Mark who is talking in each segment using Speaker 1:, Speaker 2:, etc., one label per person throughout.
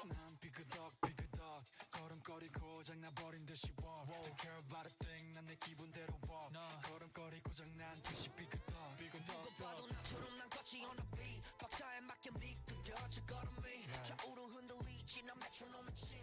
Speaker 1: 난 삐그덕 걸음걸이 고장나버린 듯이 walk Don't care about a thing 난 내 기분대로 walk 걸음걸이 고장난 듯이 삐그덕 누가 봐도 나처럼 난 걷지 on a beat 박자에 맞게 미끄러져 걸음이 좌우로 흔들리지 난 메트로놈의 침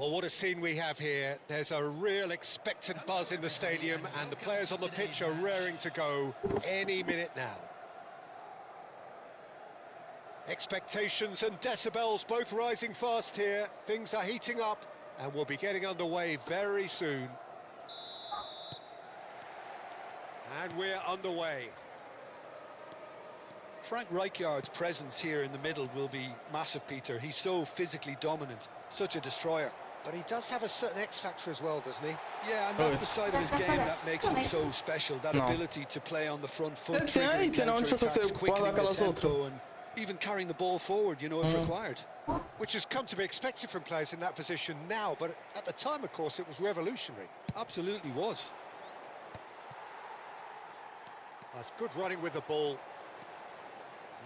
Speaker 2: Well, what a scene we have here. There's a real expectant buzz in the stadium and the players on the pitch are raring to go any minute now. Expectations and decibels both rising fast here. Things are heating up and we'll be getting underway very soon. And we're underway.
Speaker 3: Frank Rijkaard's presence here in the middle will be massive, Peter. He's so physically dominant, such a destroyer.
Speaker 2: But he does have a certain X-factor as well, doesn't he?
Speaker 3: Yeah, and that's the side of his game that makes him so special, that ability to play on the front foot, triggering counter-attacks, quickening the tempo, and even carrying the ball forward, you know, if required.
Speaker 2: Which has come to be expected from players in that position now, but at the time, of course, it was revolutionary.
Speaker 3: Absolutely was.
Speaker 2: That's good running with the ball.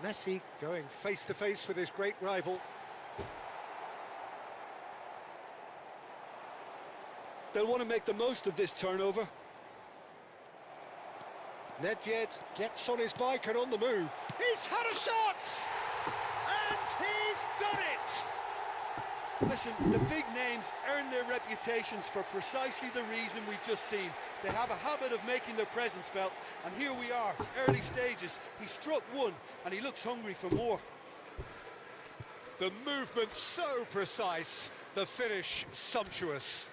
Speaker 2: Messi going face to face with his great rival.
Speaker 3: They'll want to make the most of this turnover.
Speaker 2: Nedved gets on his bike and on the move. He's had a shot! And he's done it!
Speaker 3: Listen, the big names earn their reputations for precisely the reason we've just seen. They have a habit of making their presence felt, and here we are, early stages. He struck one, and he looks hungry for more.
Speaker 2: The movement so precise, the finish sumptuous.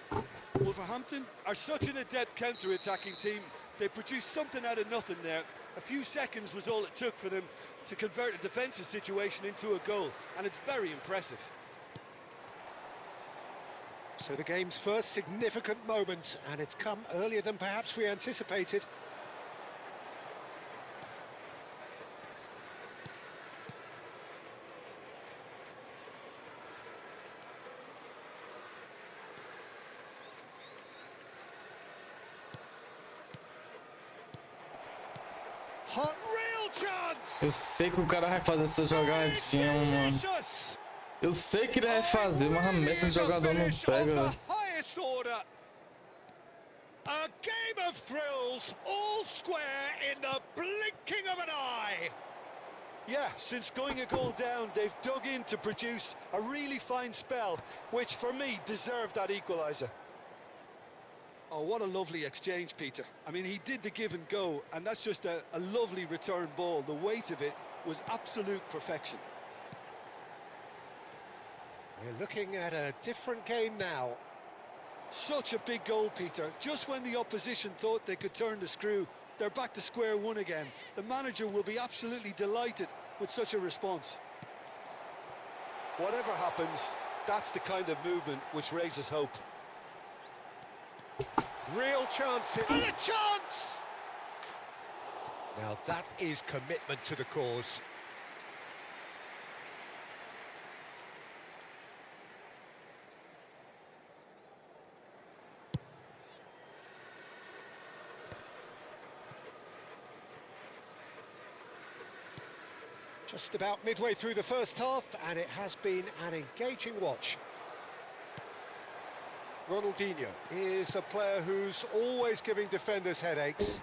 Speaker 3: Wolverhampton are such an adept counter-attacking team. They produced something out of nothing there. A few seconds was all it took for them to convert a defensive situation into a goal, and it's very impressive.
Speaker 2: So the game's first significant moment, and it's come earlier than perhaps we anticipated. Hot, real chance!
Speaker 4: Eu sei que o cara vai fazer essa jogadinha, mano. Eu sei que ele vai fazer, mas a meta do jogador não pega.
Speaker 2: A game of thrills, all square in the blinking of an eye.
Speaker 3: Yeah, since going a goal down, they've dug in to produce a really fine spell, which for me deserved that equaliser. Oh, what a lovely exchange, Peter. I mean, he did the give and go, and that's just a lovely return ball. The weight of it was absolute perfection.
Speaker 2: We're looking at a different game now.
Speaker 3: Such a big goal, Peter. Just when the opposition thought they could turn the screw, they're back to square one again. The manager will be absolutely delighted with such a response. Whatever happens, that's the kind of movement which raises hope.
Speaker 2: Real chance here. And a chance! Now that is commitment to the cause. Just about midway through the first half, and it has been an engaging watch. Ronaldinho is a player who's always giving defenders headaches.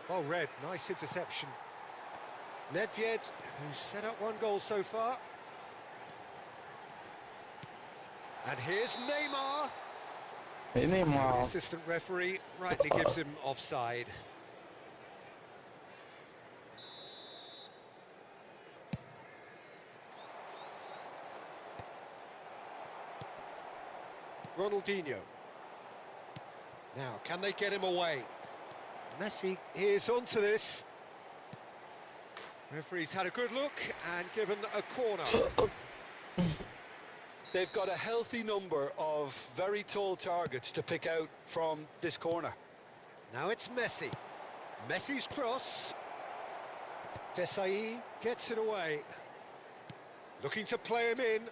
Speaker 2: Well read, nice interception. Nedved, who's set up one goal so far. And here's Neymar.
Speaker 4: Hey,
Speaker 2: The
Speaker 4: Neymar.
Speaker 2: assistant referee rightly gives him offside. Ronaldinho. Now, can they get him away? Messi is onto this. Referee's had a good look and given a corner.
Speaker 3: They've got a healthy number of very tall targets to pick out from this corner.
Speaker 2: Now it's Messi. Messi's cross. Desai gets it away. Looking to play him in.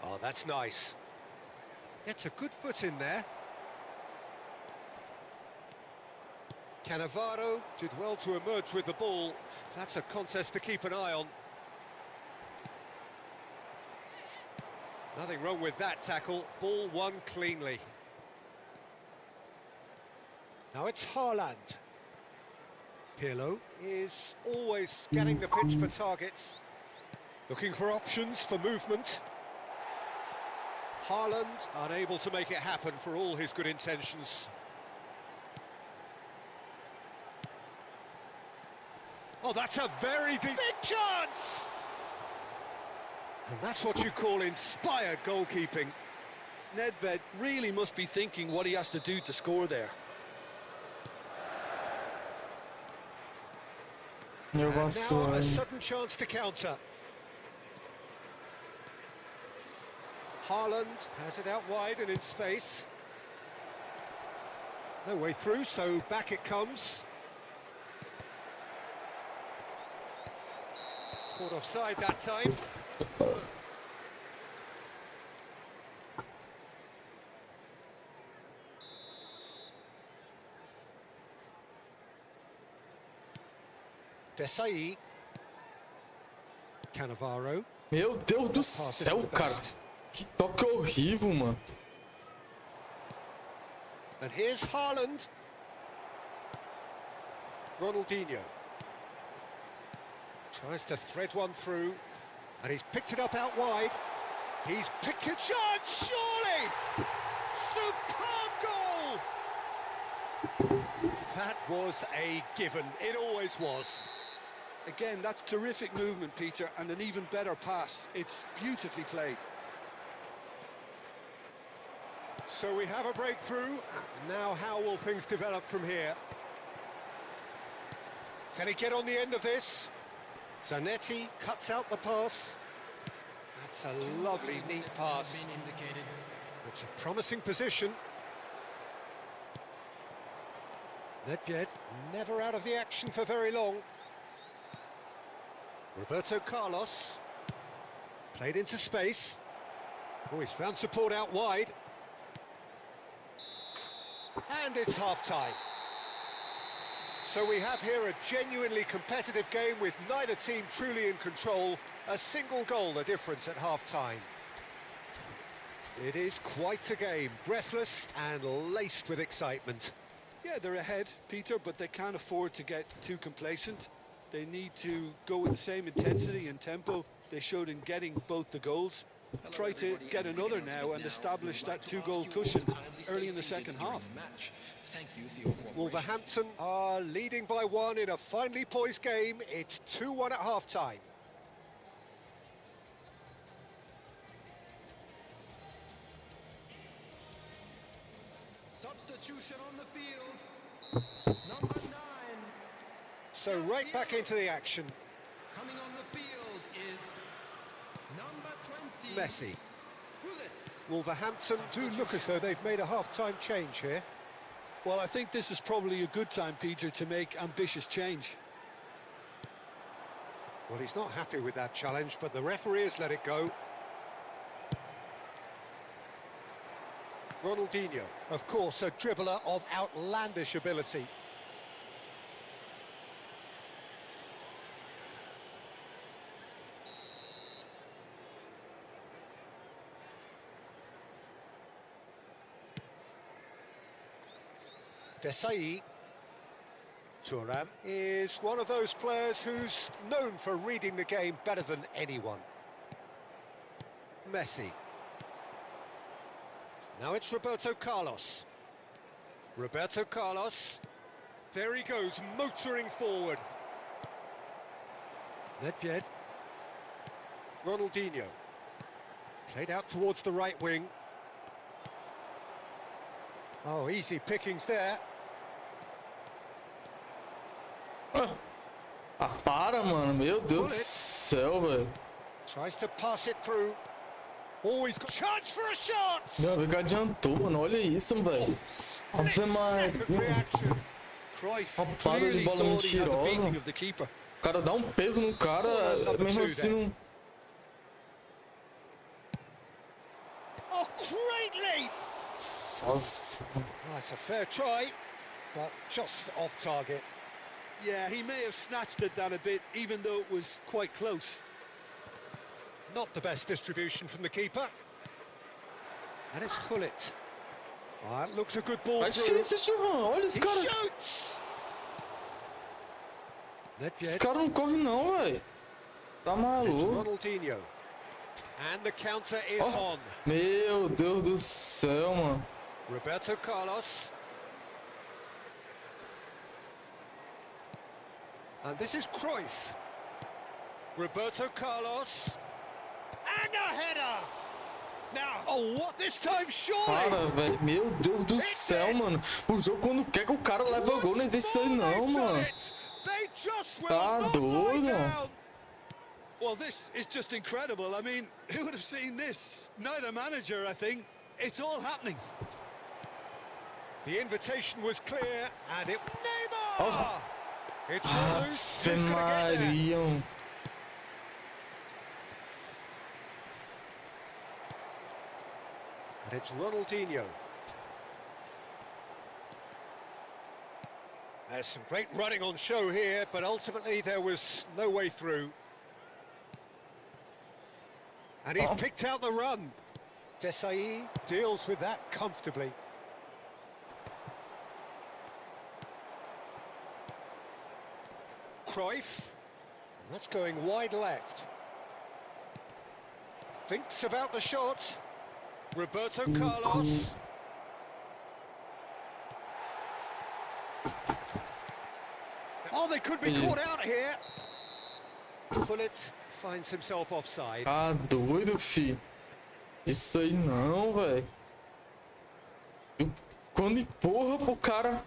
Speaker 2: Oh, that's nice. Gets a good foot in there. Cannavaro did well to emerge with the ball. That's a contest to keep an eye on. Nothing wrong with that tackle. Ball won cleanly. Now it's Haaland. Pirlo is always scanning the pitch for targets. Looking for options for movement. Haaland unable to make it happen for all his good intentions. Oh, that's a very big chance! And that's what you call inspired goalkeeping.
Speaker 3: Nedved really must be thinking what he has to do to score there.
Speaker 4: Eu
Speaker 2: And now
Speaker 4: gosto.
Speaker 2: a sudden chance to counter. Haaland has it out wide and in space. No way through, so back it comes. Caught offside that time. Desai. Cannavaro.
Speaker 4: Meu Deus do céu, cara. Que toque horrível, mano.
Speaker 2: And here's Haaland. Ronaldinho. Tries to thread one through. And he's picked it up out wide. He's picked it short, surely! Superb goal! That was a given. It always was.
Speaker 3: Again, that's terrific movement, Peter, and an even better pass. It's beautifully played.
Speaker 2: So we have a breakthrough. Now how will things develop from here? Can he get on the end of this? Zanetti cuts out the pass. That's a lovely, neat pass. It's a promising position. Nedved never out of the action for very long. Roberto Carlos. Played into space. Oh, he's found support out wide. And it's half-time. So we have here a genuinely competitive game with neither team truly in control. A single goal the difference at half-time. It is quite a game, breathless and laced with excitement.
Speaker 3: Yeah, they're ahead, Peter, but they can't afford to get too complacent. They need to go with the same intensity and tempo they showed in getting both the goals. Try to get another now and establish that two-goal cushion early in the second half.
Speaker 2: Wolverhampton are leading by 1 in a finely poised game. It's 2-1 at half-time.
Speaker 1: Substitution on the field. Number 9.
Speaker 2: So right back into the action.
Speaker 1: Coming on the field is number 20.
Speaker 2: Messi.
Speaker 1: Bullets.
Speaker 2: Wolverhampton do look as though they've made a half-time change here.
Speaker 3: Well, I think this is probably a good time, Peter, to make ambitious change.
Speaker 2: Well, he's not happy with that challenge, but the referee has let it go. Ronaldinho, of course, a dribbler of outlandish ability. Desai. Thuram is one of those players who's known for reading the game better than anyone. Messi. Now it's Roberto Carlos. Roberto Carlos. There he goes, motoring forward. Nedved. Ronaldinho. Played out towards the right wing. Oh, easy pickings there.
Speaker 4: Ah, para, mano. Meu Deus do céu, velho.
Speaker 2: Tries to pass it through. Always got chance for a shot.
Speaker 4: Meu amigo adiantou, mano. Olha isso, velho. Ave Maria.
Speaker 3: Cruyff
Speaker 4: Uma parada de
Speaker 3: clearly
Speaker 4: bola
Speaker 3: thought he had the beating
Speaker 4: mentirosa.
Speaker 3: of the keeper.
Speaker 4: O cara dá um peso no cara, mesmo assim não...
Speaker 2: Oh, great leap!
Speaker 4: Nossa.
Speaker 2: Oh, it's a fair try, but just off target.
Speaker 3: Yeah, he may have snatched at that a bit, even though it was quite close.
Speaker 2: Not the best distribution from the keeper. And it's Hullet. Oh, that looks a good ball
Speaker 4: É
Speaker 2: through.
Speaker 4: difícil, Churrão. Olha esse
Speaker 2: He
Speaker 4: cara.
Speaker 2: shoots!
Speaker 4: Esse
Speaker 2: Nedved.
Speaker 4: cara não corre não, velho. Tá
Speaker 2: It's
Speaker 4: maluco.
Speaker 2: Ronaldinho. And the counter is
Speaker 4: Oh.
Speaker 2: on.
Speaker 4: Meu Deus do céu, mano.
Speaker 2: Roberto Carlos. And this is Cruyff. Roberto Carlos. And a header! Now, oh, what this time, surely?
Speaker 4: Para, velho. Meu Deus do céu, mano. O jogo quando quer que o cara leva gol, não existe isso aí não, mano.
Speaker 2: They just will
Speaker 4: Tá
Speaker 2: not lie
Speaker 4: doido.
Speaker 2: down.
Speaker 3: Well, this is just incredible. I mean, who would have seen this? Neither manager, I think. It's all happening.
Speaker 2: The invitation was clear, and it... Neymar!
Speaker 4: Oh.
Speaker 2: It's
Speaker 4: Ave
Speaker 2: loose. Who's gonna get there?
Speaker 4: Maria.
Speaker 2: And it's Ronaldinho. There's some great running on show here, but ultimately there was no way through. And he's picked out the run. Desai deals with that comfortably. Cruyff. That's going wide left. Thinks about the shot. Roberto Carlos. Oh, they could be caught out here. Pullet finds himself offside.
Speaker 4: Ah, doido, fi. Isso aí não, velho. Quando empurra pro cara.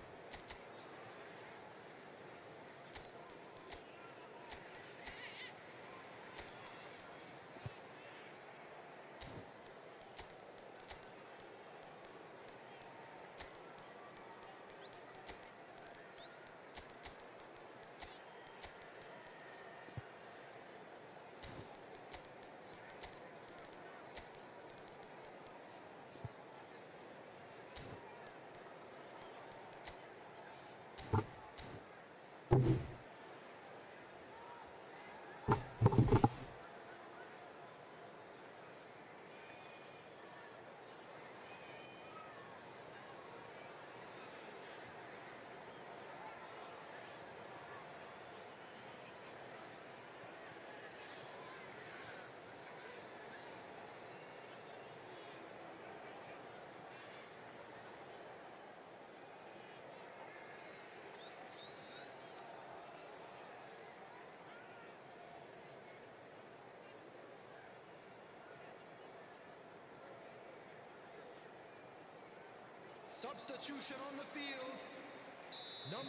Speaker 1: Substitution on the field.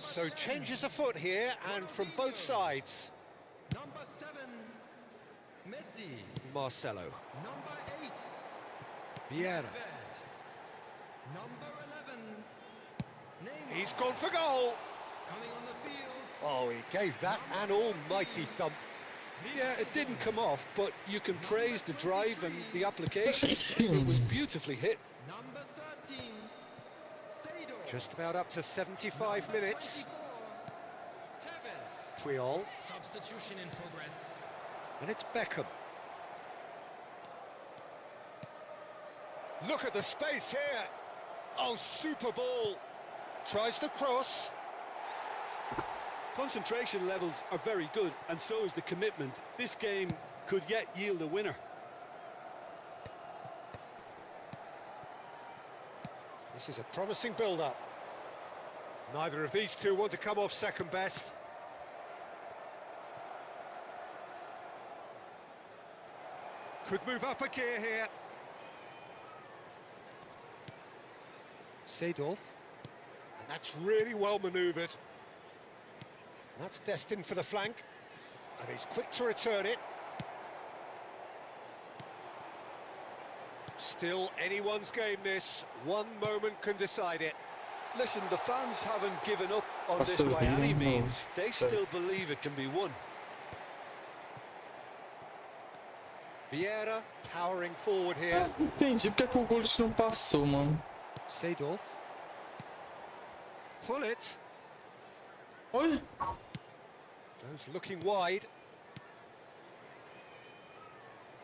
Speaker 2: So changes afoot here and from both sides.
Speaker 1: Number 7, Messi.
Speaker 2: Marcelo.
Speaker 1: Number 8,
Speaker 2: Vieira.
Speaker 1: Number 11, Neymar.
Speaker 2: He's gone for goal.
Speaker 1: Coming on the field.
Speaker 2: Oh, he gave that an almighty thump.
Speaker 3: Yeah, it didn't come off, but you can praise the drive and the application. It was beautifully hit.
Speaker 1: Number 13, Sado.
Speaker 2: Just about up to 75 minutes.
Speaker 1: 24, Tevez.
Speaker 2: Triol.
Speaker 1: Substitution in progress.
Speaker 2: And it's Beckham. Look at the space here. Oh, super ball. Tries to cross.
Speaker 3: Concentration levels are very good, and so is the commitment. This game could yet yield a winner.
Speaker 2: This is a promising build-up. Neither of these two want to come off second best. Could move up a gear here. Seedorf. And that's really well manoeuvred. That's destined for the flank. And he's quick to return it. Still anyone's game this. One moment can decide it.
Speaker 3: Listen, the fans haven't given up on this by any means. They still believe it can be won.
Speaker 2: Vieira powering forward here.
Speaker 4: Entendi porque é que o Gullit não passou, mano.
Speaker 2: Seedorf. Pull it.
Speaker 4: Oi?
Speaker 2: Goes looking wide.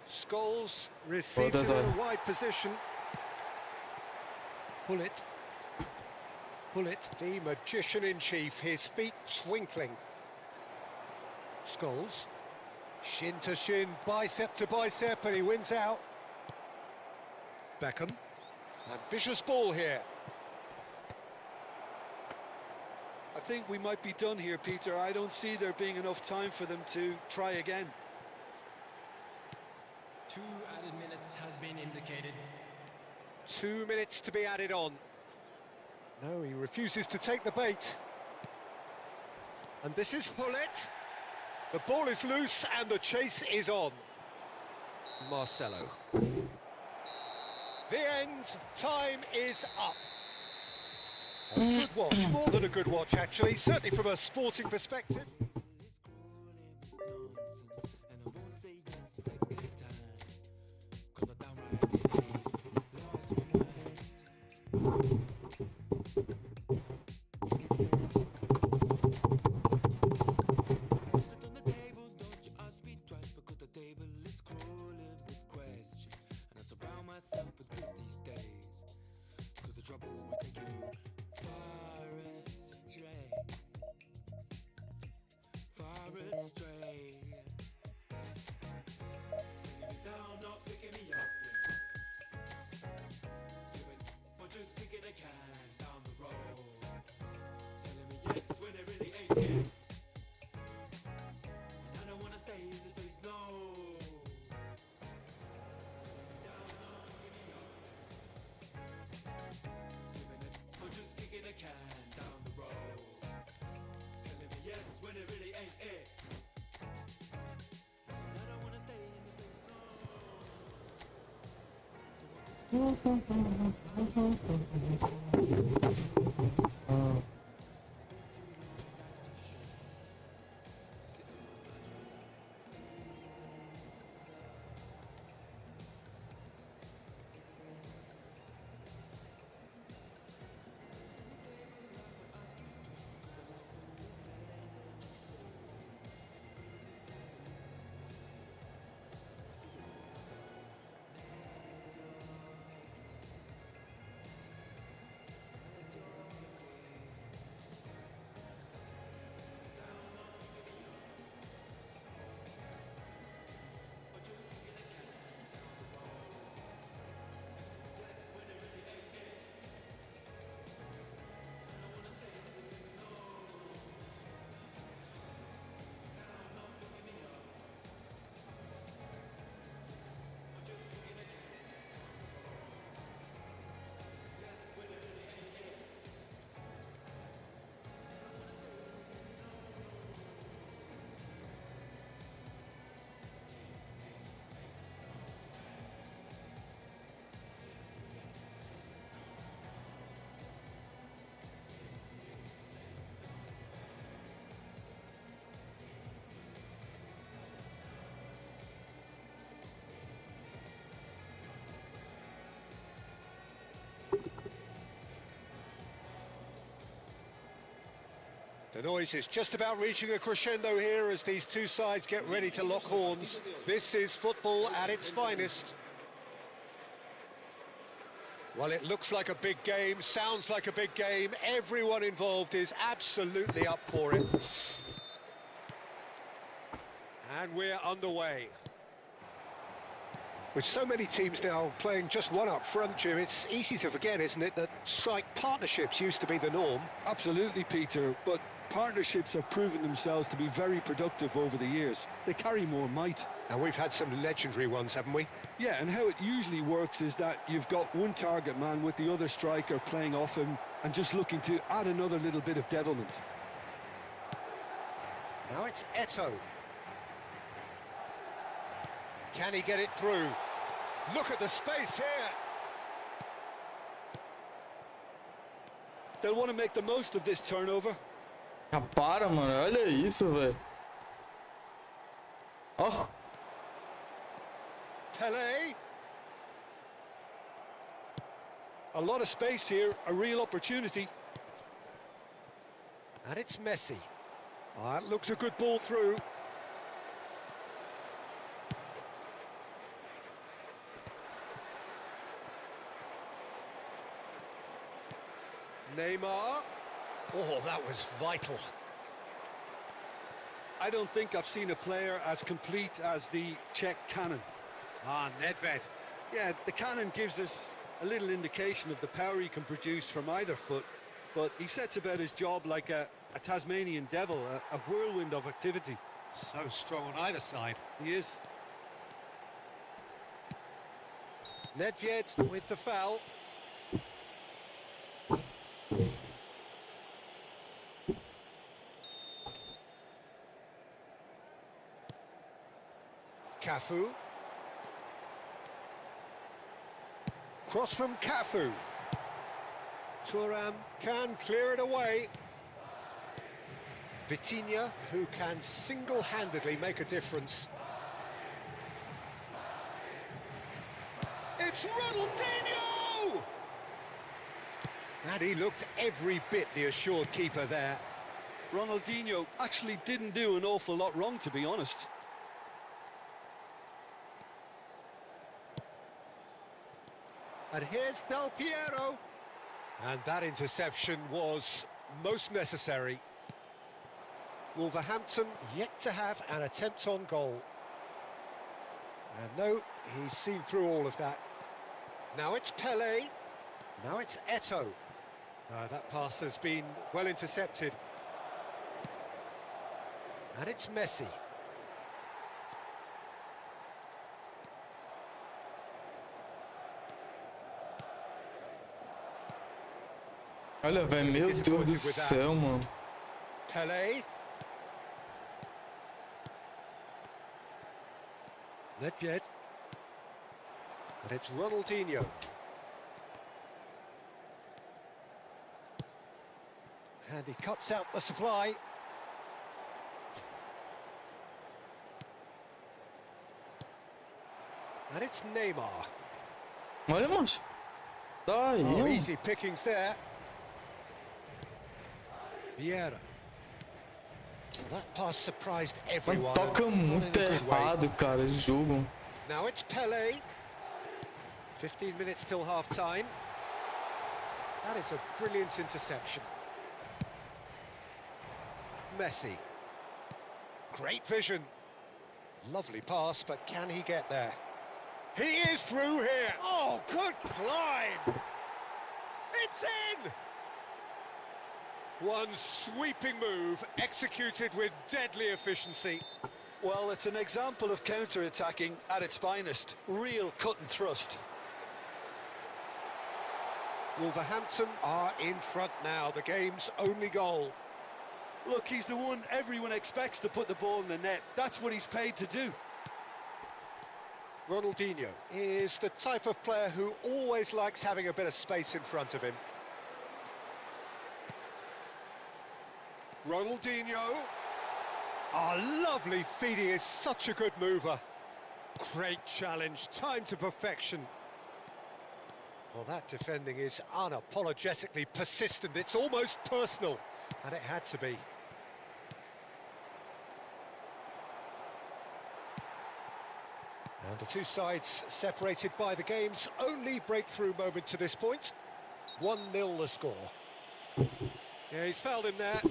Speaker 2: Scholes receives it in a wide position. Pull it. Pull it. The magician in chief, his feet twinkling. Scholes. Shin to shin, bicep to bicep, and he wins out. Beckham. Ambitious ball here.
Speaker 3: I think we might be done here, Peter. I don't see there being enough time for them to try again.
Speaker 1: 2 added minutes has been indicated.
Speaker 2: 2 minutes to be added on. No, he refuses to take the bait. And this is Hullet. The ball is loose and the chase is on. Marcelo. The end. Time is up. A good watch, more than a good watch actually, certainly from a sporting perspective.
Speaker 1: astray. Bringing me down, not picking me up, yeah. Giving or just kicking a can down the road. Telling me yes when it really ain't it. And I don't wanna stay in this place, no. Just kicking a can down the road. Telling me yes when it really ain't it. I don't wanna stay in this place, no.
Speaker 2: The noise is just about reaching a crescendo here as these two sides get ready to lock horns. This is football at its finest. Well, it looks like a big game, sounds like a big game. Everyone involved is absolutely up for it. And we're underway. With so many teams now playing just one up front, Jim, it's easy to forget, isn't it, that strike partnerships used to be the norm.
Speaker 3: Absolutely, Peter, but partnerships have proven themselves to be very productive over the years. They carry more might.
Speaker 2: And we've had some legendary ones, haven't we?
Speaker 3: Yeah, and how it usually works is that you've got one target man with the other striker playing off him and just looking to add another little bit of devilment.
Speaker 2: Now it's Eto'o. Can he get it through? Look at the space here.
Speaker 3: They'll want to make the most of this turnover.
Speaker 4: Ah, para, mano. Olha isso, velho. Ó.
Speaker 2: Pele.
Speaker 3: A lot of space here, a real opportunity.
Speaker 2: And it's Messi. Oh, that looks a good ball through. Neymar. Oh, that was vital.
Speaker 3: I don't think I've seen a player as complete as the Czech cannon.
Speaker 2: Ah, Nedved.
Speaker 3: Yeah, the cannon gives us a little indication of the power he can produce from either foot, but he sets about his job like a Tasmanian devil, a whirlwind of activity.
Speaker 2: So strong on either side.
Speaker 3: He is.
Speaker 2: Nedved with the foul. Cafu. Cross from Cafu. Thuram can clear it away. Vitinha, who can single-handedly make a difference. It's Ronaldinho! And he looked every bit the assured keeper there.
Speaker 3: Ronaldinho actually didn't do an awful lot wrong, to be honest.
Speaker 2: And here's Del Piero. And that interception was most necessary. Wolverhampton yet to have an attempt on goal. And no, he's seen through all of that. Now it's Pele. Now it's Eto'o. That pass has been well intercepted. And it's Messi.
Speaker 4: Olha, velho, meu Deus do céu, mano.
Speaker 2: Pele. Nedved. And it's Ronaldinho. And he cuts out the supply. And it's Neymar.
Speaker 4: Olha, macho. Tá aí,
Speaker 2: Oh,
Speaker 4: ó.
Speaker 2: easy pickings there. Vieira. Well, that pass surprised
Speaker 4: Mano,
Speaker 2: everyone.
Speaker 4: toca
Speaker 2: and not in a
Speaker 4: muito
Speaker 2: good way.
Speaker 4: errado, cara, esse jogo.
Speaker 2: Now it's Pele. 15 minutes till half-time. That is a brilliant interception. Messi. Great vision. Lovely pass, but can he get there? He is through here. Oh, good climb. It's in. One sweeping move, executed with deadly efficiency.
Speaker 3: Well, it's an example of counter-attacking at its finest. Real cut and thrust.
Speaker 2: Wolverhampton are in front now, the game's only goal.
Speaker 3: Look, he's the one everyone expects to put the ball in the net. That's what he's paid to do.
Speaker 2: Ronaldinho is the type of player who always likes having a bit of space in front of him. Ronaldinho. Oh, lovely feed, he is such a good mover. Great challenge, time to perfection. Well, that defending is unapologetically persistent, it's almost personal, and it had to be. And the two sides separated by the game's only breakthrough moment to this point. 1-0 the score. Yeah, he's fouled him there.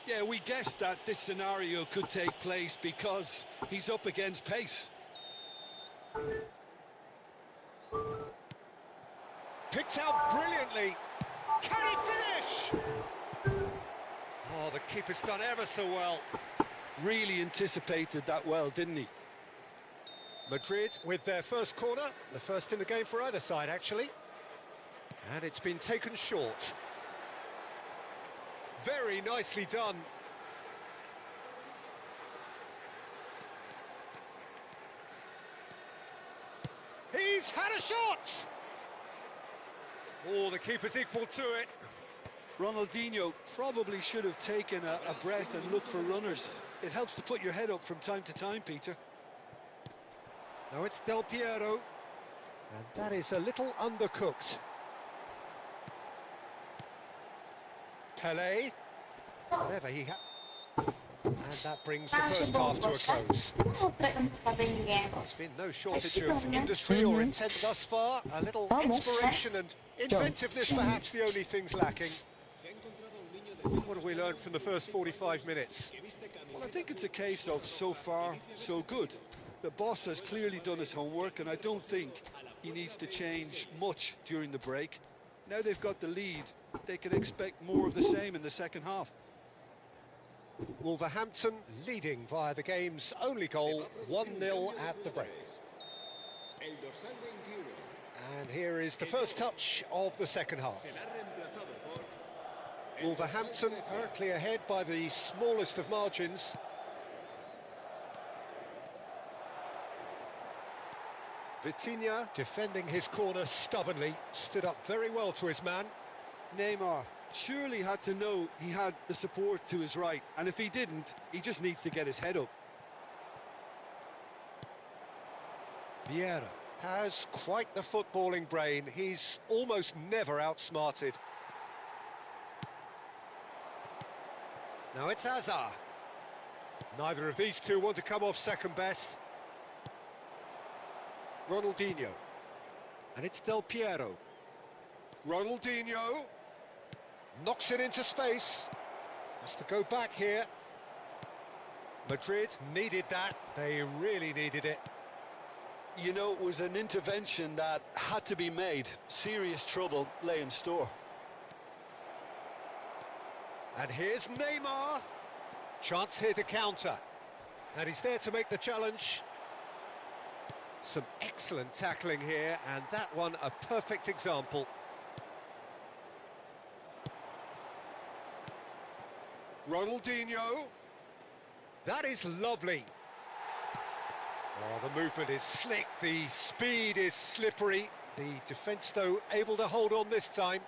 Speaker 3: Yeah, we guessed that this scenario could take place because he's up against pace.
Speaker 2: Picked out brilliantly. Can he finish? Oh, the keeper's done ever so well.
Speaker 3: Really anticipated that well, didn't he?
Speaker 2: Madrid with their first corner, the first in the game for either side, actually. And it's been taken short. Very nicely done. He's had a shot! Oh, the keeper's equal to it.
Speaker 3: Ronaldinho probably should have taken a breath and looked for runners. It helps to put your head up from time to time, Peter.
Speaker 2: Now it's Del Piero. And that is a little undercooked. Pele. Whatever he had. And that brings the first half to a close. There's been no shortage of industry or intent thus far. A little inspiration and inventiveness perhaps the only things lacking. What have we learned from the first 45 minutes?
Speaker 3: Well, I think it's a case of so far, so good. The boss has clearly done his homework, and I don't think he needs to change much during the break. Now they've got the lead, they can expect more of the same in the second half.
Speaker 2: Wolverhampton leading via the game's only goal, 1-0 at the break. And here is the first touch of the second half. Wolverhampton currently ahead by the smallest of margins. Vitinha defending his corner stubbornly, stood up very well to his man.
Speaker 3: Neymar surely had to know he had the support to his right, and if he didn't, he just needs to get his head up.
Speaker 2: Vieira has quite the footballing brain. He's almost never outsmarted. Now it's Hazard. Neither of these two want to come off second best. Ronaldinho. And it's Del Piero. Ronaldinho. Knocks it into space. Has to go back here. Madrid needed that. They really needed it.
Speaker 3: You know, it was an intervention that had to be made. Serious trouble lay in store.
Speaker 2: And here's Neymar. Chance here to counter. And he's there to make the challenge. Some excellent tackling here, and that one a perfect example. Ronaldinho. That is lovely. Oh, the movement is slick, the speed is slippery. The defence, though, able to hold on this time.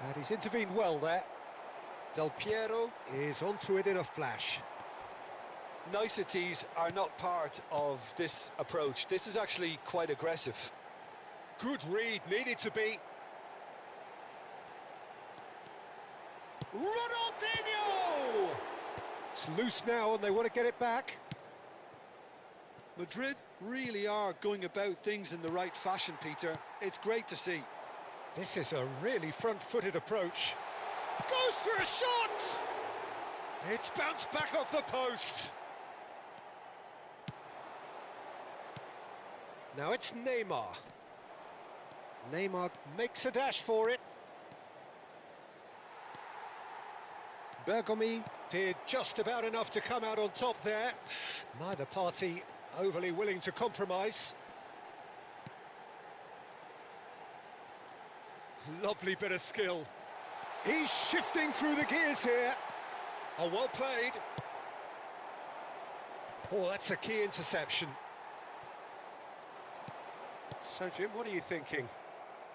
Speaker 2: And he's intervened well there. Del Piero is onto it in a flash.
Speaker 3: Niceties are not part of this approach. This is actually quite aggressive.
Speaker 2: Good read, needed to be. Ronaldinho! It's loose now and they want to get it back.
Speaker 3: Madrid really are going about things in the right fashion, Peter. It's great to see.
Speaker 2: This is a really front-footed approach. Goes for a shot! It's bounced back off the post. Now it's Neymar. Neymar makes a dash for it. Bergomi did just about enough to come out on top there. Neither party overly willing to compromise. Lovely bit of skill. He's shifting through the gears here. Oh, well played. Oh, that's a key interception. So, Jim, what are you thinking?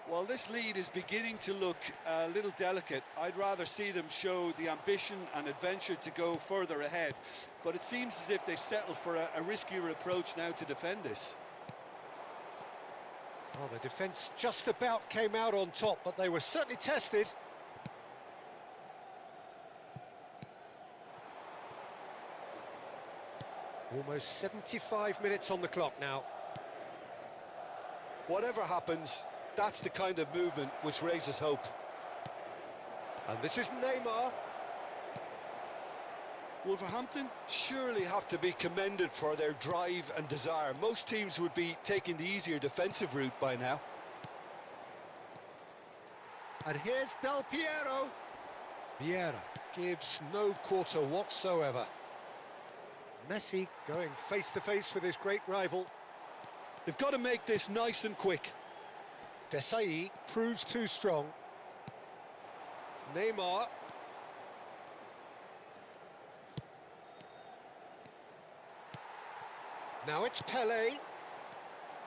Speaker 3: Well, this lead is beginning to look a little delicate. I'd rather see them show the ambition and adventure to go further ahead. But it seems as if they've settled for a riskier approach now to defend this.
Speaker 2: Well, the defence just about came out on top, but they were certainly tested. Almost 75 minutes on the clock now.
Speaker 3: Whatever happens, that's the kind of movement which raises hope.
Speaker 2: And this is Neymar.
Speaker 3: Wolverhampton surely have to be commended for their drive and desire. Most teams would be taking the easier defensive route by now.
Speaker 2: And here's Del Piero. Vieira gives no quarter whatsoever. Messi going face-to-face with his great rival.
Speaker 3: They've got to make this nice and quick.
Speaker 2: Desai proves too strong. Neymar. Now it's Pele.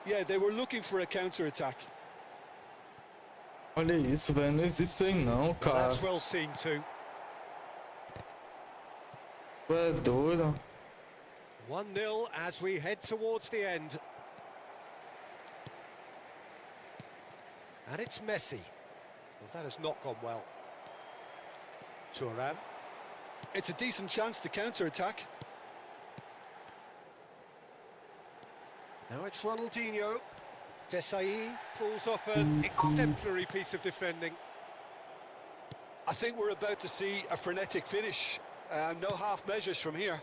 Speaker 3: Yeah, they were looking for a counter-attack.
Speaker 4: Olha isso, velho. Não existe isso aí não, cara.
Speaker 2: That's well seen too.
Speaker 4: Tu é doido.
Speaker 2: 1-0 as we head towards the end. And it's Messi. Well, that has not gone well. Thuram.
Speaker 3: It's a decent chance to counter-attack.
Speaker 2: Now it's Ronaldinho. Desai pulls off an exemplary piece of defending.
Speaker 3: I think we're about to see a frenetic finish. No half measures from here.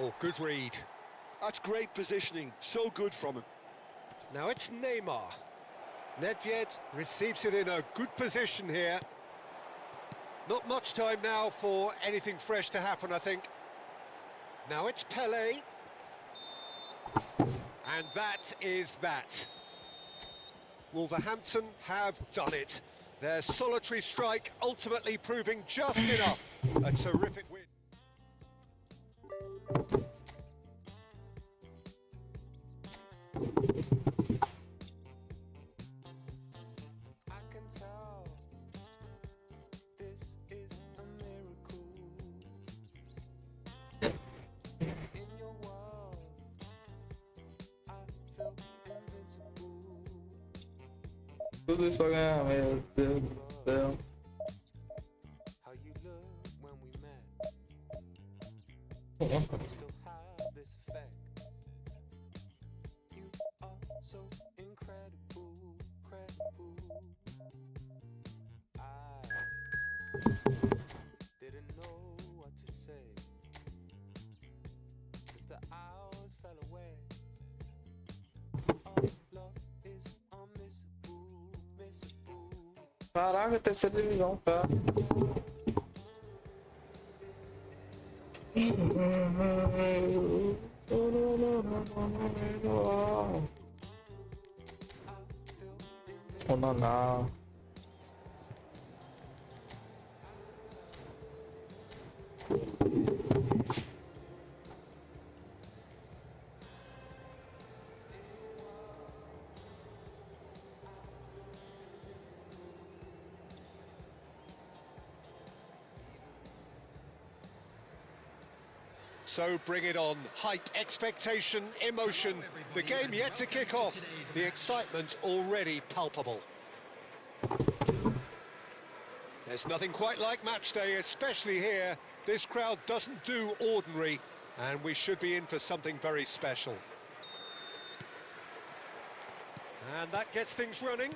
Speaker 2: Oh, good read.
Speaker 3: That's great positioning. So good from him.
Speaker 2: Now it's Neymar. Nedved receives it in a good position here. Not much time now for anything fresh to happen, I think. Now it's Pele. And that is that. Wolverhampton have done it. Their solitary strike ultimately proving just enough. A terrific win.
Speaker 1: I can tell this is a miracle. In your world, I feel invincible.
Speaker 4: Tudo isso pra ganhar, meu Deus do céu.
Speaker 1: How you look when we met,
Speaker 4: Nossa.
Speaker 1: still have this effect. You are so incredible, credible. I
Speaker 4: Caraca, terceira divisão, cara. Oh, não.
Speaker 2: So bring it on. Hype, expectation, emotion. The game yet to kick off. The excitement already palpable. There's nothing quite like match day, especially here. This crowd doesn't do ordinary, and we should be in for something very special. And that gets things running.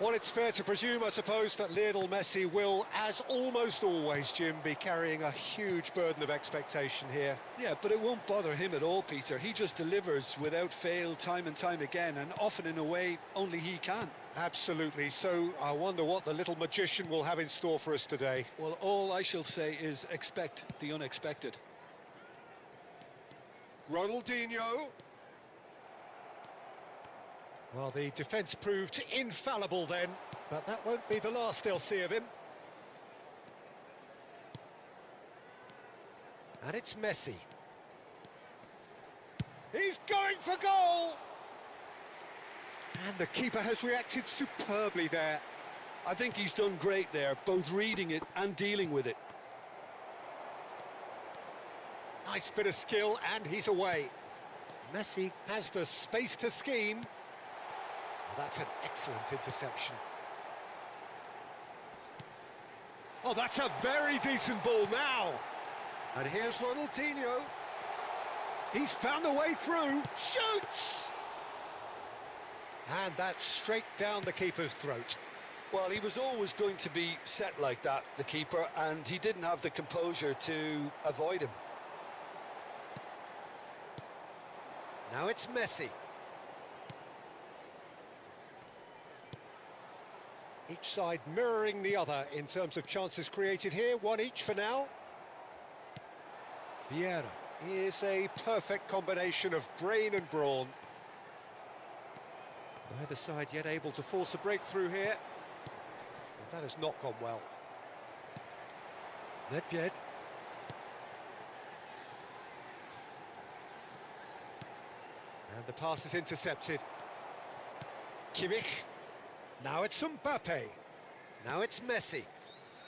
Speaker 2: Well, it's fair to presume, I suppose, that Lionel Messi will, as almost always, Jim, be carrying a huge burden of expectation here.
Speaker 3: Yeah, but it won't bother him at all, Peter. He just delivers without fail time and time again, and often in a way only he can.
Speaker 2: Absolutely. So I wonder what the little magician will have in store for us today.
Speaker 3: Well, all I shall say is expect the unexpected.
Speaker 2: Ronaldinho. Well, the defence proved infallible then, but that won't be the last they'll see of him. And it's Messi. He's going for goal! And the keeper has reacted superbly there.
Speaker 3: I think he's done great there, both reading it and dealing with it.
Speaker 2: Nice bit of skill, and he's away. Messi has the space to scheme. That's an excellent interception. Oh, that's a very decent ball now. And here's Ronaldinho. He's found a way through. Shoots! And that's straight down the keeper's throat.
Speaker 3: Well, he was always going to be set like that, the keeper, and he didn't have the composure to avoid him.
Speaker 2: Now it's Messi. Each side mirroring the other in terms of chances created here, one each for now. Vieira is a perfect combination of brain and brawn. Neither side yet able to force a breakthrough here. Well, that has not gone well. Nedved. And the pass is intercepted. Kimmich. Now it's Mbappe. Now it's Messi.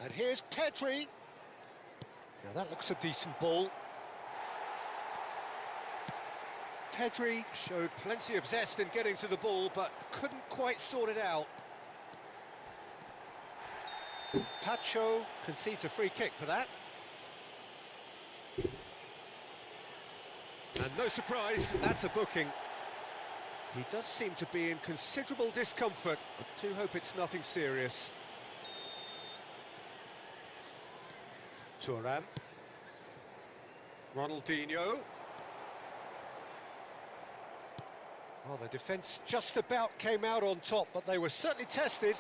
Speaker 2: And here's Pedri. Now that looks a decent ball. Pedri showed plenty of zest in getting to the ball, but couldn't quite sort it out. Tacho concedes a free kick for that. And no surprise, that's a booking. He does seem to be in considerable discomfort. I do hope it's nothing serious. Thuram. Ronaldinho. Well, the defence just about came out on top, but they were certainly tested.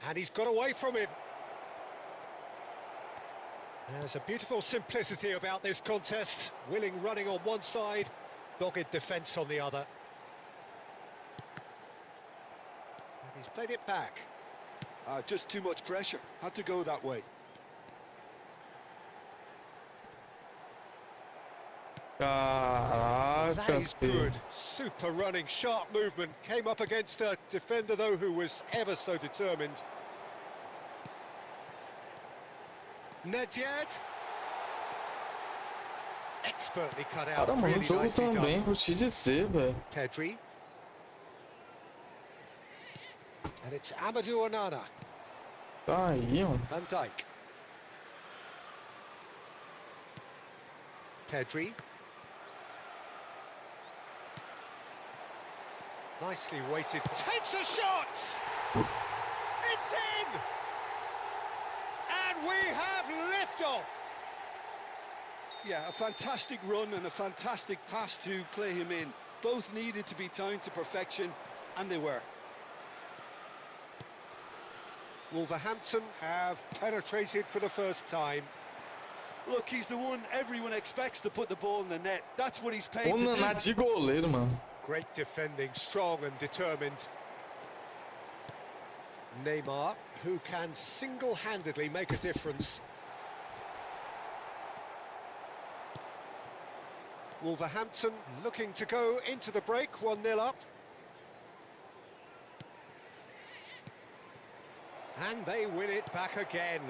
Speaker 2: And he's got away from him. There's a beautiful simplicity about this contest. Willing running on one side, dogged defence on the other. And he's played it back.
Speaker 3: Just too much pressure. Had to go that way.
Speaker 4: Caraca,
Speaker 2: That is good. Super running, sharp movement. Came up against a defender, though, who was ever so determined. Nedved. Expertly cut out.
Speaker 4: Cara, mano,
Speaker 2: Really
Speaker 4: o jogo
Speaker 2: nicely
Speaker 4: também,
Speaker 2: done.
Speaker 4: vou te dizer, velho.
Speaker 2: Pedri. And it's Amadou Onana.
Speaker 4: Tá aí, mano.
Speaker 2: Van Dijk. Pedri. Nicely weighted. Takes a shot! It's in! And we have liftoff!
Speaker 3: Yeah, a fantastic run and a fantastic pass to play him in. Both needed to be timed to perfection, and they were.
Speaker 2: Wolverhampton have penetrated for the first time.
Speaker 3: Look, he's the one everyone expects to put the ball in the net. That's what he's paid to
Speaker 4: Onun
Speaker 3: do.
Speaker 4: de goleiro, mano.
Speaker 2: Great defending, strong and determined. Neymar, who can single-handedly make a difference. Wolverhampton looking to go into the break, 1-0 up. And they win it back again.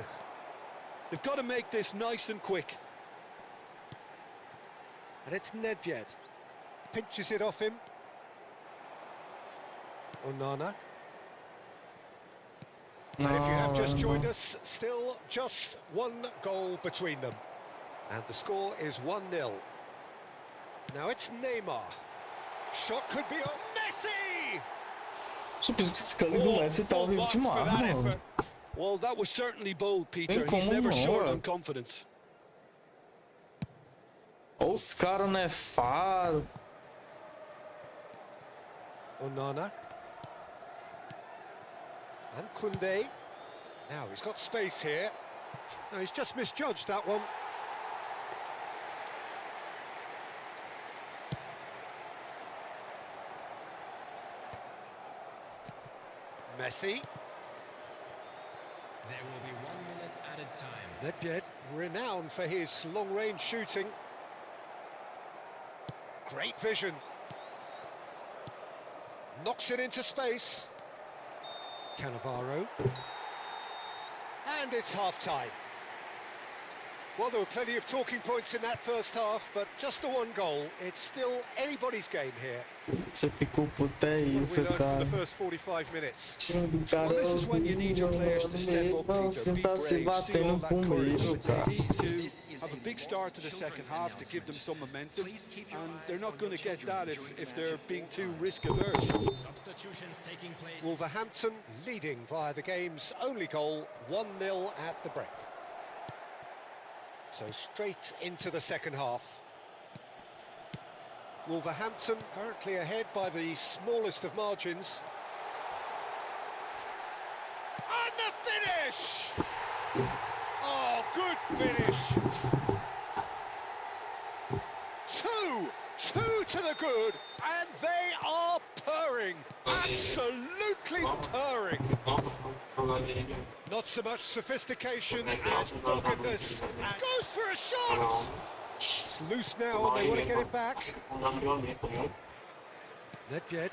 Speaker 3: They've got to make this nice and quick.
Speaker 2: And it's Nedved. Pinches it off him. Onana. And if you have just joined us, still just one goal between them. And the score is 1-0. Now it's Neymar. Shot could be on Messi!
Speaker 4: Super escala do Messi tá horrível demais, mano.
Speaker 3: Well, that was certainly bold, Peter.
Speaker 4: Tem
Speaker 3: He's
Speaker 4: como
Speaker 3: never
Speaker 4: não,
Speaker 3: short
Speaker 4: ué.
Speaker 3: on confidence.
Speaker 4: Ou os caras não é faro.
Speaker 2: Onana. And Koundé. Now he's got space here. No, he's just misjudged that one. Messi.
Speaker 5: There will be 1 minute added time.
Speaker 2: Nedved, renowned for his long-range shooting. Great vision. Knocks it into space. Cannavaro. And it's half-time. Well, there were plenty of talking points in that first half, but just the one goal. It's still anybody's game here.
Speaker 4: Você ficou puta
Speaker 2: What have we
Speaker 4: isso,
Speaker 2: learned from
Speaker 4: cara.
Speaker 2: the first 45 minutes?
Speaker 4: Time do cara
Speaker 3: Well, this is when you need your players to step up, Peter.
Speaker 4: Você
Speaker 3: Be
Speaker 4: tá se
Speaker 3: brave, see all
Speaker 4: batendo
Speaker 3: that
Speaker 4: comigo,
Speaker 3: courage.
Speaker 4: cara.
Speaker 3: They need to have a big start to the second half to give them some momentum, and they're not going to get that if they're being too risk-averse.
Speaker 5: Substitutions taking place.
Speaker 2: Wolverhampton leading via the game's only goal, 1-0 at the break. So straight into the second half. Wolverhampton currently ahead by the smallest of margins. And the finish! Oh, good finish! Two to the good, and they are purring. Absolutely purring. Not so much sophistication as doggedness. And goes for a shot! It's loose now, and they want to get it back. Nedved.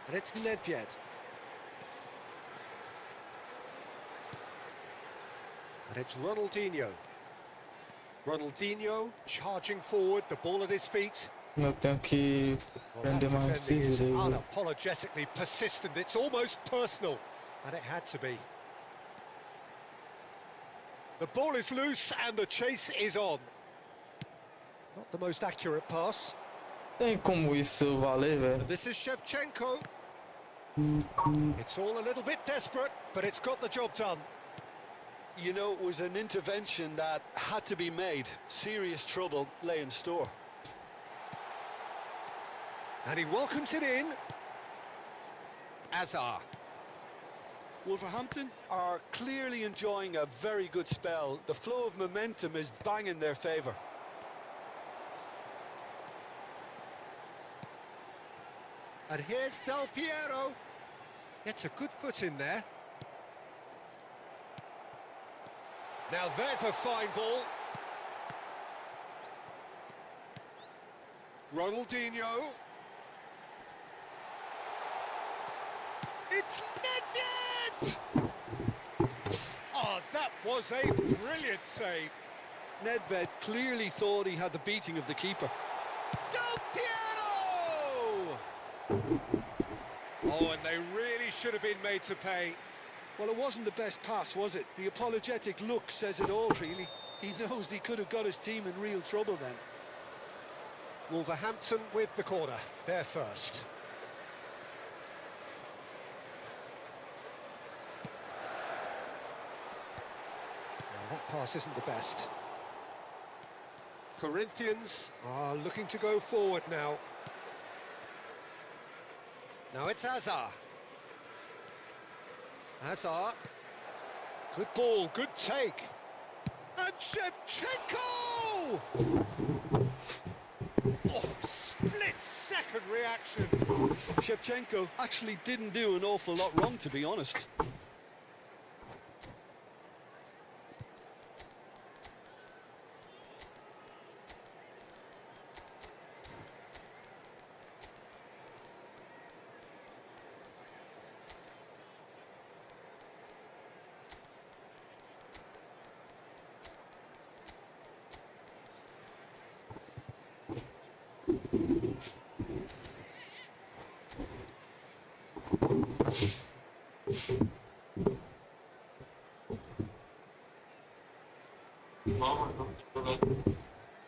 Speaker 2: And it's Nedved. And it's Ronaldinho. Ronaldinho charging forward, the ball at his feet.
Speaker 4: Eu tenho que
Speaker 2: Well, that
Speaker 4: prender mais esse
Speaker 2: defending is
Speaker 4: direito.
Speaker 2: unapologetically persistent. It's almost personal, and it had to be. The ball is loose, and the chase is on. Not the most accurate pass.
Speaker 4: Tem como isso valer, velho?
Speaker 2: And this is Shevchenko. It's all a little bit desperate, but it's got the job done.
Speaker 3: You know, it was an intervention that had to be made. Serious trouble lay in store.
Speaker 2: And he welcomes it in. Azar.
Speaker 3: Wolverhampton are clearly enjoying a very good spell. The flow of momentum is bang in their favour.
Speaker 2: And here's Del Piero. Gets a good foot in there. Now there's a fine ball. Ronaldinho. It's Nedved! Oh, that was a brilliant save.
Speaker 3: Nedved clearly thought he had the beating of the keeper.
Speaker 2: Del Piero! Oh, and they really should have been made to pay.
Speaker 3: Well, it wasn't the best pass, was it? The apologetic look says it all, really. He knows he could have got his team in real trouble then.
Speaker 2: Wolverhampton with the corner, they're first. Well, that pass isn't the best. Corinthians are looking to go forward now. Now it's Hazard. Hazard. Good ball, good take. And Shevchenko! Oh, split-second reaction.
Speaker 3: Shevchenko actually didn't do an awful lot wrong, to be honest.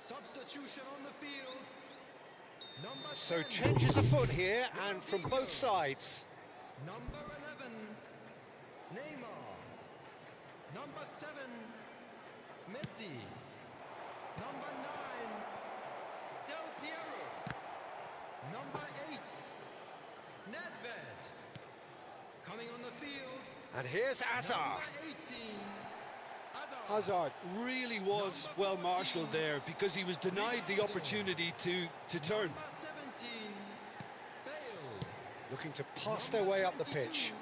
Speaker 5: Substitution on the field. Number
Speaker 2: So
Speaker 5: 10.
Speaker 2: changes afoot here, and from both sides.
Speaker 5: Number 11, Neymar. Number 7, Messi. Number 9, Del Piero. Number 8, Nedved. Coming on the field,
Speaker 2: And here's Hazard.
Speaker 5: number 18, Hazard.
Speaker 3: Hazard really was well marshalled there because he was denied the opportunity to turn.
Speaker 5: Number 17, Bale.
Speaker 2: Looking to pass their way up the pitch.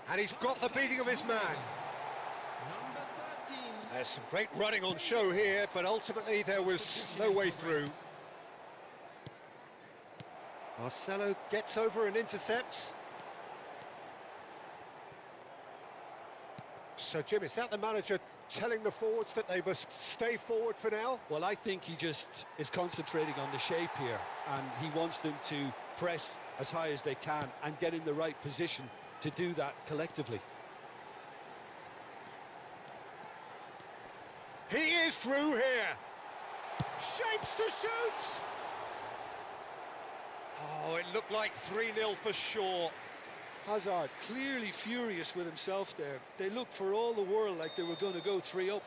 Speaker 2: And he's got the beating of his man.
Speaker 5: Number 13,
Speaker 2: There's some great running on show here, but ultimately there was no way through. Marcelo gets over and intercepts. So, Jim, is that the manager telling the forwards that they must stay forward for now?
Speaker 3: Well, I think he just is concentrating on the shape here, and he wants them to press as high as they can and get in the right position to do that collectively.
Speaker 2: He is through here. Shapes to shoot. Oh, it looked like 3-0 for sure.
Speaker 3: Hazard clearly furious with himself there. They looked for all the world like they were going to go 3-up.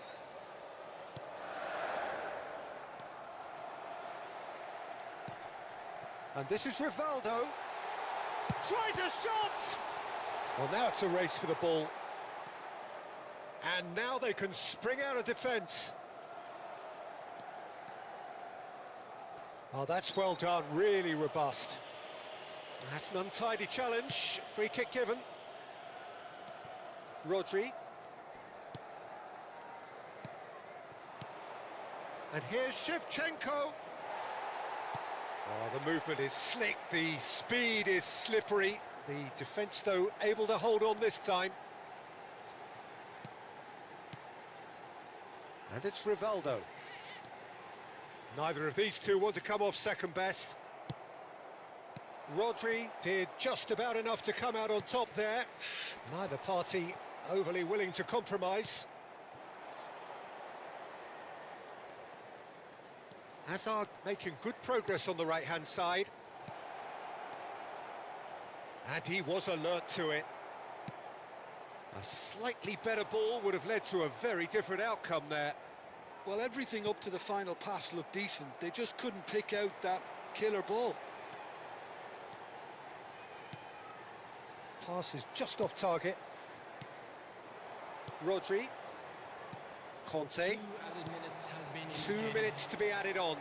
Speaker 2: And this is Rivaldo. Tries a shot! Well, now it's a race for the ball. And now they can spring out of defence. Oh, that's well done, really robust. That's an untidy challenge, free kick given. Rodri. And here's Shevchenko. Oh, the movement is slick, the speed is slippery. The defence, though, able to hold on this time. And it's Rivaldo. Neither of these two want to come off second best. Rodri did just about enough to come out on top there. Neither party overly willing to compromise. Hazard making good progress on the right-hand side. And he was alert to it. A slightly better ball would have led to a very different outcome there.
Speaker 3: Well, everything up to the final pass looked decent. They just couldn't pick out that killer ball.
Speaker 2: Pass is just off target. Rodri. Conte.
Speaker 5: 2 added minutes has been
Speaker 2: 2
Speaker 5: indicated.
Speaker 2: minutes to be added on.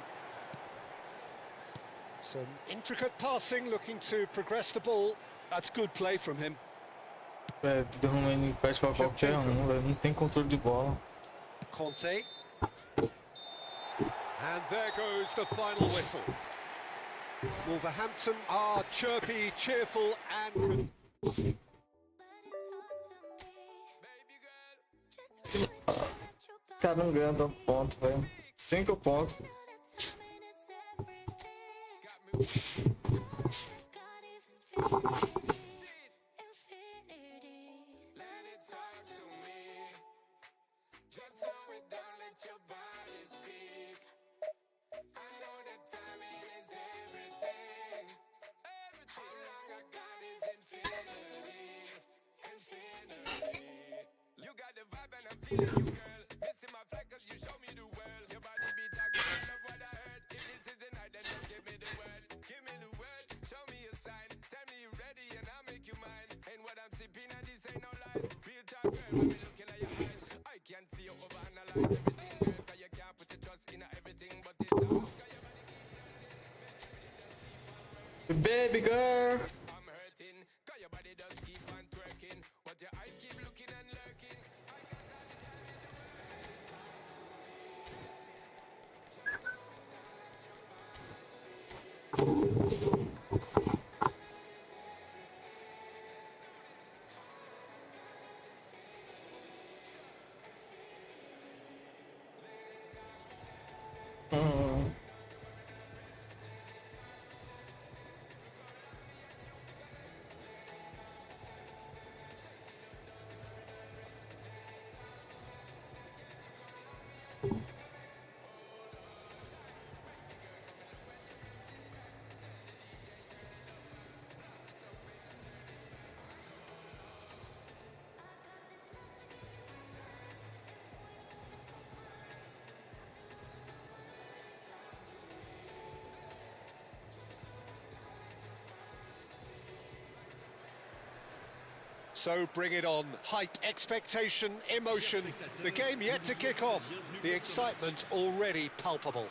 Speaker 2: Some intricate passing, looking to progress the ball.
Speaker 3: That's good play from him.
Speaker 4: É, derruba ele pede pra qualquer um, velho. Não tem controle de bola.
Speaker 2: Conte. And there goes the final whistle. Wolverhampton are chirpy, cheerful and...
Speaker 4: Cara, não ganha tanto ponto, velho. 5 pontos.
Speaker 1: Feeling you, girl. Missing my flight cause you show me the world. Your body be talking, I love what I heard. If this is the night, then just give me the word. Give me the word, show me a sign. Tell me you ready
Speaker 4: Baby girl.
Speaker 2: So bring it on. Hype, expectation, emotion. The game yet to kick off. The excitement already palpable.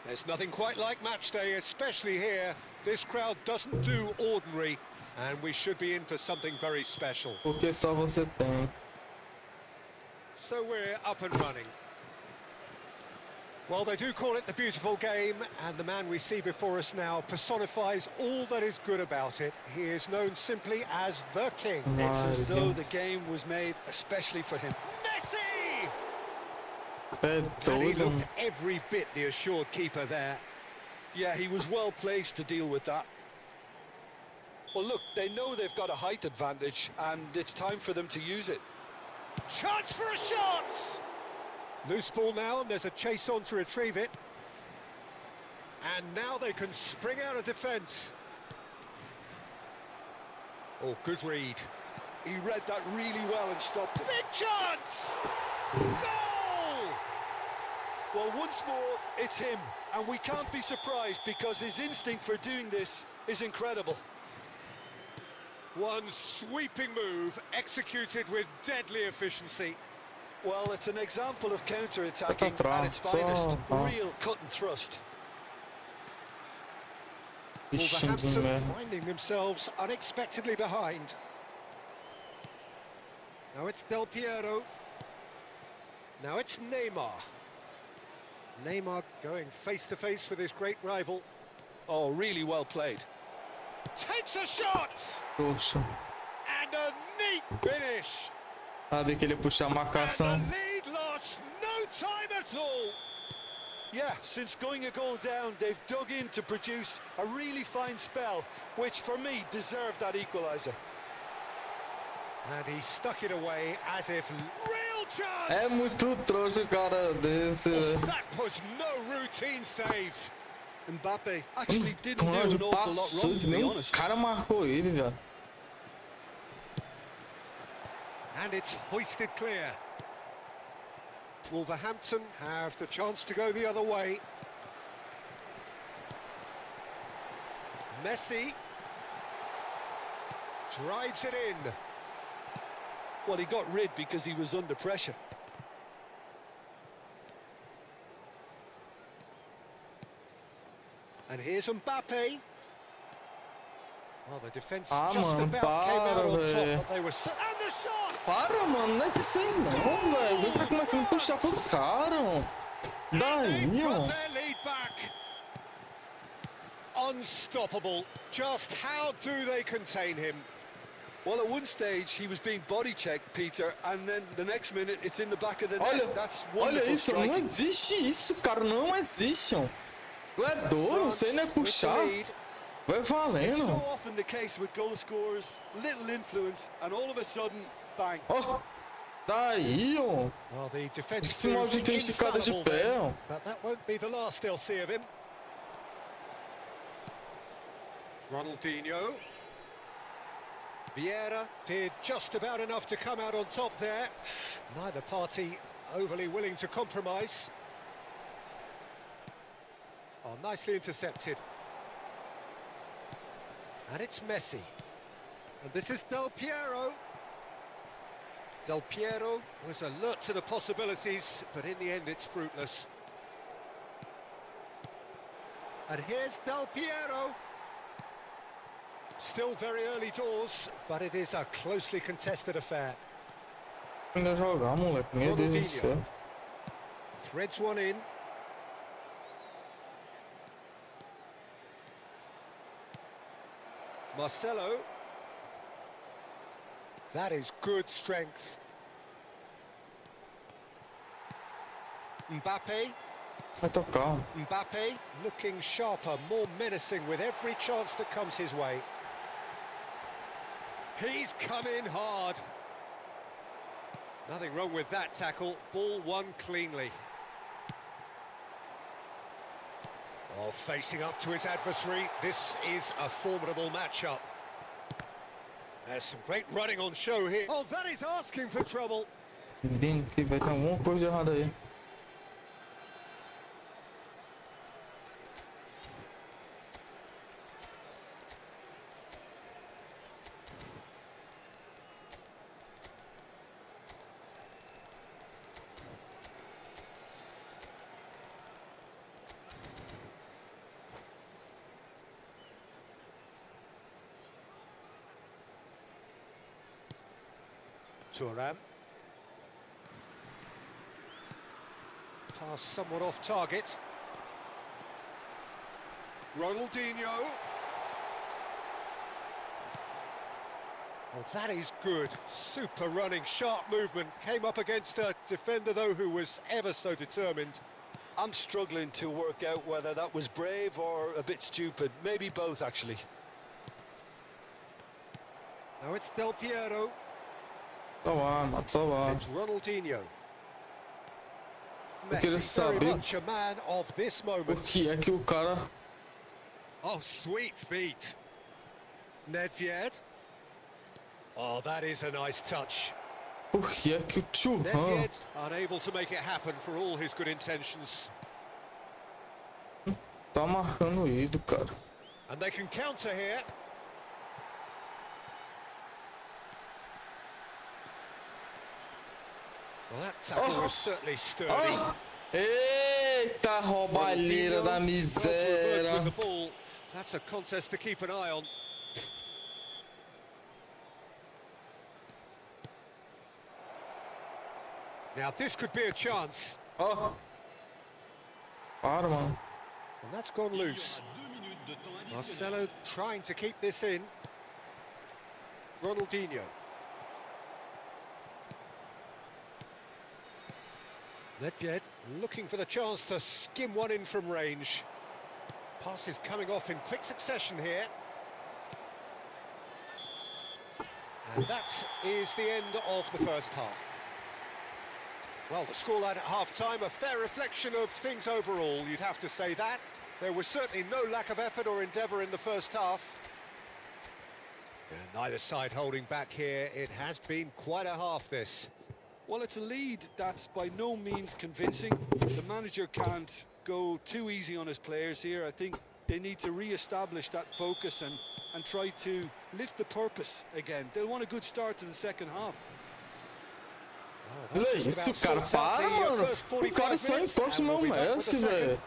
Speaker 2: There's nothing quite like match day, especially here. This crowd doesn't do ordinary, and we should be in for something very special.
Speaker 4: Porque só você tem.
Speaker 2: So we're up and running. Well, they do call it the beautiful game, and the man we see before us now personifies all that is good about it. He is known simply as the King.
Speaker 3: It's as though the game was made especially for him.
Speaker 2: Messi!
Speaker 4: É
Speaker 2: And he
Speaker 4: doido.
Speaker 2: looked every bit the assured keeper there.
Speaker 3: Yeah, he was well placed to deal with that. Well, look, they know they've got a height advantage, and it's time for them to use it.
Speaker 2: Chance for a shot! Loose ball now, and there's a chase on to retrieve it. And now they can spring out of defence. Oh, good read.
Speaker 3: He read that really well and stopped it.
Speaker 2: Big chance! Goal!
Speaker 3: Well, once more, it's him, and we can't be surprised because his instinct for doing this is incredible.
Speaker 2: One sweeping move, executed with deadly efficiency.
Speaker 3: Well, it's an example of counter-attacking at its finest. Real cut and thrust.
Speaker 4: Bichinho de
Speaker 2: Wolverhampton
Speaker 4: merda.
Speaker 2: finding themselves unexpectedly behind. Now it's Del Piero. Now it's Neymar. Neymar going face-to-face with his great rival.
Speaker 3: Oh, really well played.
Speaker 2: Takes a shot!
Speaker 4: Poxa.
Speaker 2: And a neat finish!
Speaker 4: Sabe que ele puxa a
Speaker 2: And
Speaker 4: marcação.
Speaker 2: the lead lost no time at all!
Speaker 3: Yeah, since going a goal down, they've dug in to produce a really fine spell, which for me deserved that equaliser.
Speaker 2: And he stuck it away as if real chance!
Speaker 4: É muito trouxa o cara desse.
Speaker 2: That was no routine save.
Speaker 3: Mbappe actually didn't do
Speaker 4: Claro,
Speaker 3: an awful lot
Speaker 4: passou,
Speaker 3: wrong, to be
Speaker 4: nem o
Speaker 3: honest.
Speaker 4: cara marcou ele, velho.
Speaker 2: And it's hoisted clear. Wolverhampton have the chance to go the other way. Messi drives it in.
Speaker 3: Well, he got rid because he was under pressure.
Speaker 2: And here's Mbappe. Well, the defence
Speaker 4: Ah,
Speaker 2: just
Speaker 4: mano,
Speaker 2: about came out
Speaker 4: para,
Speaker 2: on
Speaker 4: velho.
Speaker 2: top, but they were and the shot!
Speaker 4: Para, mano, não é isso aí não, velho. Ele tá começando a puxar pros caras. Daí,
Speaker 2: They
Speaker 4: ó.
Speaker 2: brought their lead back. Unstoppable. Just how do they contain him?
Speaker 3: Well, at one stage, he was being body-checked, Peter, and then the next minute, it's in the back of the net.
Speaker 4: Olha,
Speaker 3: That's
Speaker 4: olha
Speaker 3: wonderful
Speaker 4: isso, não
Speaker 3: striking.
Speaker 4: existe isso, cara, não existe, ó. Tu é doido, você não é
Speaker 2: France with the
Speaker 4: puxar.
Speaker 2: lead.
Speaker 4: Vai
Speaker 3: It's so
Speaker 4: valendo.
Speaker 3: often the case with goal scorers, little influence, and all of a sudden, bang.
Speaker 4: Ó, daí, ó.
Speaker 2: Well, the defence
Speaker 4: Esse mal de
Speaker 2: proved
Speaker 4: ter esticado de
Speaker 2: infallible
Speaker 4: pé,
Speaker 2: then,
Speaker 4: ó.
Speaker 2: but that won't be the last they'll see of him. Ronaldinho. Vieira did just about enough to come out on top there. Neither party overly willing to compromise. Oh, nicely intercepted. And it's Messi. And this is Del Piero. Del Piero was alert to the possibilities, but in the end it's fruitless. And here's Del Piero. Still very early doors, but it is a closely contested affair.
Speaker 4: Ainda jogar, moleque. Meu Deus do céu.
Speaker 2: Threads one in. Marcelo. That is good strength. Mbappe.
Speaker 4: Vai tocar.
Speaker 2: Mbappe looking sharper, more menacing with every chance that comes his way. He's come in hard. Nothing wrong with that tackle. Ball won cleanly. Oh, facing up to his adversary. This is a formidable matchup. There's some great running on show here. Oh, that is asking for trouble.
Speaker 4: Bem que vai ter alguma coisa errada aí.
Speaker 2: Thuram. Pass somewhat off target. Ronaldinho. Oh, that is good. Super running, sharp movement. Came up against a defender, though, who was ever so determined.
Speaker 3: I'm struggling to work out whether that was brave or a bit stupid. Maybe both, actually.
Speaker 2: Now it's Del Piero.
Speaker 4: Salvar.
Speaker 2: It's Ronaldinho.
Speaker 4: Eu queria
Speaker 2: Messi, very
Speaker 4: saber
Speaker 2: much a man of this
Speaker 4: por
Speaker 2: moment.
Speaker 4: que é que o cara...
Speaker 2: Oh, sweet feet. Nedved. Oh, that is a nice touch.
Speaker 4: Por que é que o Thuram...
Speaker 2: Nedved unable to make it happen for all his good intentions.
Speaker 4: Tá marcando ele, cara.
Speaker 2: And they can counter here. Well, that tackle was certainly sturdy.
Speaker 4: Eita, roubalheira da miséria.
Speaker 2: That's a contest to keep an eye on. Now this could be a chance.
Speaker 4: Ó. Para, mano.
Speaker 2: And that's gone loose. Marcelo trying to keep this in. Ronaldinho. Nedved looking for the chance to skim one in from range. Passes coming off in quick succession here. And that is the end of the first half. Well, the scoreline at half-time, a fair reflection of things overall, you'd have to say that. There was certainly no lack of effort or endeavour in the first half. And neither side holding back here. It has been quite a half, this.
Speaker 3: Well, it's a lead that's by no means convincing. The manager can't go too easy on his players here. I think they need to re-establish that focus and try to lift the purpose again. They'll want a good start to the second half.
Speaker 4: Olha isso, cara, para, mano. O cara só encosta no meu Messi, velho.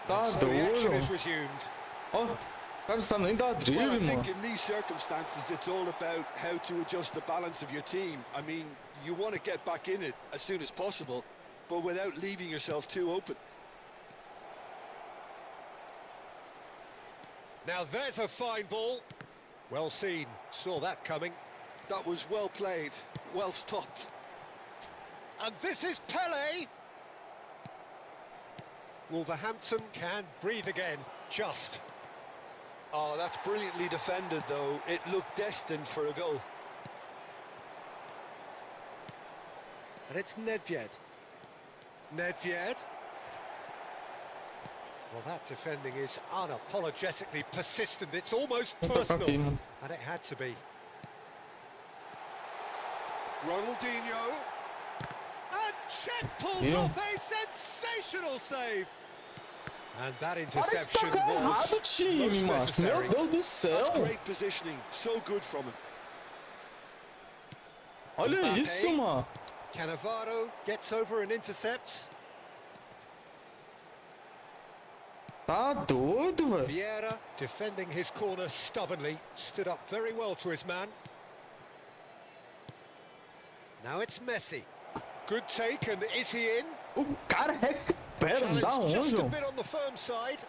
Speaker 4: Tá doido. Ó, o cara não sabe nem dar drible,
Speaker 3: Well, I
Speaker 4: mano.
Speaker 3: think in these circumstances, it's all about how to adjust the balance of your team. I mean, you want to get back in it as soon as possible, but without leaving yourself too open.
Speaker 2: Now there's a fine ball. Well seen, saw that coming.
Speaker 3: That was well played, well stopped.
Speaker 2: And this is Pele. Wolverhampton can breathe again, just.
Speaker 3: Oh, that's brilliantly defended, though. It looked destined for a goal.
Speaker 2: And it's Nedved. Nedved. Well, that defending is unapologetically persistent. It's almost personal. And it had to be. Ronaldinho. And Chet pulls off a sensational save. And that interception was most necessary.
Speaker 4: Meu Deus do céu.
Speaker 3: That's great positioning. So good from him.
Speaker 4: Olha isso, mano.
Speaker 2: Cannavaro gets over and intercepts.
Speaker 4: Tá doido, velho.
Speaker 2: Vieira defending his corner stubbornly, stood up very well to his man. Now it's Messi. Good take, and is he in?
Speaker 4: O cara recupera, da
Speaker 2: Challenge just
Speaker 4: onde,
Speaker 2: a
Speaker 4: ó?
Speaker 2: bit on the firm side.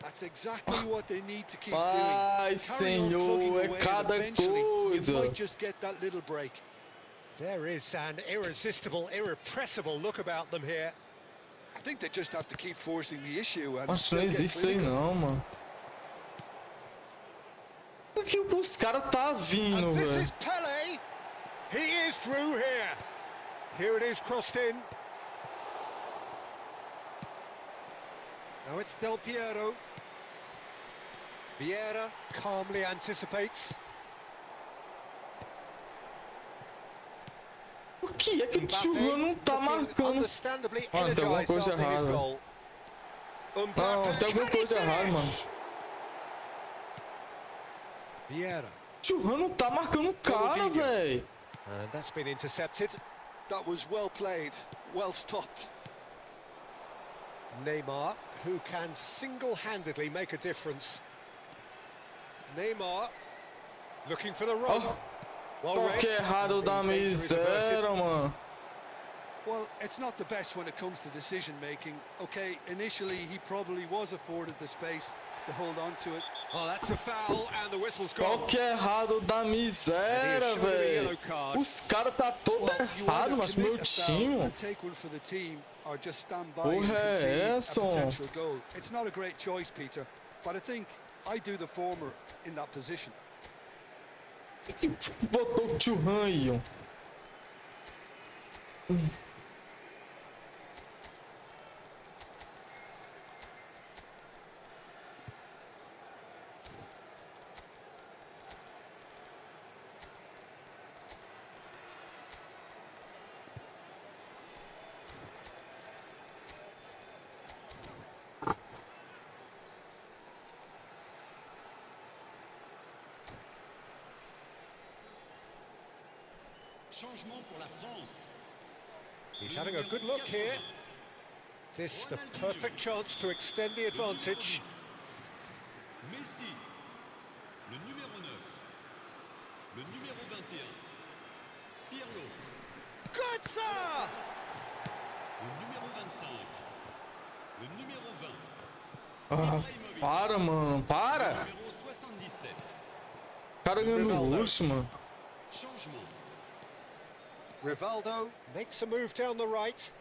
Speaker 3: That's exactly what they need to keep
Speaker 4: Ai,
Speaker 3: doing. Carry on
Speaker 4: senhor,
Speaker 3: plugging
Speaker 4: é
Speaker 3: away, and
Speaker 4: cada
Speaker 3: eventually you
Speaker 4: coisa.
Speaker 3: might just get that little break.
Speaker 2: There is an irresistible, irrepressible look about them here.
Speaker 3: I think they just have to keep forcing the issue and
Speaker 4: Acho que não
Speaker 3: they'll get
Speaker 4: existe isso aí
Speaker 3: clinical.
Speaker 4: não, mano. Por que os caras tá vindo,
Speaker 2: And this
Speaker 4: velho?
Speaker 2: is Pele. He is through here. Here it is crossed in. Now it's Del Piero. Vieira calmly anticipates.
Speaker 4: Por que é que o Tio
Speaker 2: Mbappe
Speaker 4: não tá
Speaker 2: looking
Speaker 4: marcando?
Speaker 2: understandably
Speaker 4: Mano, tem alguma
Speaker 2: energized
Speaker 4: coisa
Speaker 2: after his
Speaker 4: errada.
Speaker 2: goal.
Speaker 4: Não,
Speaker 2: Mbappe,
Speaker 4: tem alguma
Speaker 2: can he
Speaker 4: coisa errada,
Speaker 2: finish?
Speaker 4: mano.
Speaker 2: Vieira.
Speaker 4: O Tio não tá marcando o cara,
Speaker 2: Ronaldinho.
Speaker 4: velho.
Speaker 2: And that's been intercepted.
Speaker 3: That was well played, well stopped.
Speaker 2: Neymar, who can single-handedly make a difference. Neymar, looking for the run.
Speaker 4: Ó,
Speaker 2: Well read.
Speaker 4: toque errado
Speaker 2: And
Speaker 4: da
Speaker 2: the danger is averted.
Speaker 4: miséria, mano.
Speaker 3: Well, it's not the best when it comes to decision making. Okay, initially he probably was afforded the space to hold on to it.
Speaker 2: Oh, that's a foul, and the whistle's gone.
Speaker 4: Toque errado da miséria, velho. Os caras tá todo
Speaker 3: Well, you
Speaker 4: errado,
Speaker 3: either
Speaker 4: mas meu
Speaker 3: commit a foul
Speaker 4: time.
Speaker 3: and take one for the team, or just stand by
Speaker 4: Porra
Speaker 3: and
Speaker 4: é
Speaker 3: concede
Speaker 4: essa?
Speaker 3: a potential goal. It's not a great choice, Peter, but I think I do the former in that position.
Speaker 4: Por que botou o Tio Han aí, ó?
Speaker 5: Changement pour la France.
Speaker 2: He's having a good look here. This the perfect chance to extend the advantage.
Speaker 5: Messi. Le numéro 9. Le numéro 21. Pirlo.
Speaker 2: Good, sir!
Speaker 5: Le numéro 25. Le numéro 20.
Speaker 4: Ah, para, mano, para!
Speaker 5: Numéro 77.
Speaker 4: O cara ganhando luxo, mano.
Speaker 5: Changement.
Speaker 2: Rivaldo makes a move down the right.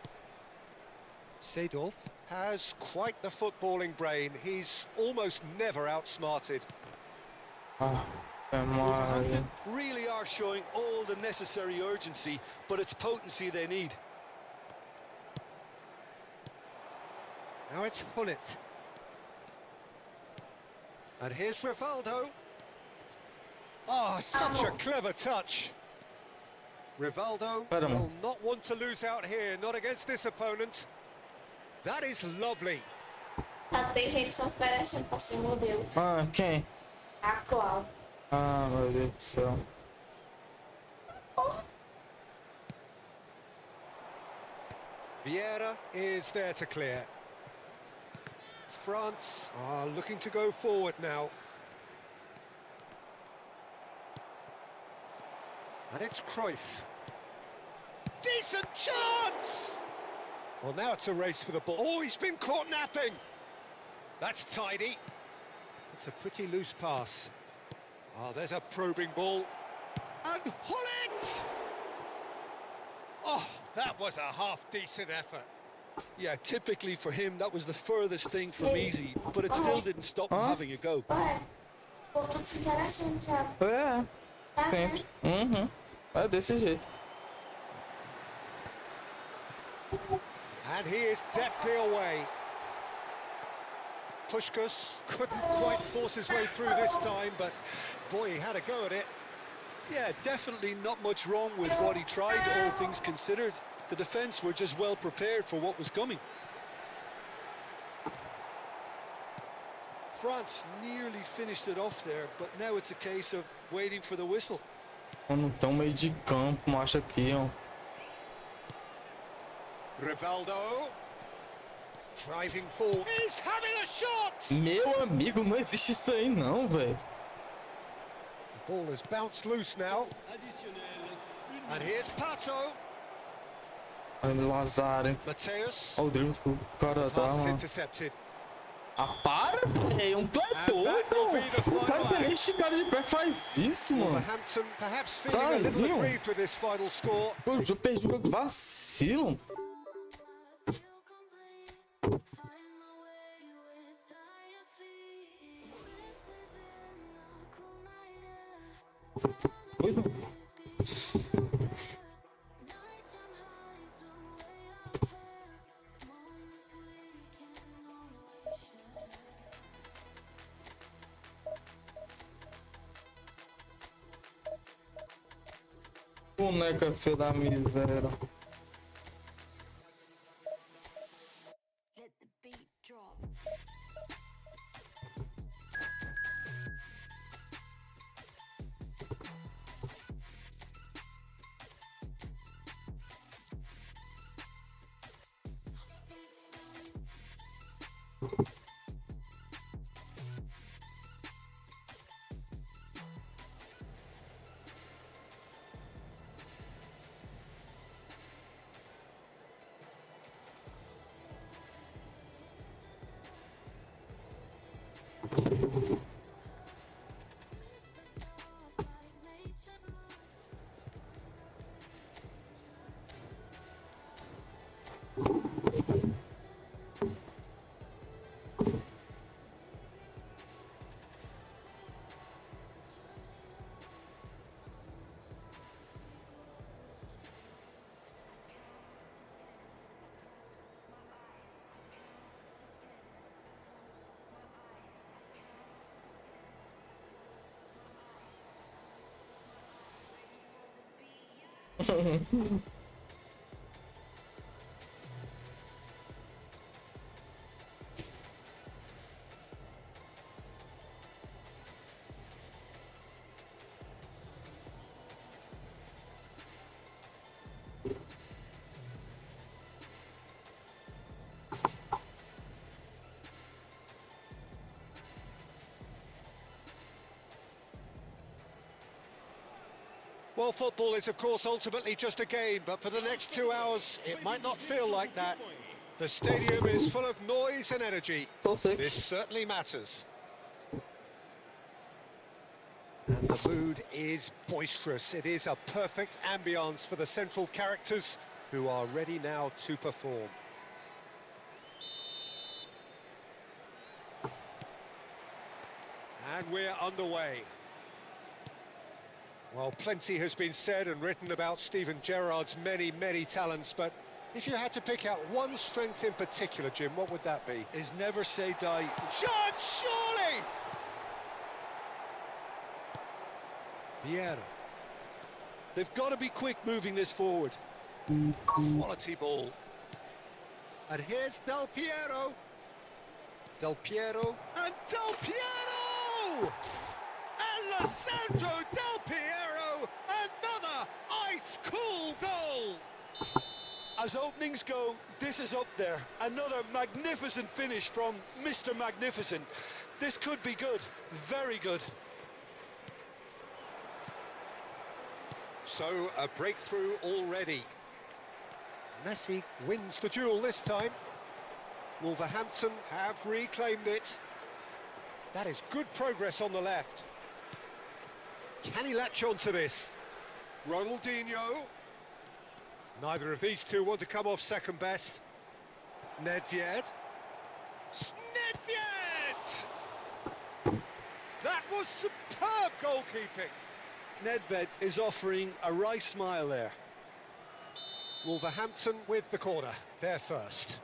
Speaker 2: Seedorf has quite the footballing brain. He's almost never outsmarted.
Speaker 4: Ah, é
Speaker 3: Wolverhampton
Speaker 4: mais.
Speaker 3: really are showing all the necessary urgency, but it's potency they need.
Speaker 2: Now it's Hullet. And here's Rivaldo. Oh, such a clever touch. Rivaldo
Speaker 4: Pera, mano.
Speaker 2: will not want to lose out here, not against this opponent. That is lovely.
Speaker 6: Ah, tem gente só oferecendo pra ser modelo.
Speaker 4: Ah, quem?
Speaker 6: Atual.
Speaker 4: Ah, meu Deus do céu.
Speaker 2: Vieira is there to clear. France are looking to go forward now. And it's Cruyff. Decent chance! Well, now it's a race for the ball. Oh, he's been caught napping! That's tidy. It's a pretty loose pass. Oh, there's a probing ball. And Hullet! Oh, that was a half-decent effort.
Speaker 3: Yeah, typically for him, that was the furthest thing from easy, but it still didn't stop him
Speaker 4: Huh?
Speaker 3: having a go.
Speaker 6: Ué, o povo tudo se interessando já.
Speaker 4: É, sempre. Uhum. É desse jeito.
Speaker 2: And he is deftly away. Puskás couldn't quite force his way through this time, but boy, he had a go at it.
Speaker 3: Yeah, definitely not much wrong with what he tried, all things considered. The defence were just well prepared for what was coming. France nearly finished it off there, but now it's a case of waiting for the whistle.
Speaker 4: Não tem um meio de campo, macho, aqui, ó.
Speaker 2: Rivaldo. Driving forward. He's having a shot!
Speaker 4: Meu amigo, não existe isso aí não, velho.
Speaker 2: The ball has bounced loose now.
Speaker 5: Additionnel. Une
Speaker 2: And
Speaker 5: minute.
Speaker 2: here's Pato.
Speaker 4: Ai, meu azar, hein.
Speaker 2: Mateus.
Speaker 4: Olha o drible que o cara dá,
Speaker 2: Pass is
Speaker 4: mano.
Speaker 2: intercepted.
Speaker 4: Ah, para, velho. Tu é doido. O cara tá nem esticado de pé, faz isso, mano.
Speaker 2: Wolverhampton perhaps feeling a little
Speaker 4: Carlinho.
Speaker 2: aggrieved with this final score.
Speaker 4: Pô, eu perdi o jogo. Vacilo. Oi, não. Boneca feia da miséria.
Speaker 7: Let the beat drop.
Speaker 2: Well, football is, of course, ultimately just a game, but for the next 2 hours, it might not feel like that. The stadium is full of noise and energy.
Speaker 4: Sou sick.
Speaker 2: This certainly matters. And the mood is boisterous. It is a perfect ambience for the central characters who are ready now to perform. And we're underway. Well, plenty has been said and written about Steven Gerrard's many, many talents, but if you had to pick out one strength in particular, Jim, what would that be?
Speaker 3: Is never say die.
Speaker 2: Shot, surely! Vieira.
Speaker 3: They've got to be quick moving this forward.
Speaker 2: Quality ball. And here's Del Piero. Del Piero. And Del Piero! Alessandro Del Piero! Another ice-cool goal!
Speaker 3: As openings go, this is up there. Another magnificent finish from Mr. Magnificent. This could be good, very good.
Speaker 2: So, a breakthrough already. Messi wins the duel this time. Wolverhampton have reclaimed it. That is good progress on the left. Can he latch on to this? Ronaldinho. Neither of these two want to come off second best. Nedved. Nedved! That was superb goalkeeping.
Speaker 3: Nedved is offering a right smile there.
Speaker 2: Wolverhampton with the corner, they're first.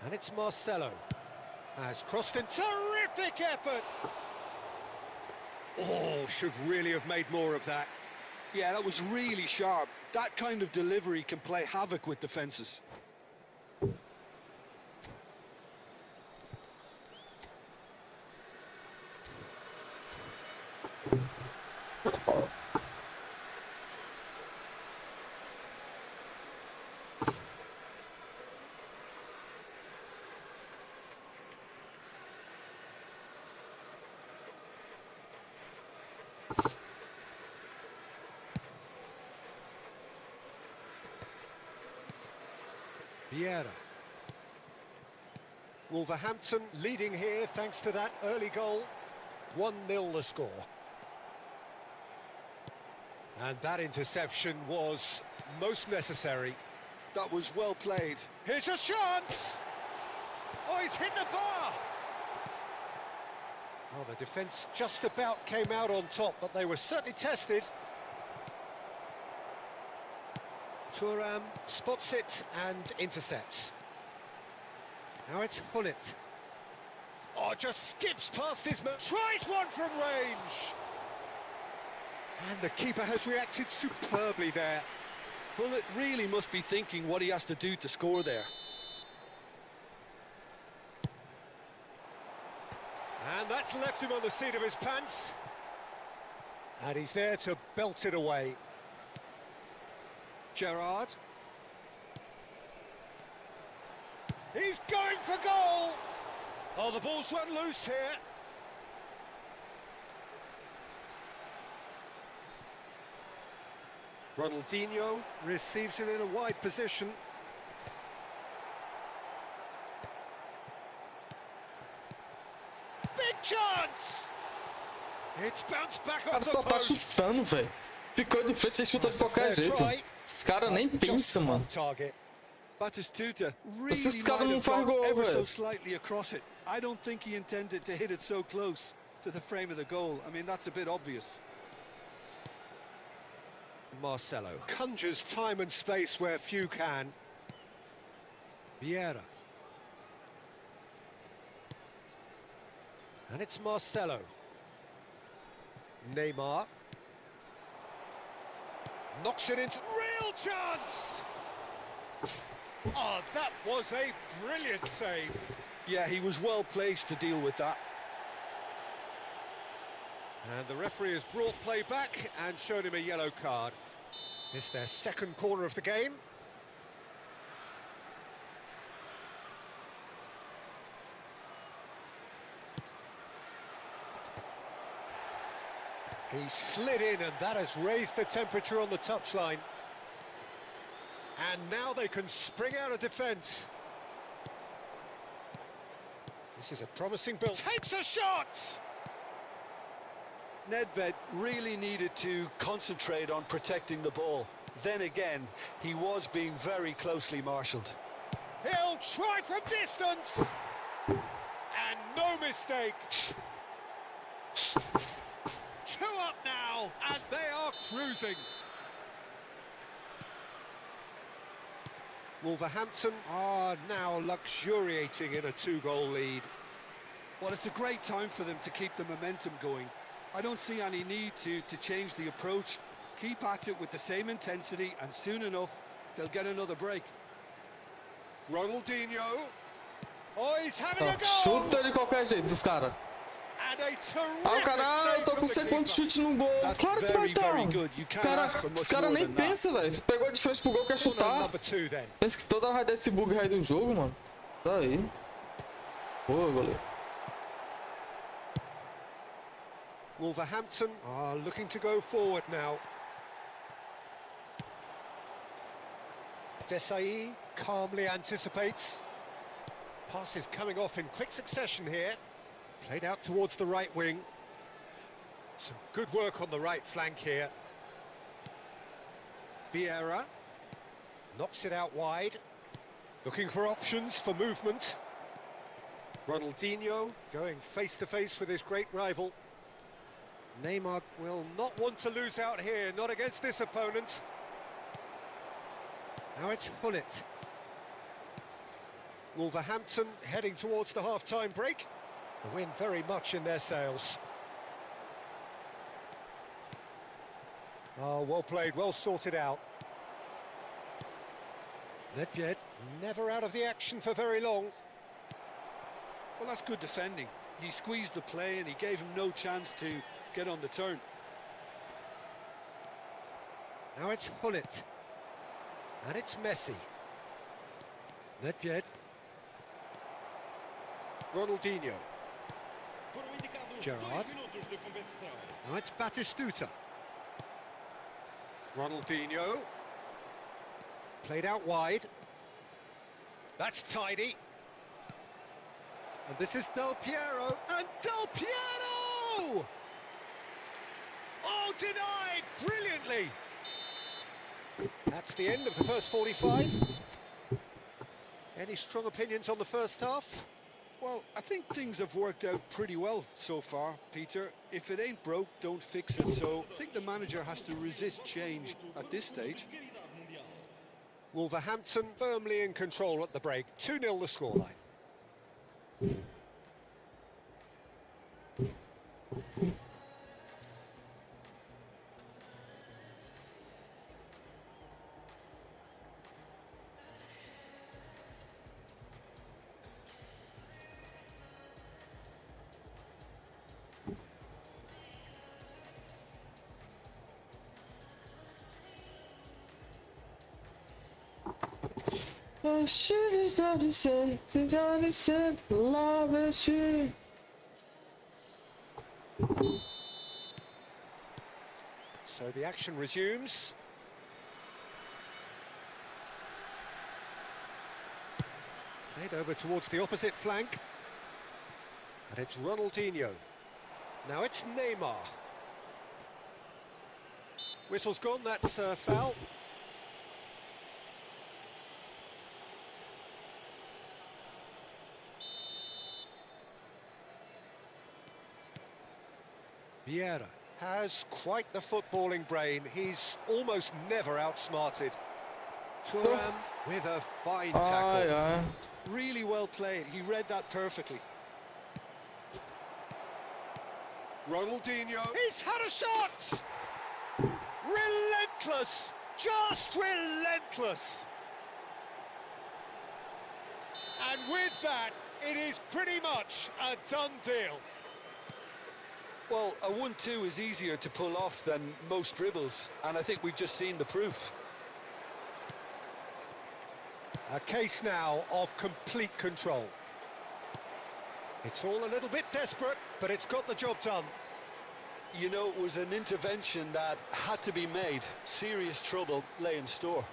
Speaker 2: And it's Marcelo. Has crossed in. Terrific effort! Oh, should really have made more of that.
Speaker 3: Yeah, that was really sharp. That kind of delivery can play havoc with defences.
Speaker 2: Vieira. Wolverhampton leading here thanks to that early goal. 1-0 the score. And that interception was most necessary.
Speaker 3: That was well played.
Speaker 2: Here's a chance! Oh, he's hit the bar! Oh, the defence just about came out on top, but they were certainly tested. Thuram spots it and intercepts. Now it's Hullet. Oh, just skips past his man. Tries one from range! And the keeper has reacted superbly there.
Speaker 3: Hullet really must be thinking what he has to do to score there.
Speaker 2: And that's left him on the seat of his pants. And he's there to belt it away. Gerrard. He's going for goal! Oh, the ball's run loose here. Ronaldinho receives it in a wide position. Big chance! It's bounced back
Speaker 4: O cara
Speaker 2: off
Speaker 4: só
Speaker 2: the
Speaker 4: tá
Speaker 2: post.
Speaker 4: chutando, velho. Ficou de frente e chuta de qualquer jeito. Os caras nem pensam, mano.
Speaker 2: Target.
Speaker 3: Batistuta really
Speaker 4: Esses caras
Speaker 3: might
Speaker 4: não
Speaker 3: have
Speaker 4: faz
Speaker 3: gone
Speaker 4: gol,
Speaker 3: ever so
Speaker 4: velho.
Speaker 3: slightly across it. I don't think he intended to hit it so close to the frame of the goal. I mean, that's a bit obvious.
Speaker 2: Marcelo conjures time and space where few can. Vieira. And it's Marcelo. Neymar. Knocks it into... Real chance! Oh, that was a brilliant save.
Speaker 3: Yeah, he was well placed to deal with that.
Speaker 2: And the referee has brought play back and shown him a yellow card. It's their second corner of the game. He slid in and that has raised the temperature on the touchline. And now they can spring out of defence. This is a promising build. Takes a shot!
Speaker 3: Nedved really needed to concentrate on protecting the ball. Then again, he was being very closely marshalled.
Speaker 2: He'll try from distance! And no mistake! 2 up now, and they are cruising. Wolverhampton are now luxuriating in a 2-goal lead.
Speaker 3: Well, it's a great time for them to keep the momentum going. I don't see any need to change the approach. Keep at it with the same intensity, and soon enough, they'll get another break.
Speaker 2: Ronaldinho. Oh, he's having
Speaker 4: Ó,
Speaker 2: a goal!
Speaker 4: chuta de qualquer jeito, os caras.
Speaker 2: And a
Speaker 4: Ah, o
Speaker 2: terrific
Speaker 4: cara, eu
Speaker 2: save
Speaker 4: tô
Speaker 2: from
Speaker 4: com
Speaker 2: the
Speaker 4: 100 pontos de
Speaker 2: keeper.
Speaker 4: chute no gol.
Speaker 3: That's
Speaker 4: Claro que vai
Speaker 3: very, very
Speaker 4: estar.
Speaker 3: good. You can't
Speaker 4: Cara,
Speaker 3: ask for
Speaker 4: os
Speaker 3: much
Speaker 4: caras
Speaker 3: more
Speaker 4: nem
Speaker 3: than that.
Speaker 4: pensam, velho. Pegou de frente pro gol, quer
Speaker 2: Corner
Speaker 4: chutar.
Speaker 2: number 2 then.
Speaker 4: Pensa que toda hora vai dar esse bug aí do jogo, mano. Tá aí. Boa, goleiro.
Speaker 2: Wolverhampton are looking to go forward now. Desai calmly anticipates. Pass is coming off in quick succession here. Played out towards the right wing. Some good work on the right flank here. Vieira knocks it out wide. Looking for options for movement. Ronaldinho going face-to-face with his great rival. Neymar will not want to lose out here, not against this opponent. Now it's Hullet. Wolverhampton heading towards the half-time break. The wind very much in their sails. Oh, well played, well sorted out. Nedved never out of the action for very long.
Speaker 3: Well, that's good defending. He squeezed the play and he gave him no chance to get on the turn.
Speaker 2: Now it's Hullet. And it's Messi. Nedved. Ronaldinho.
Speaker 5: Foram indicados
Speaker 2: Gerrard.
Speaker 5: 2 minutos de compensação.
Speaker 2: Now it's Batistuta. Ronaldinho. Played out wide. That's tidy. And this is Del Piero, and Del Piero! Oh, denied brilliantly. That's the end of the first 45. Any strong opinions on the first half?
Speaker 3: Well, I think things have worked out pretty well so far, Peter. If it ain't broke, don't fix it. So I think the manager has to resist change at this stage.
Speaker 2: Wolverhampton firmly in control at the break. 2-0 the scoreline.
Speaker 4: I should have stopped to say, to said, love at you.
Speaker 2: So the action resumes. Played over towards the opposite flank. And it's Ronaldinho. Now it's Neymar. Whistle's gone, that's a foul. Vieira has quite the footballing brain. He's almost never outsmarted. Thuram with a fine tackle.
Speaker 4: Aye.
Speaker 3: Really well played. He read that perfectly.
Speaker 2: Ronaldinho. He's had a shot! Relentless! Just relentless! And with that, it is pretty much a done deal.
Speaker 3: Well, a 1-2 is easier to pull off than most dribbles, and I think we've just seen the proof.
Speaker 2: A case now of complete control. It's all a little bit desperate, but it's got the job done.
Speaker 3: You know, it was an intervention that had to be made. Serious trouble lay in store.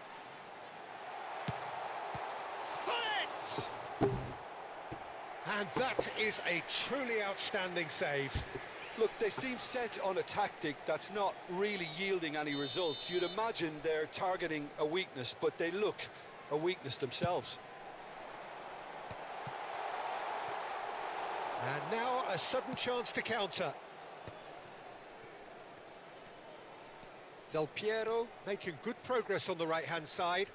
Speaker 2: Got it! And that is a truly outstanding save.
Speaker 3: Look, they seem set on a tactic that's not really yielding any results. You'd imagine they're targeting a weakness, but they look a weakness themselves.
Speaker 2: And now a sudden chance to counter. Del Piero making good progress on the right-hand side.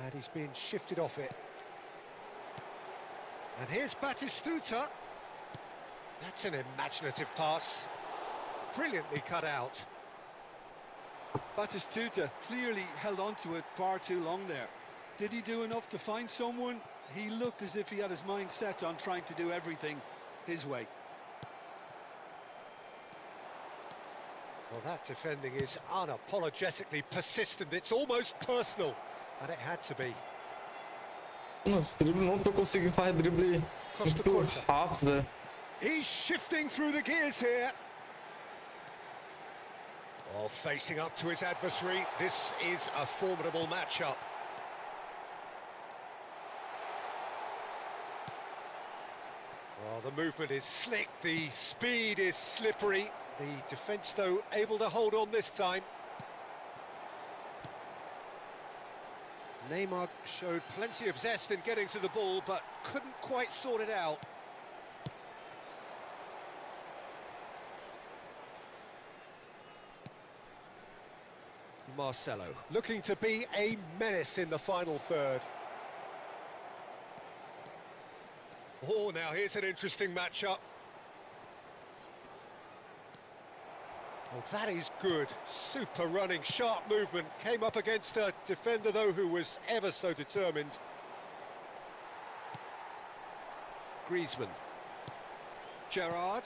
Speaker 2: And he's being shifted off it. And here's Batistuta. That's an imaginative pass. Brilliantly cut out.
Speaker 3: Batistuta clearly held on to it far too long there. Did he do enough to find someone? He looked as if he had his mind set on trying to do everything his way.
Speaker 2: Well, that defending is unapologetically persistent. It's almost personal. And it had to be.
Speaker 4: Nossa, drible, não tô conseguindo fazer drible muito rápido.
Speaker 2: He's shifting through the gears here. Oh, facing up to his adversary. This is a formidable matchup. Well, the movement is slick, the speed is slippery. The defence, though, able to hold on this time. Neymar showed plenty of zest in getting to the ball, but couldn't quite sort it out. Marcelo, looking to be a menace in the final third. Oh, now here's an interesting matchup. Well, that is good. Super running, sharp movement. Came up against a defender, though, who was ever so determined. Griezmann. Gerrard.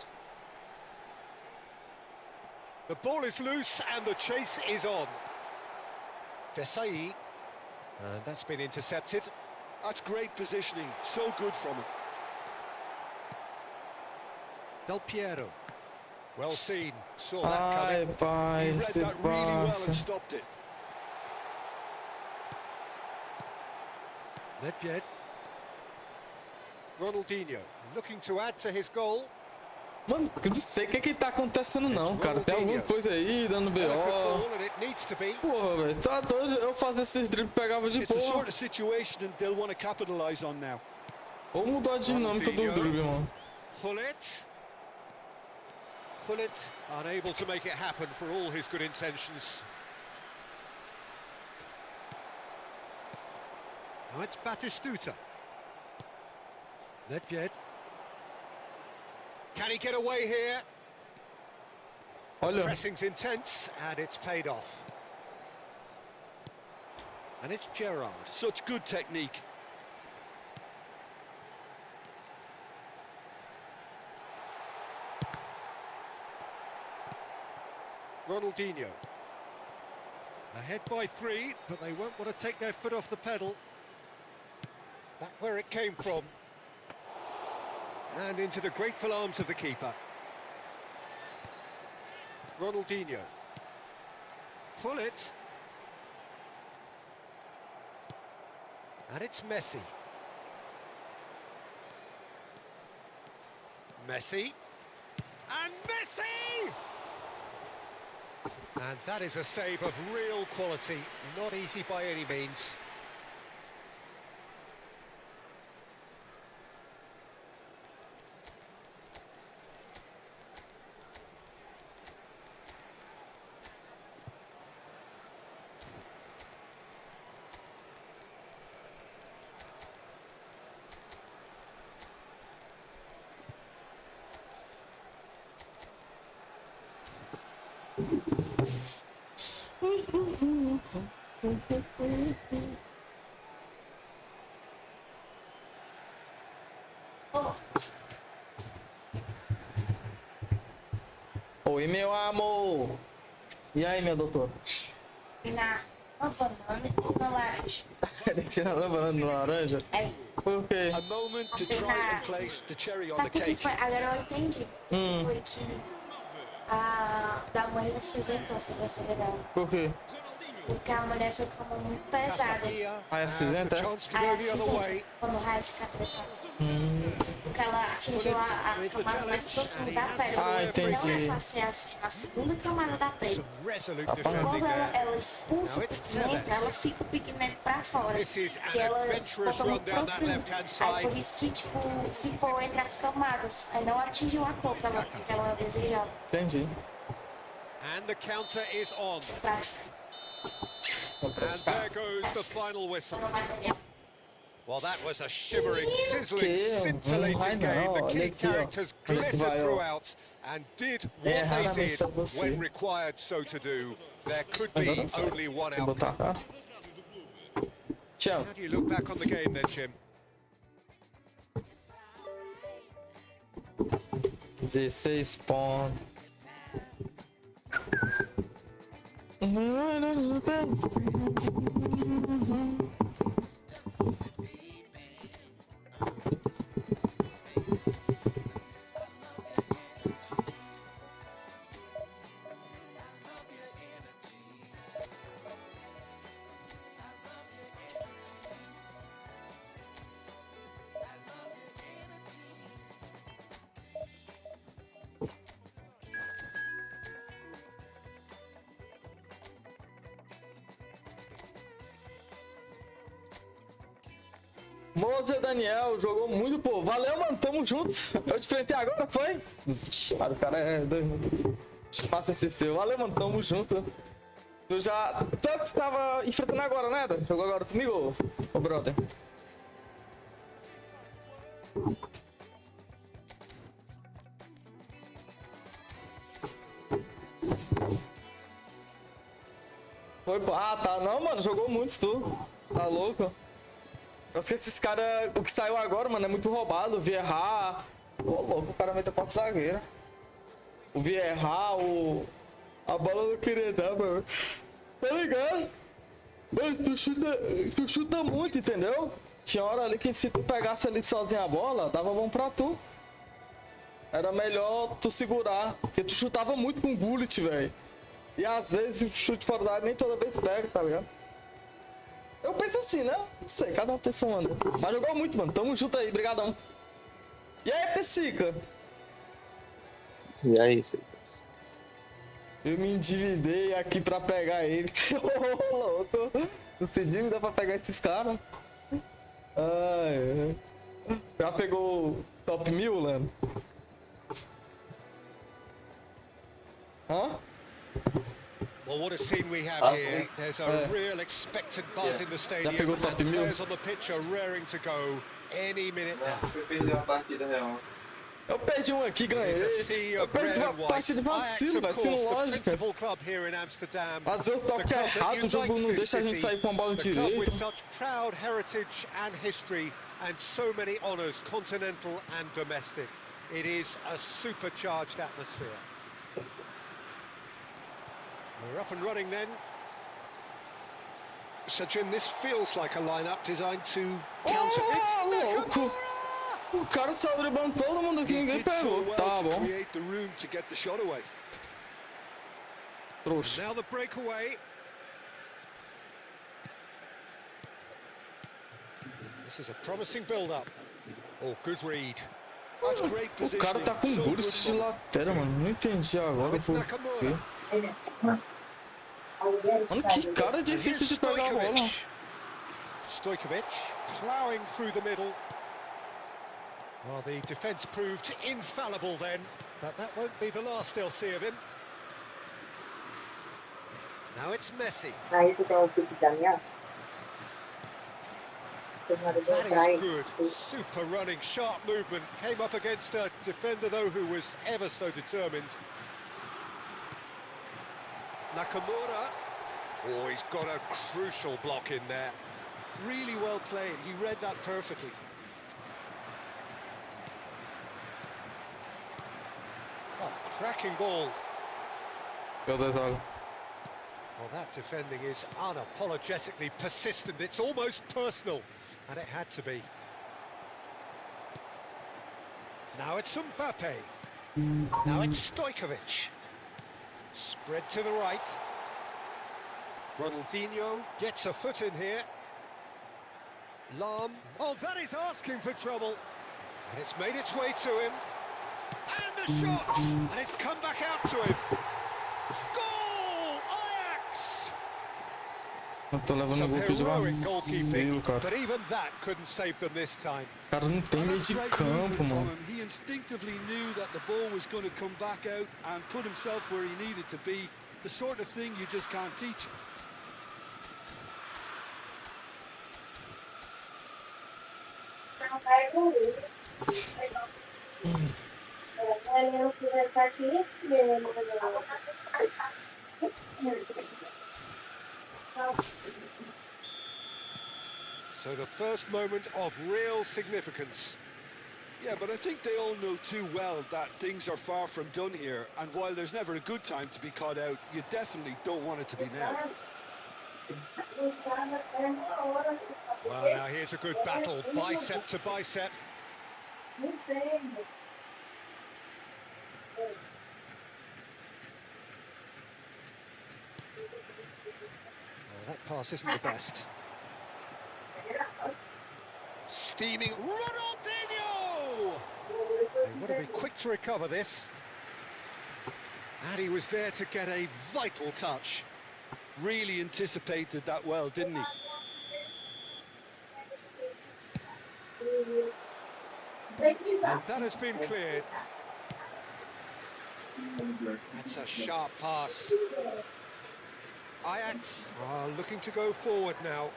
Speaker 2: The ball is loose and the chase is on. Desai. And that's been intercepted.
Speaker 3: That's great positioning. So good from him.
Speaker 2: Del Piero. Well seen. Saw that coming.
Speaker 3: He read that really well and stopped it.
Speaker 2: Nedved. Ronaldinho looking to add to his goal.
Speaker 4: Mano, eu não sei o que tá acontecendo não, cara. Tem alguma coisa aí dando
Speaker 2: Delicate
Speaker 4: BO.
Speaker 2: ball and it needs to be.
Speaker 4: Porra, velho. Tá doido. Eu fazer esses dribles pegava de
Speaker 3: It's the sort
Speaker 4: boa.
Speaker 3: of situation that they'll want to capitalize on now.
Speaker 4: Ou mudou a dinâmica dos dribles, mano.
Speaker 2: Gullit. Gullit unable to make it happen for all his good intentions. Now it's Batistuta. Nedved. Can he get away here?
Speaker 4: Olha.
Speaker 2: Pressing's intense and it's paid off. And it's Gerrard.
Speaker 3: Such good technique.
Speaker 2: Ronaldinho. Ahead by 3, but they won't want to take their foot off the pedal. Back where it came from. And into the grateful arms of the keeper. Ronaldinho. Pull it. And it's Messi. Messi. And Messi! And that is a save of real quality. Not easy by any means.
Speaker 4: Oi, meu amor. E aí, meu doutor?
Speaker 6: E na uma banana e uma laranja.
Speaker 4: Ele tira a banana de laranja?
Speaker 6: É.
Speaker 4: Por quê?
Speaker 3: A moment to try and place the cherry on
Speaker 6: Sabe
Speaker 3: the
Speaker 6: o que
Speaker 3: cake.
Speaker 6: foi? Agora eu entendi. Foi que a da mãe acinzentou, se você verdade.
Speaker 4: Por quê?
Speaker 6: Porque a mulher ficou muito pesada.
Speaker 2: Casabia
Speaker 4: Ah, é
Speaker 2: has
Speaker 4: cinzenta,
Speaker 2: the
Speaker 4: é?
Speaker 2: chance to
Speaker 6: Aí
Speaker 2: go the other way.
Speaker 6: acinzenta quando o raio cicatrizou. Porque ela atingiu a camada mais profunda da pele.
Speaker 4: Ah, entendi.
Speaker 6: Então ela passei assim na segunda camada da pele.
Speaker 2: Some resolute
Speaker 6: Quando
Speaker 2: defending there.
Speaker 6: ela expulsa o pigmento, ela fica o pigmento pra fora.
Speaker 2: This is
Speaker 6: E
Speaker 2: an
Speaker 6: ela
Speaker 2: adventurous
Speaker 6: botou
Speaker 2: run
Speaker 6: muito
Speaker 2: down that
Speaker 6: profundo.
Speaker 2: left-hand
Speaker 6: Aí
Speaker 2: side.
Speaker 6: por isso que tipo, ficou entre as camadas. Aí não atingiu a cor que ela desejava.
Speaker 4: Entendi.
Speaker 2: And the counter is on.
Speaker 6: Prática.
Speaker 2: And there goes the final whistle.
Speaker 6: Não vai entender.
Speaker 2: Well, that was a shimmering, sizzling,
Speaker 4: Que?
Speaker 2: scintillating
Speaker 4: Vai
Speaker 2: game.
Speaker 4: não,
Speaker 2: The
Speaker 4: olha
Speaker 2: key
Speaker 4: aqui, ó.
Speaker 2: characters
Speaker 4: Olha que
Speaker 2: glittered
Speaker 4: vai, ó.
Speaker 2: throughout and did what they
Speaker 4: raramente
Speaker 2: did
Speaker 4: é você.
Speaker 2: when required so to do. There could
Speaker 4: Agora
Speaker 2: be
Speaker 4: não sei.
Speaker 2: only one
Speaker 4: Vou botar
Speaker 2: outcome.
Speaker 4: cá. Tchau.
Speaker 2: How do you look back on the game then, Jim?
Speaker 4: 16 pontos. Moza Daniel jogou muito, pô. Valeu, mano. Tamo junto. Eu te enfrentei agora, foi? Ixi, mano, o cara é doido. Passa esse seu. Valeu, mano. Tamo junto. Tu já. Tu é que tava enfrentando agora, né? Jogou agora comigo, ô brother? Foi, pô. Ah, tá. Não, mano. Jogou muito, tu. Tá louco? Eu sei que esses caras, o que saiu agora, mano, é muito roubado. O Vieira, ô louco, o cara meteu pra zagueira. O Vieira, a bola não queria dar, mano. Tá ligado? Mas tu chuta muito, entendeu? Tinha hora ali que se tu pegasse ali sozinho a bola, dava bom pra tu. Era melhor tu segurar, porque tu chutava muito com o bullet, velho. E às vezes o chute fora da área nem toda vez pega, tá ligado? Eu penso assim, né? Não sei, cada pessoa manda. Mas jogou muito, mano. Tamo junto aí, brigadão. E aí, Pessica?
Speaker 7: E aí, Seitas?
Speaker 4: Eu me endividei aqui pra pegar ele. Ô, louco. Não se dívida pra pegar esses caras. Ai, já pegou o top 1000, Leandro? Hã?
Speaker 2: Well, what a scene we have here. There's a real expectant buzz in the stadium,
Speaker 4: pegou
Speaker 2: and
Speaker 4: top
Speaker 2: the
Speaker 4: 1000?
Speaker 2: players on the pitch are raring to go any minute now.
Speaker 7: Eu perdi uma partida real.
Speaker 4: Eu perdi um aqui, ganhei.
Speaker 2: It's a sea
Speaker 4: Eu
Speaker 2: of red
Speaker 4: perdi uma
Speaker 2: and white.
Speaker 4: partida de
Speaker 2: Ajax,
Speaker 4: vacilo,
Speaker 2: of
Speaker 4: vai sendo
Speaker 2: course, the
Speaker 4: lógica.
Speaker 2: principal club here in Amsterdam.
Speaker 4: Às vezes eu
Speaker 2: The
Speaker 4: toco
Speaker 2: club
Speaker 4: errado,
Speaker 2: that
Speaker 4: o jogo
Speaker 2: unites
Speaker 4: não
Speaker 2: this
Speaker 4: deixa a gente
Speaker 2: city,
Speaker 4: sair com a bola
Speaker 2: the club with
Speaker 4: direito.
Speaker 2: such proud heritage and history and so many honours, continental and domestic. It is a supercharged atmosphere. We're up and running then. So, Jim, this feels like a lineup designed to counter.
Speaker 4: Oh, louco! O cara saiu driblando todo mundo aqui, ninguém
Speaker 3: Did so
Speaker 4: pegou.
Speaker 3: well
Speaker 4: Tá
Speaker 3: to
Speaker 4: bom.
Speaker 3: create the room to get the shot away.
Speaker 4: Trouxa.
Speaker 2: Now the breakaway. This is a promising build-up. Oh, good read.
Speaker 3: That's great
Speaker 4: O
Speaker 3: positioning.
Speaker 4: cara tá com
Speaker 3: So good
Speaker 4: burst de
Speaker 3: from-
Speaker 4: lateral, mano. Não entendi agora
Speaker 2: It's
Speaker 4: por
Speaker 2: Nakamura.
Speaker 4: quê. Mano, que cara
Speaker 2: And here's
Speaker 4: difícil de pegar a bola.
Speaker 2: Stojkovic ploughing through the middle. Well, the defence proved infallible then, but that won't be the last they'll see of him. Now it's Messi.
Speaker 8: Aí tu tem um pique da minha.
Speaker 2: That is good. Super running, sharp movement. Came up against a defender, though, who was ever so determined. Nakamura. Oh, he's got a crucial block in there.
Speaker 3: Really well played. He read that perfectly.
Speaker 2: Oh, cracking ball.
Speaker 4: Meu Deus, olha.
Speaker 2: Well, that defending is unapologetically persistent. It's almost personal, and it had to be. Now it's Mbappe. Now it's Stojkovic. Spread to the right. Ronaldinho gets a foot in here. Lam. Oh, that is asking for trouble. And it's made its way to him. And the shot! And it's come back out to him. Goal! Ajax!
Speaker 4: Eu tô levando
Speaker 2: Some
Speaker 4: um gol de
Speaker 2: heroic
Speaker 4: vacilo,
Speaker 2: goalkeeping,
Speaker 4: cara.
Speaker 2: but even that couldn't save them this time.
Speaker 4: O cara não tem
Speaker 3: And
Speaker 4: meio
Speaker 3: that's
Speaker 4: de
Speaker 3: great
Speaker 4: campo,
Speaker 3: movement from
Speaker 4: mano.
Speaker 3: him. He instinctively knew that the ball was going to come back out and put himself where he needed to be. The sort of thing you just can't teach.
Speaker 2: So the first moment of real significance.
Speaker 3: Yeah, but I think they all know too well that things are far from done here. And while there's never a good time to be caught out, you definitely don't want it to be now.
Speaker 2: Well, now here's a good battle, bicep to bicep. Oh, that pass isn't the best. Steaming Ronaldinho! They've got to be quick to recover this. And he was there to get a vital touch.
Speaker 3: Really anticipated that well, didn't he?
Speaker 2: And that has been cleared. That's a sharp pass. Ajax are looking to go forward now.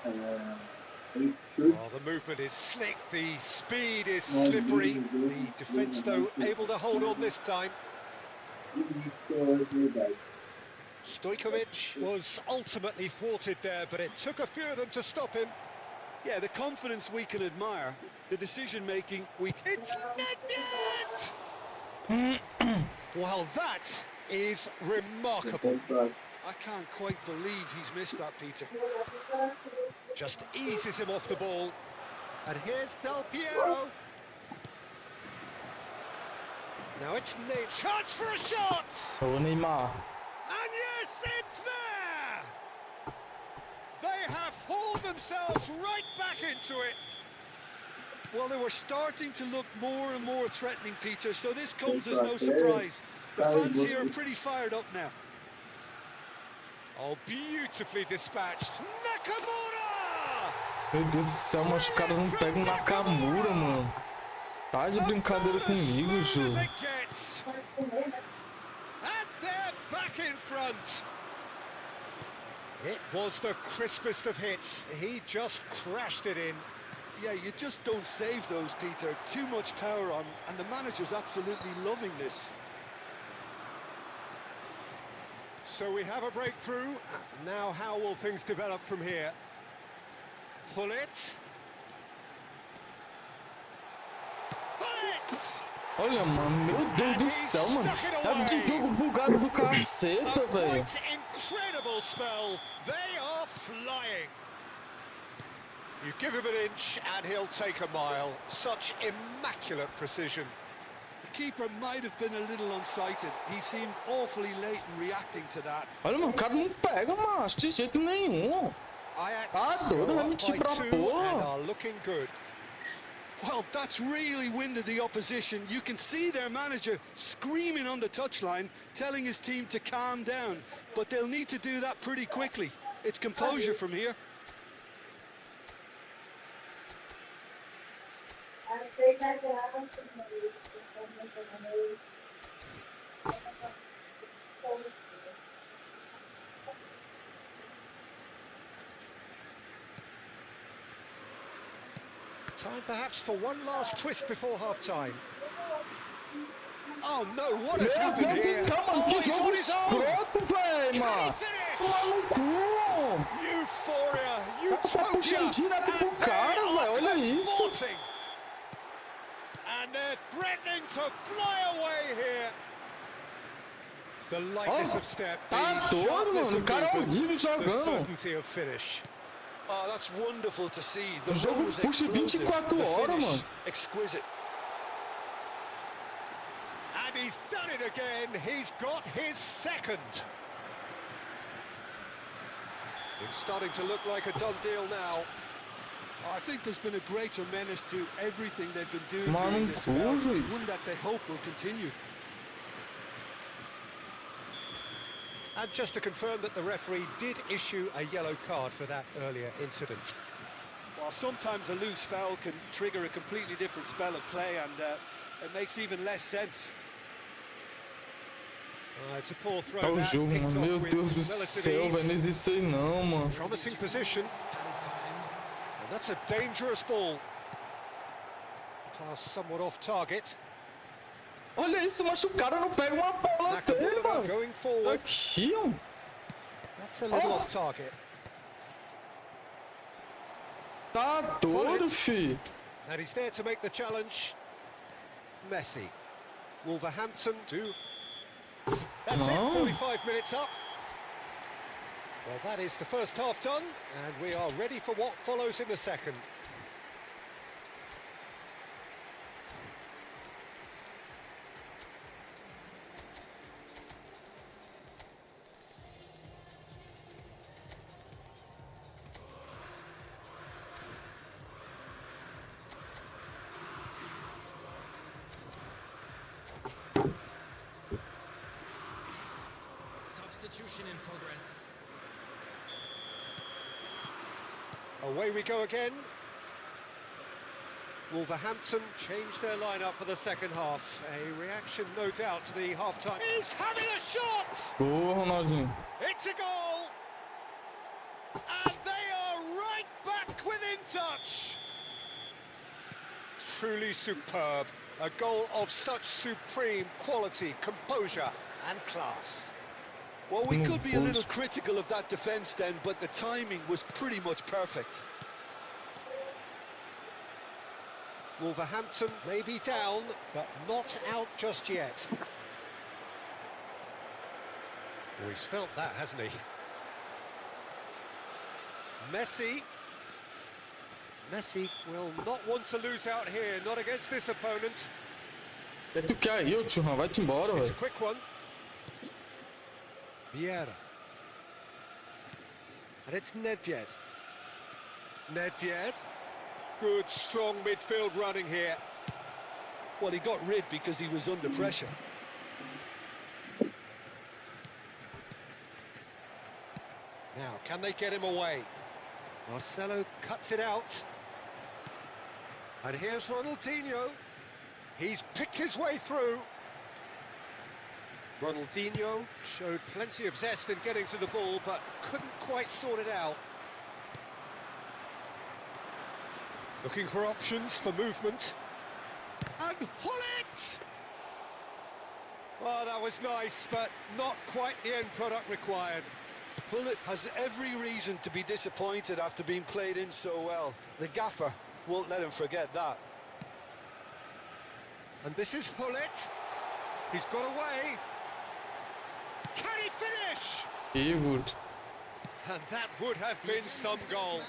Speaker 2: Well, the movement is slick, the speed is slippery. The defence, though, able to hold on this time. Stojkovic was ultimately thwarted there, but it took a few of them to stop him.
Speaker 3: Yeah, the confidence we can admire, the decision-making we...
Speaker 2: It's net! Well, that is remarkable.
Speaker 3: I can't quite believe he's missed that, Peter.
Speaker 2: Just eases him off the ball. And here's Del Piero. Now it's Nate. Chance for a shot!
Speaker 4: Ô, Neymar.
Speaker 2: And yes, it's there! themselves right back into it.
Speaker 3: Well, they were starting to look more and more threatening, Peter, so this comes as no surprise. The fans here are pretty fired up now.
Speaker 2: Oh, beautifully dispatched. Nakamura!
Speaker 4: Meu Deus do céu, mas o cara não pega o Nakamura, mano. Tá de brincadeira comigo, Ju.
Speaker 2: And they're back in front. It was the crispest of hits. He just crashed it in.
Speaker 3: Yeah, you just don't save those, Peter. Too much power on, and the manager's absolutely loving this.
Speaker 2: So we have a breakthrough. Now how will things develop from here? Hullet. Hullet!
Speaker 4: Olha, mano, meu Deus do céu, mano. É de jogo bugado do caceta, velho.
Speaker 2: Incredible spell. They are flying. You give him an inch and he'll take a mile. Such immaculate precision.
Speaker 3: The keeper might have been a little unsighted. He seemed awfully late in reacting to that.
Speaker 4: Olha, mano, o cara não pega, macho, de jeito nenhum.
Speaker 2: Ajax
Speaker 4: doido, vai
Speaker 2: go
Speaker 4: mentir
Speaker 2: up
Speaker 4: pra
Speaker 2: by 2
Speaker 4: porra.
Speaker 2: and are looking good.
Speaker 3: Well, that's really winded the opposition. You can see their manager screaming on the touchline, telling his team to calm down. But they'll need to do that pretty quickly. It's composure from here.
Speaker 2: Time perhaps for one last twist before half-time. Oh no, what has
Speaker 4: Meu
Speaker 2: happened
Speaker 4: Deus
Speaker 2: here?
Speaker 4: do céu, mano,
Speaker 2: Oh,
Speaker 4: que
Speaker 2: he's
Speaker 4: jogo
Speaker 2: on his own!
Speaker 4: escroto, velho, mano. Toma no cu.
Speaker 2: Euphoria,
Speaker 4: Tá puxando
Speaker 2: utopia,
Speaker 4: direto pro
Speaker 2: and they
Speaker 4: cara,
Speaker 2: are
Speaker 4: velho, olha isso.
Speaker 2: cavorting. And they're threatening to fly away here. The lightness
Speaker 4: Oh,
Speaker 2: of step,
Speaker 4: tá
Speaker 2: the
Speaker 4: doido,
Speaker 2: sharpness
Speaker 4: mano.
Speaker 2: of
Speaker 4: O cara é
Speaker 2: movement,
Speaker 4: horrível
Speaker 2: the
Speaker 4: jogando.
Speaker 2: certainty of finish.
Speaker 3: Oh, that's wonderful to see. The
Speaker 4: O jogo
Speaker 3: run was
Speaker 4: puxa
Speaker 3: explosive.
Speaker 4: 24
Speaker 3: The
Speaker 4: horas,
Speaker 3: finish,
Speaker 4: mano.
Speaker 3: exquisite.
Speaker 2: And he's done it again. He's got his second. It's starting to look like a done deal now.
Speaker 3: I think there's been a greater menace to everything they've been doing
Speaker 4: Mano,
Speaker 3: during this spell.
Speaker 4: juiz.
Speaker 3: One that they hope will continue.
Speaker 2: And just to confirm that the referee did issue a yellow card for that earlier incident.
Speaker 3: While sometimes a loose foul can trigger a completely different spell of play, and it makes even less sense.
Speaker 2: It's a poor throw.
Speaker 4: Olha o
Speaker 2: that,
Speaker 4: jogo,
Speaker 2: picked
Speaker 4: mano.
Speaker 2: off
Speaker 4: Meu
Speaker 2: with
Speaker 4: Deus do
Speaker 2: relative
Speaker 4: céu,
Speaker 2: ease.
Speaker 4: velho. Não existe isso aí não, mano.
Speaker 2: Promising position. And that's a dangerous ball. Pass somewhat off target.
Speaker 4: Olha isso, mas o cara não pega uma bola dele,
Speaker 2: Nakamura
Speaker 4: mano.
Speaker 2: going forward.
Speaker 4: Aqui, ó.
Speaker 2: That's a little
Speaker 4: Oh.
Speaker 2: off target.
Speaker 4: Tá doido, fi.
Speaker 2: And he's there to make the challenge. Messi. Wolverhampton do. That's
Speaker 4: No.
Speaker 2: it, 45 minutes up. Well, that is the first half done, and we are ready for what follows in the second.
Speaker 5: Substitution in progress.
Speaker 2: Away we go again. Wolverhampton changed their lineup for the second half. A reaction, no doubt, to the half-time. He's having a shot!
Speaker 4: Boa, Ronaldinho.
Speaker 2: It's a goal! And they are right back within touch! Truly superb. A goal of such supreme quality, composure and class.
Speaker 3: Well, we could be a little critical of that defence then, but the timing was pretty much perfect.
Speaker 2: Wolverhampton may be down, but not out just yet. Oh, he's felt that, hasn't he? Messi. Messi will not want to lose out here, not against this opponent.
Speaker 4: É tu quer aí, ô Churran? Vai-te embora,
Speaker 2: It's a
Speaker 4: velho.
Speaker 2: quick one. Vieira. And it's Nedved. Nedved. Good, strong midfield running here.
Speaker 3: Well, he got rid because he was under pressure.
Speaker 2: Now, can they get him away? Marcelo cuts it out. And here's Ronaldinho. He's picked his way through. Ronaldinho showed plenty of zest in getting to the ball, but couldn't quite sort it out. Looking for options for movement. And Hullet! Oh, that was nice, but not quite the end product required.
Speaker 3: Hullet has every reason to be disappointed after being played in so well. The gaffer won't let him forget that.
Speaker 2: And this is Hullet. He's got away. Can he finish?
Speaker 4: İyi vurdu.
Speaker 2: And that would have been some goal.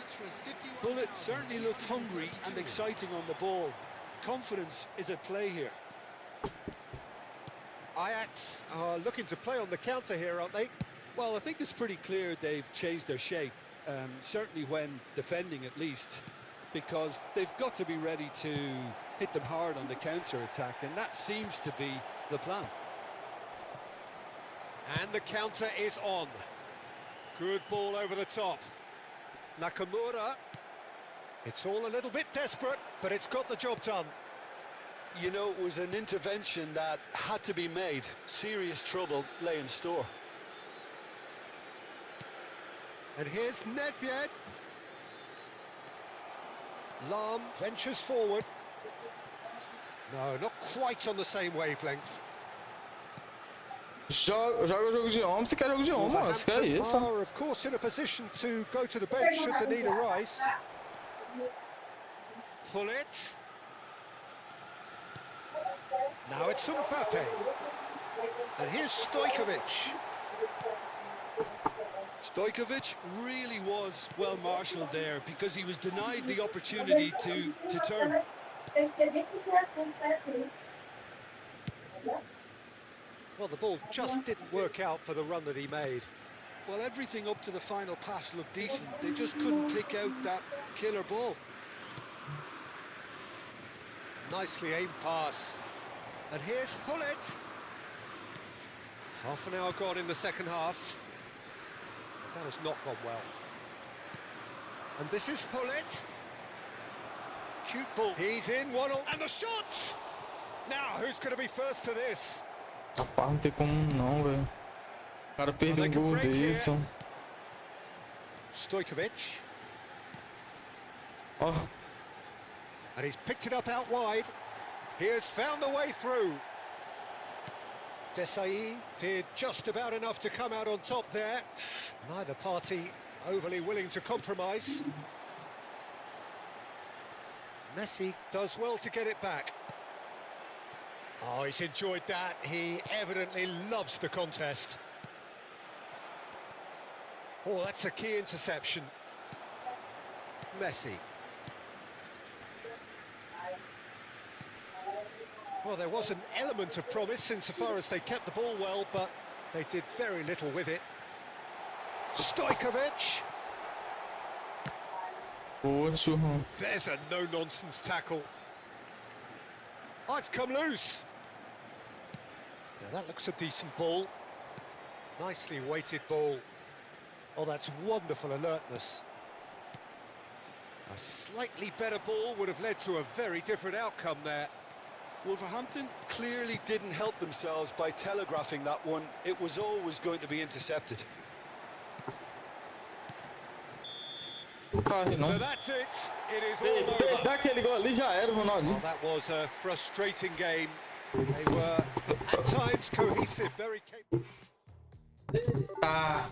Speaker 3: Hullet certainly looked hungry and exciting on the ball. Confidence is at play here.
Speaker 2: Ajax are looking to play on the counter here, aren't they?
Speaker 3: Well, I think it's pretty clear they've changed their shape, certainly when defending at least, because they've got to be ready to hit them hard on the counter-attack, and that seems to be the plan.
Speaker 2: And the counter is on. Good ball over the top. Nakamura. It's all a little bit desperate, but it's got the job done.
Speaker 3: You know, it was an intervention that had to be made. Serious trouble lay in store.
Speaker 2: And here's Nedved. Lahm ventures forward. No, not quite on the same wavelength.
Speaker 4: Joga jogo de ombro, você quer jogo de ombro, mano. Você quer
Speaker 2: Wolverhampton
Speaker 4: isso?
Speaker 2: are, of course, in a position to go to the bench should the need arise. Hullet. Now it's Mbappe. And here's Stojkovic.
Speaker 3: Stojkovic really was well marshalled there because he was denied the opportunity to turn.
Speaker 2: Well, the ball just didn't work out for the run that he made.
Speaker 3: Well, everything up to the final pass looked decent. They just couldn't pick out that killer ball.
Speaker 2: Nicely aimed pass. And here's Hullet. Half an hour gone in the second half. That has not gone well. And this is Hullet. Cute ball. He's in, 1-0. And the shot! Now, who's going to be first to this?
Speaker 4: Rapaz, não tem como não, velho. O cara perdeu um gol desse.
Speaker 2: Stojkovic.
Speaker 4: Ó,
Speaker 2: And he's picked it up out wide. He has found the way through. Desai did just about enough to come out on top there. Neither party overly willing to compromise. Messi does well to get it back. Oh, he's enjoyed that. He evidently loves the contest. Oh, that's a key interception. Messi. Well, there was an element of promise insofar as they kept the ball well, but they did very little with it. Stojkovic.
Speaker 4: boa, churrão.
Speaker 2: There's a no-nonsense tackle. Oh, it's come loose. Now that looks a decent ball. Nicely weighted ball. Oh, that's wonderful alertness. A slightly better ball would have led to a very different outcome there.
Speaker 3: Wolverhampton clearly didn't help themselves by telegraphing that one. It was always going to be intercepted.
Speaker 4: Corre,
Speaker 2: So
Speaker 4: não.
Speaker 2: that's it. It is all over.
Speaker 4: Dá aquele gol ali, já era,
Speaker 2: Well,
Speaker 4: Ronaldinho.
Speaker 2: that was a frustrating game. They were, at times, cohesive, very capable.
Speaker 4: Tá.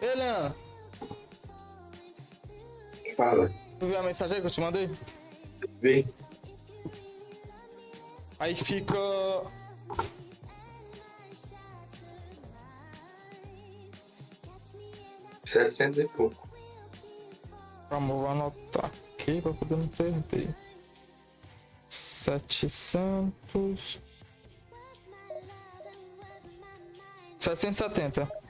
Speaker 4: Ei, Leandro,
Speaker 7: Fala.
Speaker 4: tu viu a mensagem aí que eu te mandei?
Speaker 7: Vem.
Speaker 4: Aí fica...
Speaker 7: 700 e pouco.
Speaker 4: Vamos anotar aqui pra poder não perder. 700... 770.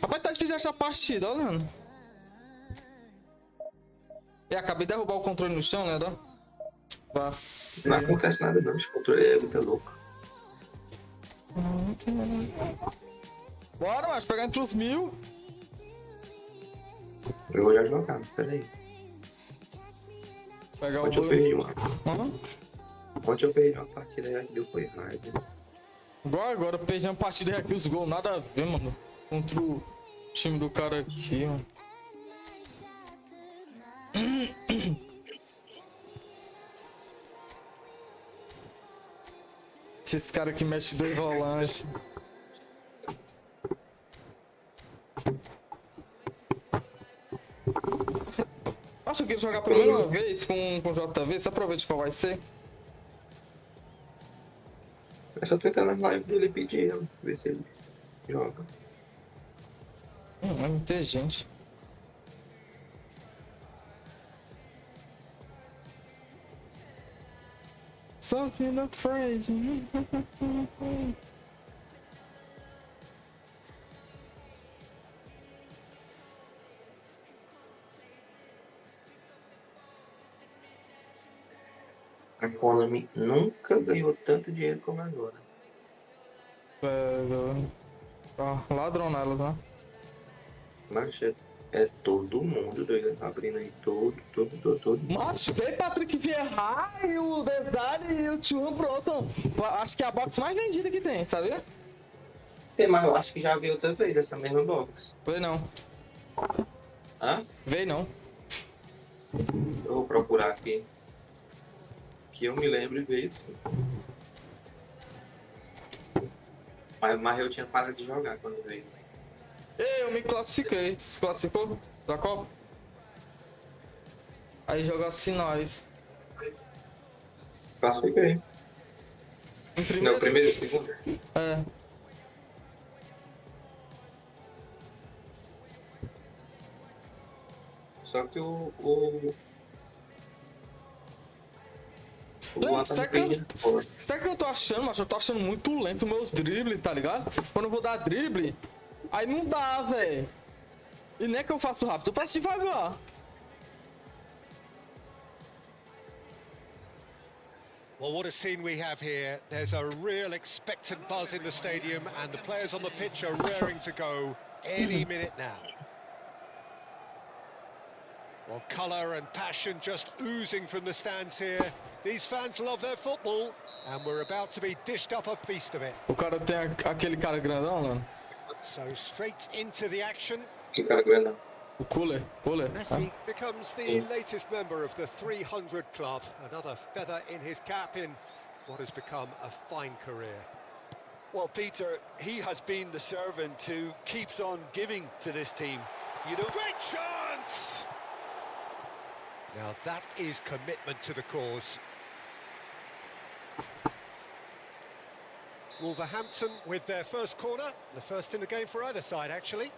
Speaker 4: Rapaz, tá difícil achar partida, ó, Leandro. E acabei de derrubar o controle no chão, né, Dó?
Speaker 7: Não acontece nada não, esse controle é muito louco.
Speaker 4: Bora, mas pegar entre os 1000.
Speaker 7: Eu vou já jogar, peraí.
Speaker 4: Pegar
Speaker 7: Ontem eu
Speaker 4: o...
Speaker 7: perdi uma.
Speaker 4: Uhum.
Speaker 7: Ontem eu perdi uma partida e deu foi hard.
Speaker 4: Igual agora, perdi uma partida aqui, os gols, nada a ver, mano. Contra o time do cara aqui, mano. Esses caras que mexem 2 volantes. Acho que eu quero jogar pela primeira vez com JV, só pra ver de qual vai ser.
Speaker 7: É só tu entrar na live dele e pedir, ver se ele joga.
Speaker 4: É muita gente. Something a phrase.
Speaker 7: A Konami nunca ganhou tanto dinheiro como agora.
Speaker 4: Ladronelas, né?
Speaker 7: Mas é todo mundo doido, tá abrindo aí todo.
Speaker 4: Mas veio Patrick Vieira e o Desdale e o Tchum, pronto. Acho que é a box mais vendida que tem, sabia?
Speaker 7: É, mas eu acho que já veio outra vez essa mesma box.
Speaker 4: Veio não.
Speaker 7: Hã?
Speaker 4: Veio não.
Speaker 7: Eu vou procurar aqui. Que eu me lembro e veio sim. Mas eu tinha parado de jogar quando veio.
Speaker 4: Ei, eu me classifiquei. Se classificou da Copa? Aí joga as finais.
Speaker 7: Classifiquei.
Speaker 4: Em primeiro?
Speaker 7: Não, primeiro e segundo.
Speaker 4: É.
Speaker 7: Só que o
Speaker 4: Lento,
Speaker 7: Luan tá me pedindo.
Speaker 4: sabe o que eu tô achando, mas eu tô achando muito lento meus dribles, tá ligado? Quando eu vou dar drible, aí não dá, velho. E nem é que eu faço rápido, eu faço devagar.
Speaker 2: Well, what a scene we have here. There's a real expectant buzz in the stadium and the players on the pitch are raring to go any minute now. Well, colour and passion just oozing from the stands here. These fans love their football and we're about to be dished up a feast of it.
Speaker 4: O cara tem aquele cara grandão, mano.
Speaker 2: So straight into the action.
Speaker 7: Que cara grandão.
Speaker 4: O cooler.
Speaker 2: Messi becomes the latest member of the 300 club. Another feather in his cap in what has become a fine career.
Speaker 3: Well, Peter, he has been the servant who keeps on giving to this team. You know,
Speaker 2: Great chance! Now that is commitment to the cause. Wolverhampton with their first corner, the first in the game for either side, actually.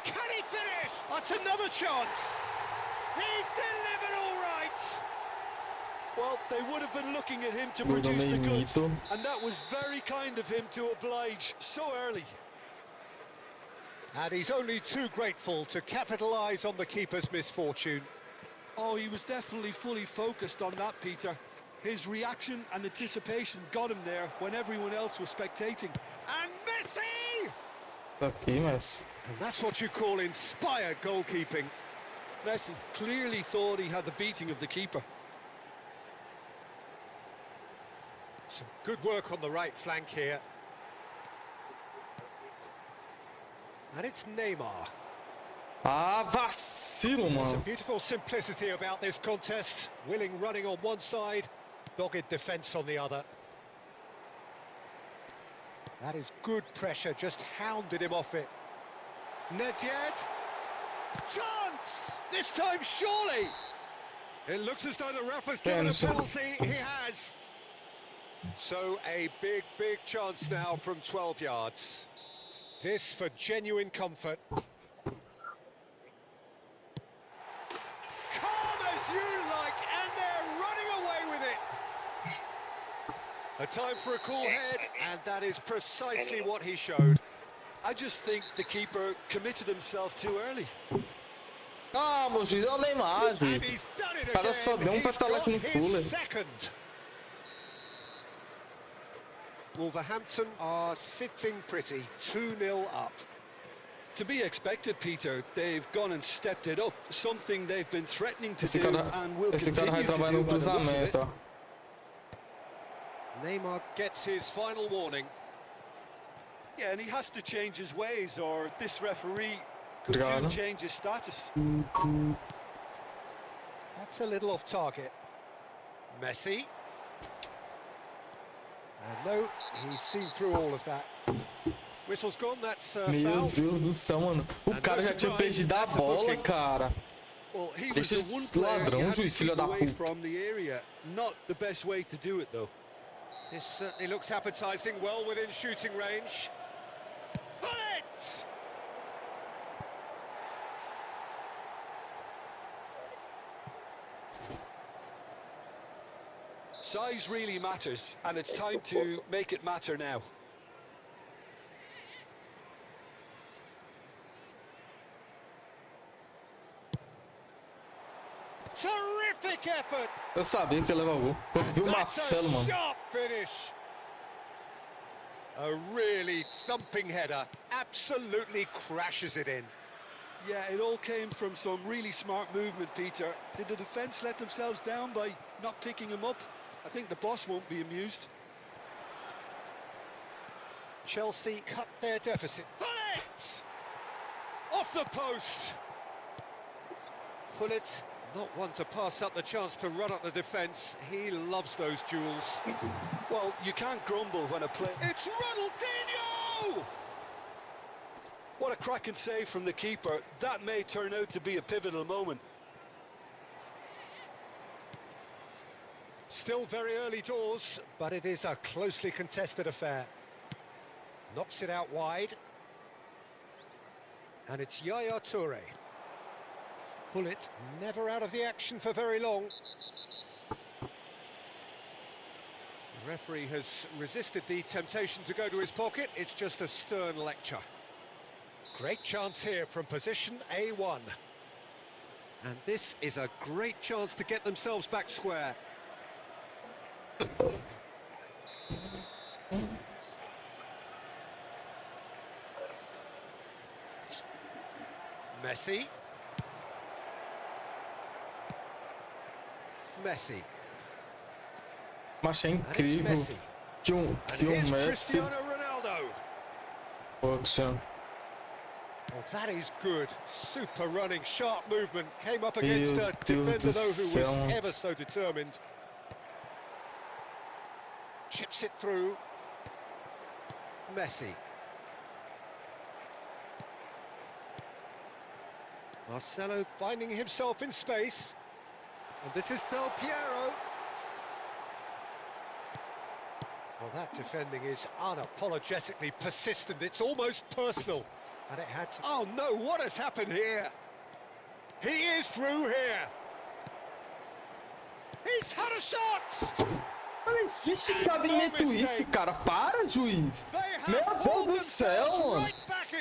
Speaker 2: Can he finish? That's another chance. He's delivered all right.
Speaker 3: Well, they would have been looking at him to
Speaker 4: Gol do
Speaker 3: produce the goods,
Speaker 4: Neymito.
Speaker 3: and that was very kind of him to oblige so early.
Speaker 2: And he's only too grateful to capitalise on the keeper's misfortune.
Speaker 3: Oh, he was definitely fully focused on that, Peter. His reaction and anticipation got him there when everyone else was spectating.
Speaker 2: And Messi!
Speaker 4: Aqui, mas...
Speaker 2: And that's what you call inspired goalkeeping.
Speaker 3: Messi clearly thought he had the beating of the keeper.
Speaker 2: Some good work on the right flank here. And it's Neymar.
Speaker 4: Ah, vacilo,
Speaker 2: There's a
Speaker 4: mano.
Speaker 2: beautiful simplicity about this contest. Willing running on one side, dogged defence on the other. That is good pressure, just hounded him off it. Nedved. Chance! This time, surely! It looks as though the ref has given a penalty. He has. So a big, big chance now from 12 yards. This for genuine comfort. Calm as you like, and they're running away with it. A time for a cool head, and that is precisely what he showed.
Speaker 3: I just think the keeper committed himself too early.
Speaker 4: Ah, meu juiz é o Neymar,
Speaker 2: And
Speaker 4: juiz.
Speaker 2: he's done it
Speaker 4: O cara só
Speaker 2: again.
Speaker 4: deu
Speaker 2: He's
Speaker 4: peteleco no
Speaker 2: got
Speaker 4: pulo.
Speaker 2: his second. Wolverhampton are sitting pretty, 2-0 up.
Speaker 3: To be expected, Peter. They've gone and stepped it up, something they've been threatening to
Speaker 4: Esse
Speaker 3: do
Speaker 4: cara,
Speaker 3: and will
Speaker 4: esse cara vai
Speaker 3: continue to
Speaker 4: trabalhar
Speaker 3: do
Speaker 4: no
Speaker 3: by the looks of it.
Speaker 4: cruzamento, ó.
Speaker 2: Neymar gets his final warning.
Speaker 3: Yeah, and he has to change his ways, or this referee could soon
Speaker 4: Obrigado.
Speaker 3: change his status.
Speaker 2: That's a little off target. Messi. And no, he's seen through all of that. Whistle's gone, that's
Speaker 4: Meu
Speaker 2: foul.
Speaker 4: Deus do céu, mano. O cara já tinha perdido a bola, cara.
Speaker 3: Well, he was
Speaker 4: Deixa
Speaker 3: the
Speaker 4: esse
Speaker 3: one player
Speaker 4: ladrão,
Speaker 3: you had to
Speaker 4: juiz, filho
Speaker 3: keep
Speaker 4: da
Speaker 3: away
Speaker 4: puta.
Speaker 3: from the area. Not the best way to do it, though.
Speaker 2: This certainly looks appetising, well within shooting range. Pull it!
Speaker 3: Size really matters, and it's time to make it matter now.
Speaker 2: Terrific effort!
Speaker 4: Eu sabia que ia levar o gol. Eu vi o
Speaker 2: That's
Speaker 4: Marcelo,
Speaker 2: a
Speaker 4: mano.
Speaker 2: sharp finish. A really thumping header, absolutely crashes it in.
Speaker 3: Yeah, it all came from some really smart movement, Peter. Did the defence let themselves down by not picking him up? I think the boss won't be amused.
Speaker 2: Chelsea cut their deficit. Pull it! Off the post. Pull it. Not one to pass up the chance to run up the defence. He loves those duels.
Speaker 3: Well, you can't grumble when a play...
Speaker 2: It's Ronaldinho!
Speaker 3: What a cracking save from the keeper. That may turn out to be a pivotal moment.
Speaker 2: Still very early doors, but it is a closely contested affair. Knocks it out wide. And it's Yaya Toure. Pullet never out of the action for very long. The referee has resisted the temptation to go to his pocket. It's just a stern lecture. Great chance here from position A1. And this is a great chance to get themselves back square. Messi. Messi.
Speaker 4: Mas é
Speaker 2: And it's
Speaker 4: incrível
Speaker 2: Messi.
Speaker 4: que
Speaker 2: And
Speaker 4: o
Speaker 2: here's
Speaker 4: Messi...
Speaker 2: Cristiano Ronaldo.
Speaker 4: Poxa,
Speaker 2: Oh, that is good. Super running, sharp movement. Came up against
Speaker 4: Meu
Speaker 2: a
Speaker 4: Deus
Speaker 2: defender,
Speaker 4: do
Speaker 2: though, who was
Speaker 4: céu.
Speaker 2: ever so determined. Chips it through. Messi. Marcelo finding himself in space. And this is Del Piero. Well, that defending is unapologetically persistent. It's almost personal. And it had to... Oh, no, what has happened here? He is through here. He's had a shot!
Speaker 4: Mano, existe cabimento isso, cara. Para, juiz. Meu Deus do céu, mano.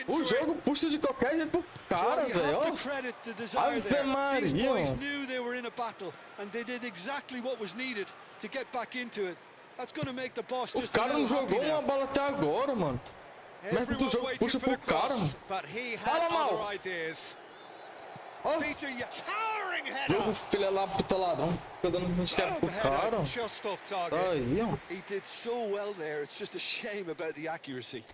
Speaker 4: O jogo puxa de qualquer jeito pro cara,
Speaker 3: Well, you
Speaker 4: velho.
Speaker 3: have
Speaker 4: Ó.
Speaker 3: to credit the desire
Speaker 4: Ave
Speaker 3: there.
Speaker 4: Maria,
Speaker 3: These boys
Speaker 4: mano.
Speaker 3: knew they were in a battle, and they did exactly what was needed to get back into it. That's going to make the boss
Speaker 4: O
Speaker 3: just a
Speaker 4: cara não
Speaker 3: little happy
Speaker 4: jogou uma
Speaker 3: now.
Speaker 4: bola até agora, mano. O mestre do jogo puxa pro cara, mano.
Speaker 2: But he
Speaker 4: Fala
Speaker 2: had
Speaker 4: mal.
Speaker 2: other ideas.
Speaker 4: Ó,
Speaker 2: Peter, towering header.
Speaker 4: jogo filha lá, puta ladrão. Fica dando riscado pro cara.
Speaker 2: Just off
Speaker 4: Tá
Speaker 2: target.
Speaker 4: aí, ó.
Speaker 3: He did so well there. It's just a shame about the accuracy.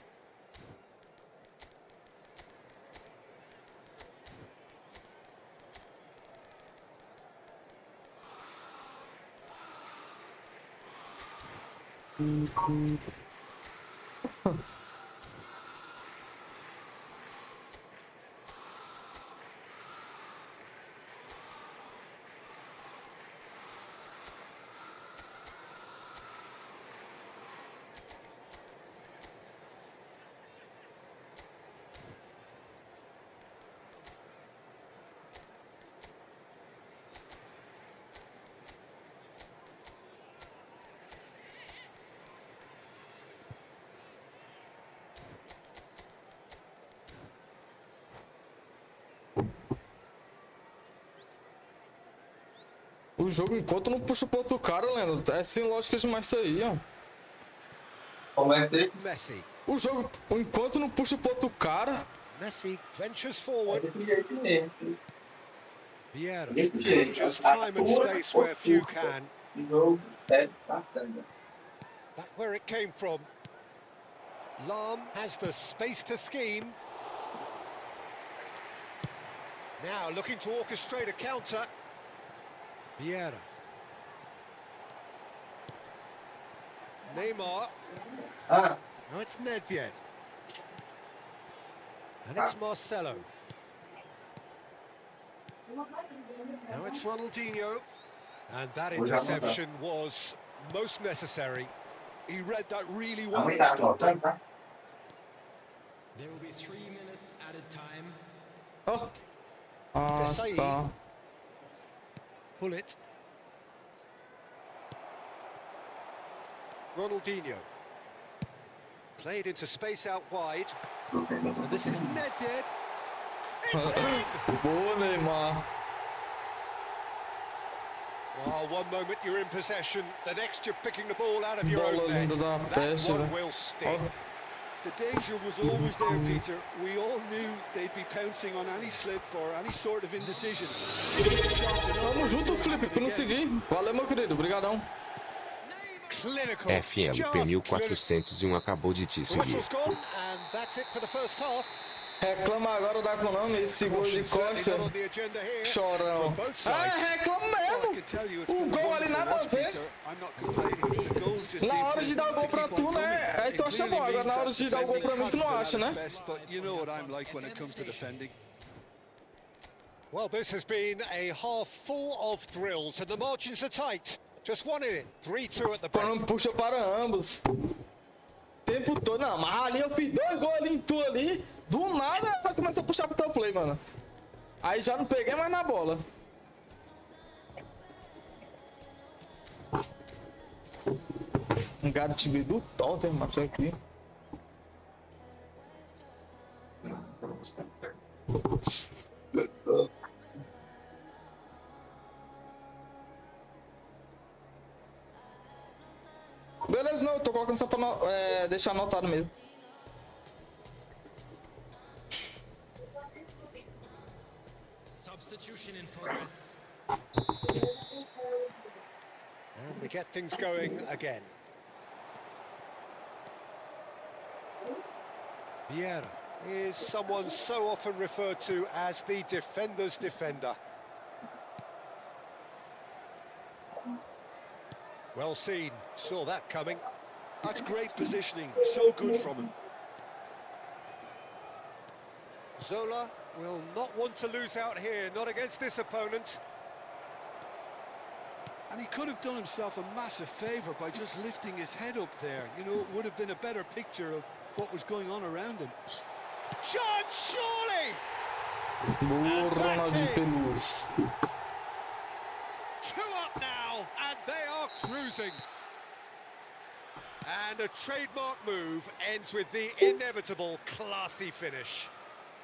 Speaker 4: O jogo, enquanto não puxa pro outro cara, Leandro, é sem lógica demais isso aí, ó.
Speaker 7: Como é que
Speaker 2: Messi.
Speaker 4: O jogo, enquanto não puxa pro outro cara,
Speaker 2: Messi ventures forward.
Speaker 7: desse jeito mesmo.
Speaker 2: Vieira
Speaker 7: Desse jeito.
Speaker 2: conjures time and space where few can.
Speaker 7: O jogo é bastante.
Speaker 2: Back where it came from. Lahm has the space to scheme. Now looking to orchestrate a counter. Vieira. Neymar.
Speaker 7: Ah,
Speaker 2: Now it's Nedved. And it's Marcelo. Now it's Ronaldinho. And that interception was most necessary.
Speaker 3: He read that really well and
Speaker 7: aumentar a
Speaker 3: stopped
Speaker 7: nota,
Speaker 3: it.
Speaker 7: tá?
Speaker 5: There will be 3 minutes at a time.
Speaker 4: ó. Ah,
Speaker 2: Desai.
Speaker 4: tá.
Speaker 2: Pull it. Ronaldinho. Played into space out wide. And this is Nedved. It's in!
Speaker 4: Boa, Neymar.
Speaker 2: Well, one moment you're in possession, the next you're picking the ball out of your
Speaker 4: Bola
Speaker 2: own net.
Speaker 4: linda da
Speaker 2: That
Speaker 4: peste,
Speaker 2: one
Speaker 4: velho.
Speaker 2: will sting.
Speaker 4: Ó.
Speaker 3: The danger was always there, Peter. We all knew they'd be pouncing on any slip or any sort of indecision.
Speaker 4: Tamo junto, Felipe, por não seguir. Valeu, meu querido. Obrigadão.
Speaker 2: Clinical.
Speaker 9: FLP
Speaker 2: Just
Speaker 9: 1401 acabou de te
Speaker 2: The
Speaker 9: seguir.
Speaker 2: whistle's gone, and that's it for the first half.
Speaker 4: Reclama agora da Konami, esse gol de
Speaker 2: Certainly
Speaker 4: Coxa.
Speaker 2: not on the agenda here
Speaker 4: Chorão.
Speaker 2: from both
Speaker 4: É,
Speaker 2: sides.
Speaker 4: reclama
Speaker 3: Well, I
Speaker 4: mesmo.
Speaker 3: can tell you it's
Speaker 4: O
Speaker 3: been a
Speaker 4: gol ali
Speaker 3: wonderful
Speaker 4: nada a
Speaker 3: watch,
Speaker 4: ver.
Speaker 3: Peter. I'm not complaining. The goals just
Speaker 4: Na
Speaker 3: seem
Speaker 4: hora
Speaker 3: to-
Speaker 4: de dar o gol
Speaker 3: to
Speaker 4: pra
Speaker 3: keep
Speaker 4: tu,
Speaker 3: on
Speaker 4: né?
Speaker 3: coming.
Speaker 4: Aí tu
Speaker 3: It
Speaker 4: acha
Speaker 3: clearly
Speaker 4: bom. Agora
Speaker 3: means
Speaker 4: na hora
Speaker 3: that
Speaker 4: de dar o gol pra mim, tu
Speaker 3: defending
Speaker 4: não
Speaker 3: hasn't
Speaker 4: acha,
Speaker 3: been
Speaker 4: né?
Speaker 3: at its best, but you know what I'm like when it comes to defending.
Speaker 2: Well, this has been a half full of thrills, and the margins are tight. Just one in it. 3-2 at the break.
Speaker 4: Quando puxa para ambos. Tempo todo. Não, mas ali eu fiz 2 gols ali em tu ali. Do nada vai começar a puxar pro teu play, mano. Aí já não peguei mais na bola. Um cara time do Tottenham, macho, aqui. Beleza, não, eu tô colocando só pra deixar anotado mesmo.
Speaker 5: Substitution in progress.
Speaker 2: And we get things going again. Vieira is someone so often referred to as the defender's defender. Well seen, saw that coming.
Speaker 3: That's great positioning. So good from him.
Speaker 2: Zola will not want to lose out here, not against this opponent.
Speaker 3: And he could have done himself a massive favour by just lifting his head up there. You know, it would have been a better picture of what was going on around him.
Speaker 2: Chance, surely!
Speaker 4: Boa, Ronaldinho Pelús.
Speaker 2: 2 up now, and they are cruising. And a trademark move ends with the inevitable classy finish.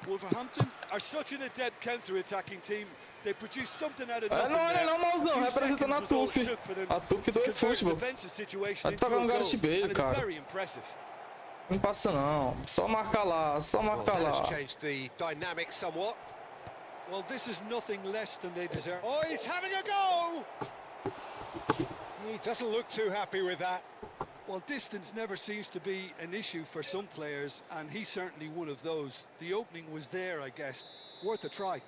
Speaker 3: Wolverhampton are such an adept counter-attacking team. They produce something out of
Speaker 4: Ah,
Speaker 3: nothing.
Speaker 4: não, olha
Speaker 3: there.
Speaker 4: não, Mauzão,
Speaker 3: Few
Speaker 4: representando a
Speaker 3: seconds was all
Speaker 4: TUF.
Speaker 3: it took for them
Speaker 4: A TUF
Speaker 3: to
Speaker 4: do
Speaker 3: convert a
Speaker 4: eFootball.
Speaker 3: defensive situation
Speaker 4: Vai
Speaker 3: into a
Speaker 4: pegar um
Speaker 3: goal,
Speaker 4: garante-beiro,
Speaker 3: and it's
Speaker 4: cara.
Speaker 3: very impressive.
Speaker 4: Não passa não, só marcar lá, só
Speaker 2: Well,
Speaker 4: marcar
Speaker 2: that
Speaker 4: lá.
Speaker 2: has changed the dynamic somewhat.
Speaker 3: Well, this is nothing less than they deserve.
Speaker 2: Oh, he's having a go! He doesn't look too happy with that.
Speaker 3: Well, distance never seems to be an issue for some players, and he's certainly one of those. The opening was there, I guess. Worth a try.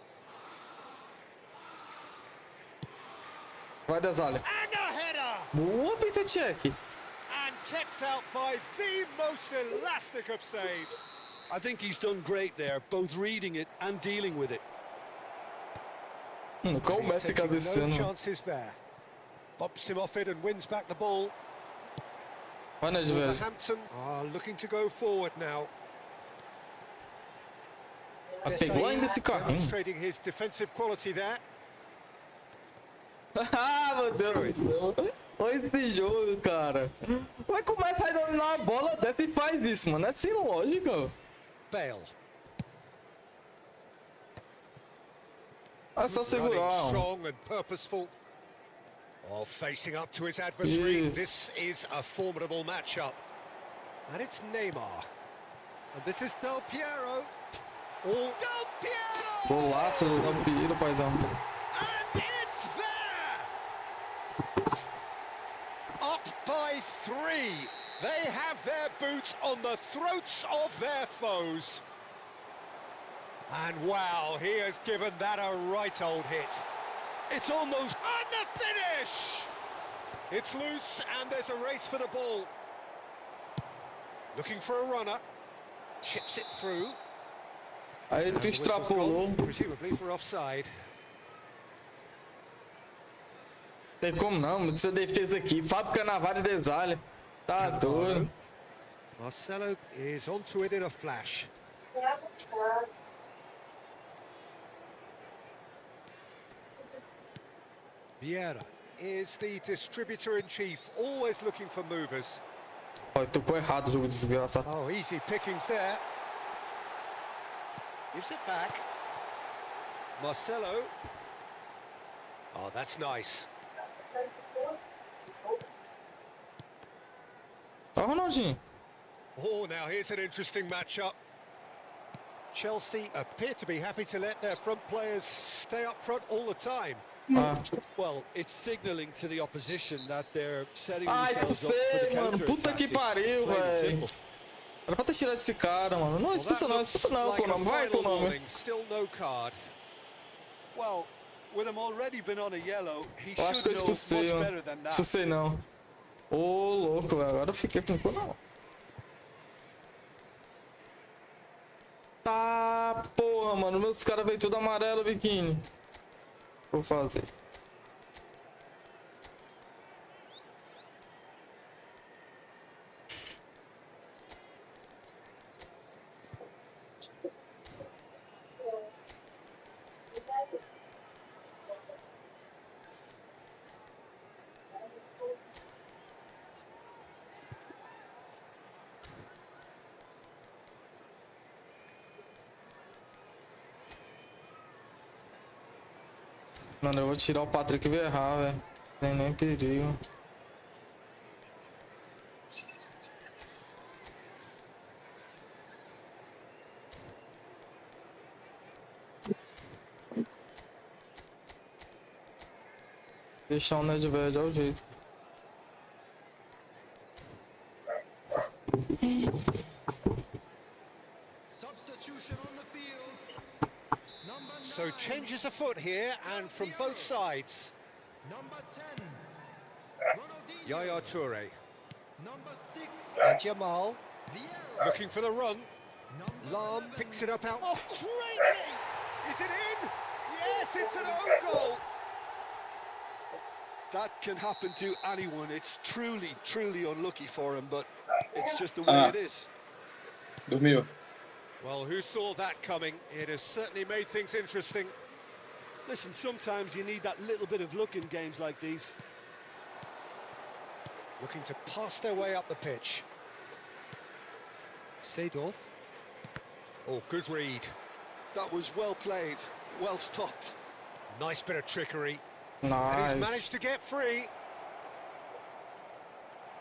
Speaker 4: Vai, Desalha.
Speaker 2: And a header!
Speaker 4: Boa, Peter Cech.
Speaker 2: And kept out by the most elastic of saves.
Speaker 3: I think he's done great there, both reading it and dealing with it.
Speaker 4: Qual o
Speaker 2: He's
Speaker 4: Messi
Speaker 2: taking no
Speaker 4: cabeceando?
Speaker 2: chances there. Bumps him off it and wins back the ball.
Speaker 4: Vai, Ned, velho.
Speaker 2: Wolverhampton are looking to go forward now.
Speaker 4: Pegou ainda esse carrinho.
Speaker 2: Demonstrating his defensive quality there.
Speaker 4: Ah, meu Deus do céu. Olha esse jogo, cara. Como é que começa a dominar uma bola dessa e faz isso, mano? É sem lógica.
Speaker 2: Bale.
Speaker 4: É só
Speaker 2: Running
Speaker 4: segurar.
Speaker 2: strong and purposeful. Oh, facing up to his adversary.
Speaker 4: Yeah.
Speaker 2: This is a formidable matchup. And it's Neymar. And this is Del Piero. Oh, Del Piero!
Speaker 4: Golaço do Piero, paizão.
Speaker 2: And it's there! Up by 3. They have their boots on the throats of their foes. And wow, he has given that a right old hit.
Speaker 3: It's almost...
Speaker 2: And the finish! It's loose and there's a race for the ball. Looking for a runner. Chips it through.
Speaker 4: Aí tu
Speaker 2: And the whistle's
Speaker 4: extrapolou.
Speaker 2: gone, presumably for offside.
Speaker 4: Tem como não, mas essa defesa aqui. Fábio Cannavaro e Desalha. Tá doido.
Speaker 2: Marcelo is onto it in a flash. Vieira is the distributor-in-chief, always looking for movers.
Speaker 4: Ó, tocou errado o jogo desgraçado.
Speaker 2: Oh, easy pickings there. Gives it back. Marcelo. Oh, that's nice.
Speaker 4: Ó, Ronaldinho.
Speaker 2: Oh, now here's an interesting matchup. Chelsea appear to be happy to let their front players stay up front all the time.
Speaker 4: Ah,
Speaker 3: Well, it's signalling to the opposition that they're setting
Speaker 4: ah,
Speaker 3: themselves up for the
Speaker 4: expulsei, mano.
Speaker 3: counter
Speaker 4: Puta
Speaker 3: attack.
Speaker 4: que pariu, velho. Era pra ter tirado esse cara, mano. Não, expulsa não, Konami. Vai, Konami.
Speaker 2: Still no card.
Speaker 3: Well, with him already been on a yellow, he
Speaker 4: Eu acho
Speaker 3: should
Speaker 4: que eu
Speaker 3: know
Speaker 4: expulsei,
Speaker 3: much
Speaker 4: mano.
Speaker 3: better than that.
Speaker 4: Expulsei não. Ô, louco, velho. Agora eu fiquei com cu, não. Tá, porra, mano. Meus caras veio tudo amarelo, biquíni. Vou fazer. Mano, eu vou tirar o Patrick e errar, velho. Tem nem perigo. Deixar o Ned Verde é o jeito.
Speaker 5: Substitution on the field. Number 9.
Speaker 2: So changes afoot here and from both sides.
Speaker 5: Number 10. Ronaldinho.
Speaker 2: Yaya Toure
Speaker 5: Number 6.
Speaker 2: and Jamal
Speaker 5: Vieira.
Speaker 2: looking for the run.
Speaker 5: Number
Speaker 2: Lam
Speaker 5: 11.
Speaker 2: picks it up out. Oh, greatly! Is it in? Yes, it's an own goal.
Speaker 3: That can happen to anyone. It's truly, truly unlucky for him, but it's just the way it is.
Speaker 7: Dormiu.
Speaker 2: Well, who saw that coming? It has certainly made things interesting.
Speaker 3: Listen, sometimes you need that little bit of luck in games like these.
Speaker 2: Looking to pass their way up the pitch. Seedorf. Oh, good read.
Speaker 3: That was well played, well stopped.
Speaker 2: Nice bit of trickery. And he's
Speaker 4: Nice.
Speaker 2: managed to get free.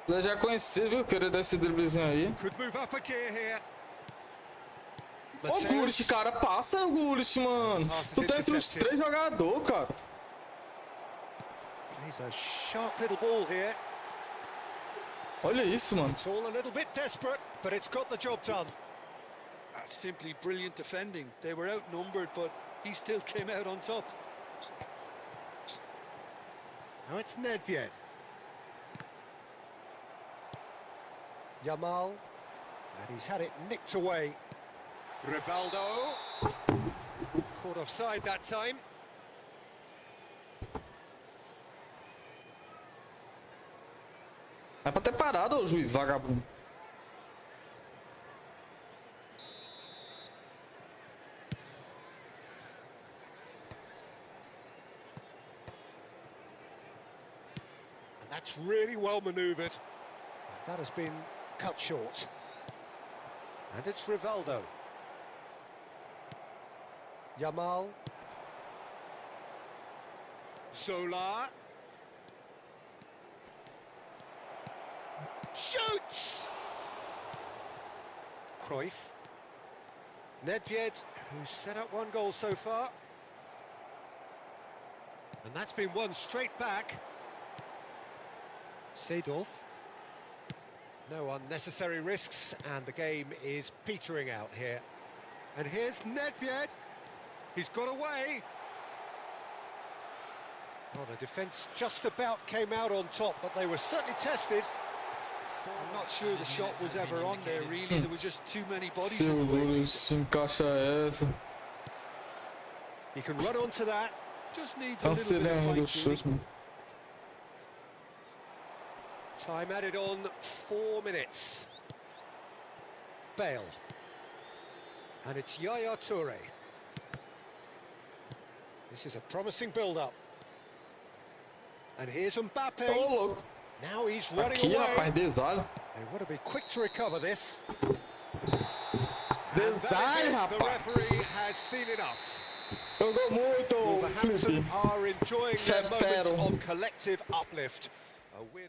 Speaker 4: Eu já conheci, viu? Querer dar esse driblezinho aí.
Speaker 2: Could move up a gear here.
Speaker 4: Ô, Gullit, cara, passa, Gullit, mano. Tu tá entre os 3 jogadores, cara.
Speaker 2: He's a sharp little ball here.
Speaker 4: Olha isso, mano.
Speaker 2: It's all a little bit desperate, but it's got the job done.
Speaker 3: That's simply brilliant defending. They were outnumbered, but he still came out on top.
Speaker 2: Now it's Nedved. Yamal. And he's had it nicked away. Rivaldo. Caught offside that time.
Speaker 4: É pra ter parado, ô juiz vagabundo.
Speaker 2: And that's really well manoeuvred. That has been cut short. And it's Rivaldo. Yamal. Solar. Shoots! Cruyff. Nedved, who's set up 1 goal so far. And that's been won straight back. Seedorf. No unnecessary risks, and the game is petering out here. And here's Nedved. He's got away. Well, the defence just about came out on top, but they were certainly tested.
Speaker 3: I'm not sure the shot was ever on there, really. There were just too many bodies
Speaker 4: Se
Speaker 3: in
Speaker 4: o
Speaker 3: the way.
Speaker 4: Gullit se encaixa essa.
Speaker 2: He can run onto that.
Speaker 3: Just needs a
Speaker 4: Tá
Speaker 3: little bit of
Speaker 4: acelerando o
Speaker 3: fine-tuning.
Speaker 4: chute, mano.
Speaker 2: Time added on 4 minutes. Bale. And it's Yaya Toure. This is a promising build-up. And here's Mbappe.
Speaker 4: Ô, louco.
Speaker 2: Now he's running
Speaker 4: Aqui,
Speaker 2: away.
Speaker 4: rapaz, desalho.
Speaker 2: They want to be quick to recover this.
Speaker 4: Desalho,
Speaker 2: The
Speaker 4: rapaz.
Speaker 2: referee has seen enough.
Speaker 4: Jogou muito,
Speaker 2: Wolverhampton
Speaker 4: Felipe.
Speaker 2: are enjoying their moments
Speaker 4: Fefero.
Speaker 2: of collective uplift. A win.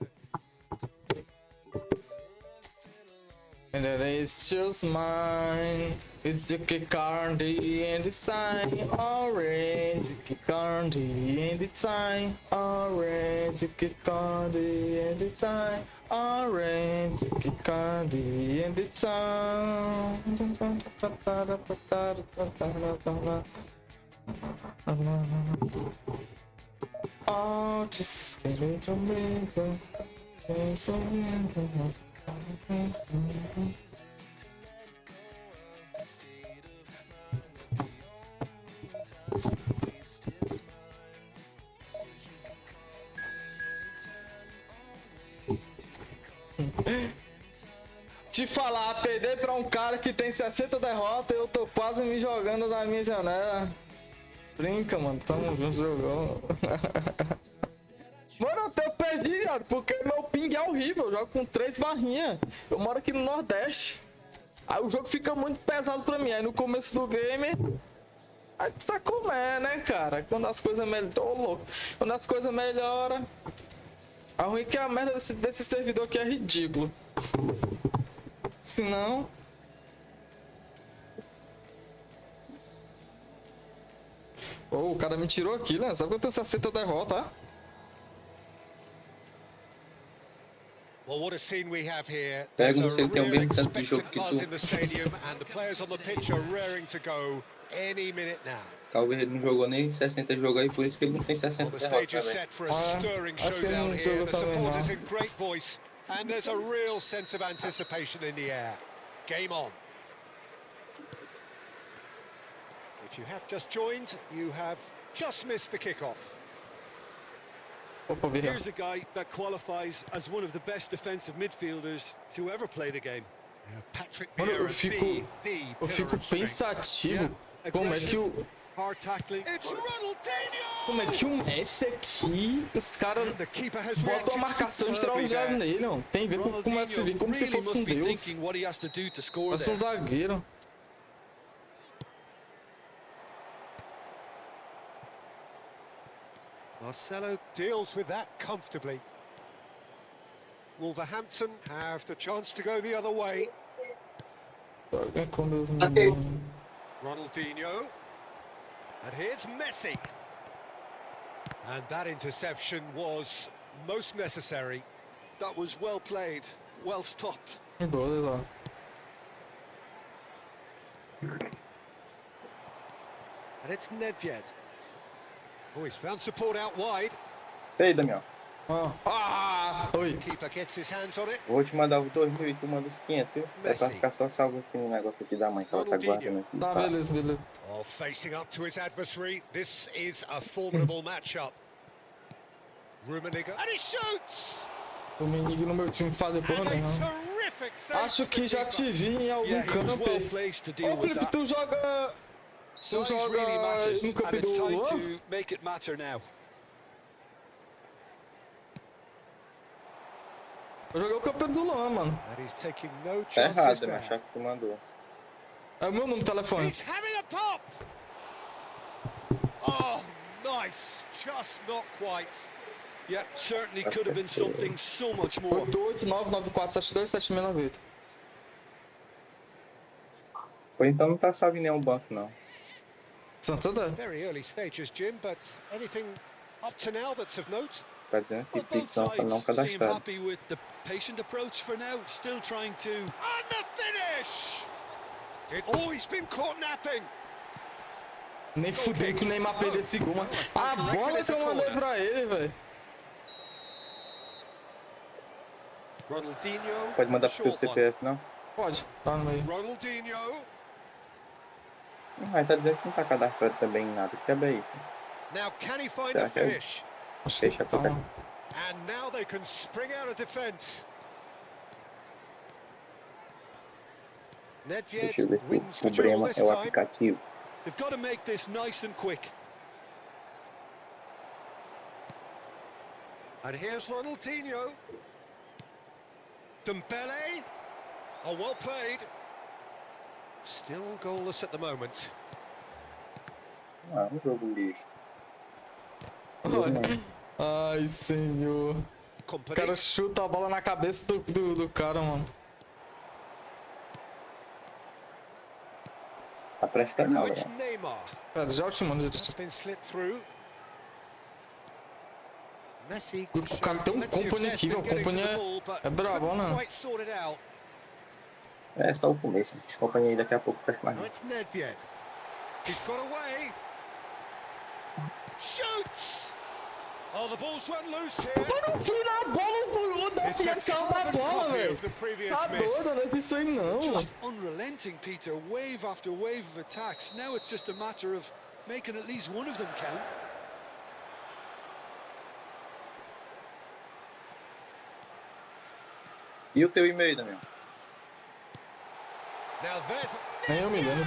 Speaker 4: And it is just mine. It's your candy and the sign. Orange, candy and the sign. Orange, candy and the sign. Orange, candy and the sign. Oh, just a little bit. Te falar, perder pra um cara que tem 60 derrotas, eu tô quase me jogando na minha janela. Brinca, mano, tamo junto, jogando. Mano, até eu perdi, cara, porque meu ping é horrível, eu jogo com 3 barrinhas. Eu moro aqui no Nordeste. Aí o jogo fica muito pesado pra mim. Aí no começo do game, aí tu sabe como é, né, cara? Quando as coisas melhoram, ô louco. Quando as coisas melhoram, a ruim é que a merda desse servidor aqui é ridículo. Se não... Oh, o cara me tirou aqui, né? Sabe que eu tenho 60 derrotas, tá?
Speaker 2: Well, what a scene we have here.
Speaker 7: Pergunta
Speaker 2: There's
Speaker 7: se
Speaker 2: a
Speaker 7: ele tem o
Speaker 2: real
Speaker 7: mesmo tanto de jogo
Speaker 2: expectant
Speaker 7: que
Speaker 2: buzz
Speaker 7: tu.
Speaker 2: in the stadium, and the players on the pitch are raring to go any minute now.
Speaker 7: Talvez ele não jogou nem 60 jogos aí, por isso que ele não tem
Speaker 2: Well,
Speaker 7: 60
Speaker 2: the stage
Speaker 7: derrotas
Speaker 2: is
Speaker 7: também.
Speaker 2: set for a stirring
Speaker 4: acho que
Speaker 2: showdown
Speaker 4: não
Speaker 2: here.
Speaker 4: jogou
Speaker 2: The
Speaker 4: também,
Speaker 2: supporters
Speaker 4: não.
Speaker 2: in great voice, and there's a real sense of anticipation in the air. Game on. If you have just joined, you have just missed the kickoff.
Speaker 4: Opa, Vieira.
Speaker 3: Here's a guy that qualifies as one of the best defensive midfielders to ever play the game.
Speaker 2: Patrick
Speaker 4: Mano,
Speaker 2: Vieira,
Speaker 4: eu fico pensativo como é que o...
Speaker 3: Hard tackling.
Speaker 2: It's Ronaldinho!
Speaker 4: Como é que o Messi aqui, os caras
Speaker 2: The keeper has
Speaker 4: botam a
Speaker 2: reacted
Speaker 4: marcação
Speaker 2: superbly
Speaker 4: extraordinária
Speaker 2: there.
Speaker 4: nele, ó. Tem a ver com como é se vê, como se
Speaker 3: really
Speaker 4: fosse
Speaker 3: must
Speaker 4: um
Speaker 3: be
Speaker 4: deus.
Speaker 3: thinking what he has to do to score
Speaker 4: Parece um
Speaker 3: there.
Speaker 4: zagueiro.
Speaker 2: Marcelo deals with that comfortably. Wolverhampton have the chance to go the other way.
Speaker 4: Joga com Deus,
Speaker 8: Ok.
Speaker 4: mano.
Speaker 2: Ronaldinho. And here's Messi. And that interception was most necessary.
Speaker 3: That was well played, well stopped.
Speaker 4: Que boa, lá.
Speaker 2: And it's Nedved. Oh, he's found support out wide.
Speaker 8: Ei, Damião,
Speaker 4: Oi.
Speaker 2: Keeper gets his hands on it.
Speaker 8: vou te mandar os 2.000 e tu manda os 500, viu? É pra ficar só salvo aqui no negócio aqui da mãe que ela tá guardando aqui.
Speaker 4: Tá, beleza, beleza.
Speaker 2: Oh, facing up to his adversary. This is a formidable matchup. Rummenigge. And he shoots!
Speaker 4: O menino no meu time fazer porra
Speaker 2: And a
Speaker 4: nenhuma.
Speaker 2: terrific save
Speaker 4: Acho
Speaker 2: from
Speaker 4: que
Speaker 2: the
Speaker 4: já
Speaker 2: keeper.
Speaker 4: te vi em algum
Speaker 3: Yeah, he was
Speaker 4: campo.
Speaker 3: well placed to deal
Speaker 4: Ô,
Speaker 3: with
Speaker 4: Felipe,
Speaker 3: that.
Speaker 4: tu joga
Speaker 3: Size really matters,
Speaker 4: no campo
Speaker 3: and it's
Speaker 4: do
Speaker 3: time
Speaker 4: Luan?
Speaker 3: to make it matter now.
Speaker 4: Eu joguei o campeão do Luan, mano.
Speaker 2: And he's taking no
Speaker 8: Tá
Speaker 2: chances
Speaker 8: errado,
Speaker 2: there.
Speaker 8: mas achar que tu mandou.
Speaker 4: É o meu número de telefone.
Speaker 2: He's having a pop! Oh, nice. Just not quite.
Speaker 3: Yeah, certainly could have been something so much more.
Speaker 4: 88994727698.
Speaker 8: Ou então não tá salvo em nenhum banco, não.
Speaker 4: Santander.
Speaker 2: Very early stages, Jim, but anything up to now that's of note?
Speaker 8: Tá dizendo que
Speaker 3: Well, both
Speaker 8: ficção pra não
Speaker 3: sides seem
Speaker 8: cadastrado.
Speaker 3: happy with the patient approach for now, still trying to...
Speaker 2: And the finish! Oh, he's been caught napping.
Speaker 4: Nem fudeu que o Neymar perdeu esse gol, mano. A bola que eu mandei pra ele, velho.
Speaker 2: Ronaldinho.
Speaker 8: Pode mandar
Speaker 2: with a
Speaker 8: pro teu
Speaker 2: short one.
Speaker 8: CPF, não?
Speaker 4: Pode, tá no meio.
Speaker 2: Ronaldinho.
Speaker 8: Mas tá dizendo que não tá cadastrado também em nada. Que é aí.
Speaker 2: Now, can he find
Speaker 8: Será
Speaker 2: a
Speaker 8: que é?
Speaker 2: finish?
Speaker 4: Acho que
Speaker 8: Deixa
Speaker 4: tá.
Speaker 8: tocar.
Speaker 2: And now they can spring out of defence. Nedved
Speaker 8: Deixa eu ver se
Speaker 2: wins
Speaker 8: o
Speaker 2: the duel
Speaker 8: problema
Speaker 2: this
Speaker 8: é o
Speaker 2: time.
Speaker 8: aplicativo.
Speaker 3: They've got to make this nice and quick.
Speaker 2: And here's Ronaldinho. Dembele. Oh, well played. Still goalless at the moment.
Speaker 8: Ah, um jogo lixo.
Speaker 4: Olha. Ai, senhor. O
Speaker 2: Company.
Speaker 4: cara chuta a bola na cabeça do cara, mano.
Speaker 8: Tá prestando
Speaker 2: Now
Speaker 8: não,
Speaker 2: it's
Speaker 8: velho.
Speaker 2: Neymar.
Speaker 4: Cara, já te mando
Speaker 2: It's been slipped through. Messi.
Speaker 4: O cara tem um
Speaker 2: showed plenty of
Speaker 4: company
Speaker 2: zest
Speaker 4: aqui,
Speaker 2: in
Speaker 4: ó. O
Speaker 2: getting to
Speaker 4: company
Speaker 2: the ball, but
Speaker 4: é brabo,
Speaker 2: couldn't
Speaker 4: né?
Speaker 2: quite sort it out.
Speaker 8: É só o começo. Desculpa aí, daqui a pouco faz mais.
Speaker 2: Now it's Nedved. He's got away. Shoots! Oh, the ball's run loose here.
Speaker 4: Mano, eu fui na bola, o da
Speaker 2: It's a
Speaker 4: direção da
Speaker 2: carbon
Speaker 4: bola,
Speaker 2: copy
Speaker 4: velho.
Speaker 2: of the previous
Speaker 4: Tá
Speaker 2: miss.
Speaker 4: doido, não é isso aí não.
Speaker 3: Just unrelenting, Peter. Wave after wave of attacks. Now it's just a matter of making at least one of them count.
Speaker 8: E o teu e-mail, Damião?
Speaker 2: Now there's
Speaker 4: Nem eu me lembro.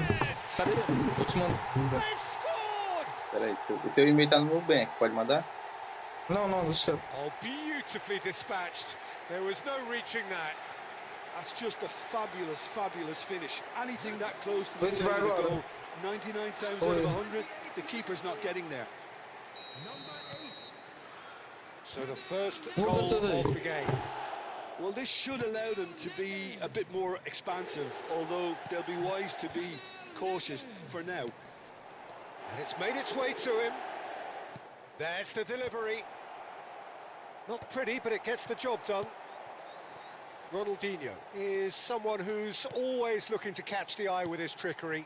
Speaker 4: Cadê? Eu te mando.
Speaker 2: They've scored!
Speaker 8: Pera aí, o teu e-mail tá no Nubank, pode mandar?
Speaker 4: Não, não, deixa eu...
Speaker 2: Oh, beautifully dispatched. There was no reaching that.
Speaker 3: That's just a fabulous, fabulous finish. Anything that close to the
Speaker 4: Let's
Speaker 3: end of the
Speaker 4: ride
Speaker 3: goal, 99 times
Speaker 4: Oh,
Speaker 3: out of
Speaker 4: yeah.
Speaker 3: 100, the keeper's not getting there.
Speaker 2: So the first
Speaker 4: Well,
Speaker 2: goal
Speaker 4: that's it.
Speaker 2: of the game.
Speaker 3: Well, this should allow them to be a bit more expansive, although they'll be wise to be cautious for now.
Speaker 2: And it's made its way to him. There's the delivery. Not pretty, but it gets the job done. Ronaldinho is someone who's always looking to catch the eye with his trickery.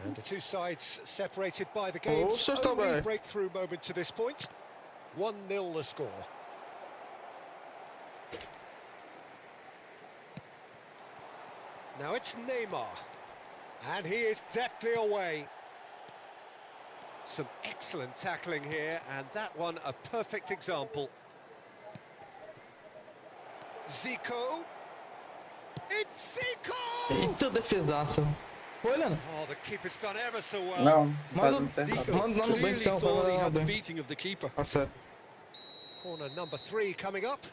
Speaker 2: And the two sides separated by the game's
Speaker 4: Oh,
Speaker 2: only
Speaker 4: bem.
Speaker 2: breakthrough moment to this point. 1-0 the score. Now it's Neymar. And he is deftly away. Some excellent tackling here, and that one a perfect example. Zico. It's Zico!
Speaker 4: Eita, defesaço. Foi, Leandro?
Speaker 2: Oh, the keeper's done ever so well.
Speaker 8: Não,
Speaker 4: Manda,
Speaker 8: fazendo certo.
Speaker 4: manda lá no banco
Speaker 3: Clearly
Speaker 4: então,
Speaker 3: thought he
Speaker 4: vai lá
Speaker 3: had the
Speaker 4: bem.
Speaker 3: beating of the keeper.
Speaker 4: Tá certo.
Speaker 2: Corner number 3 coming up.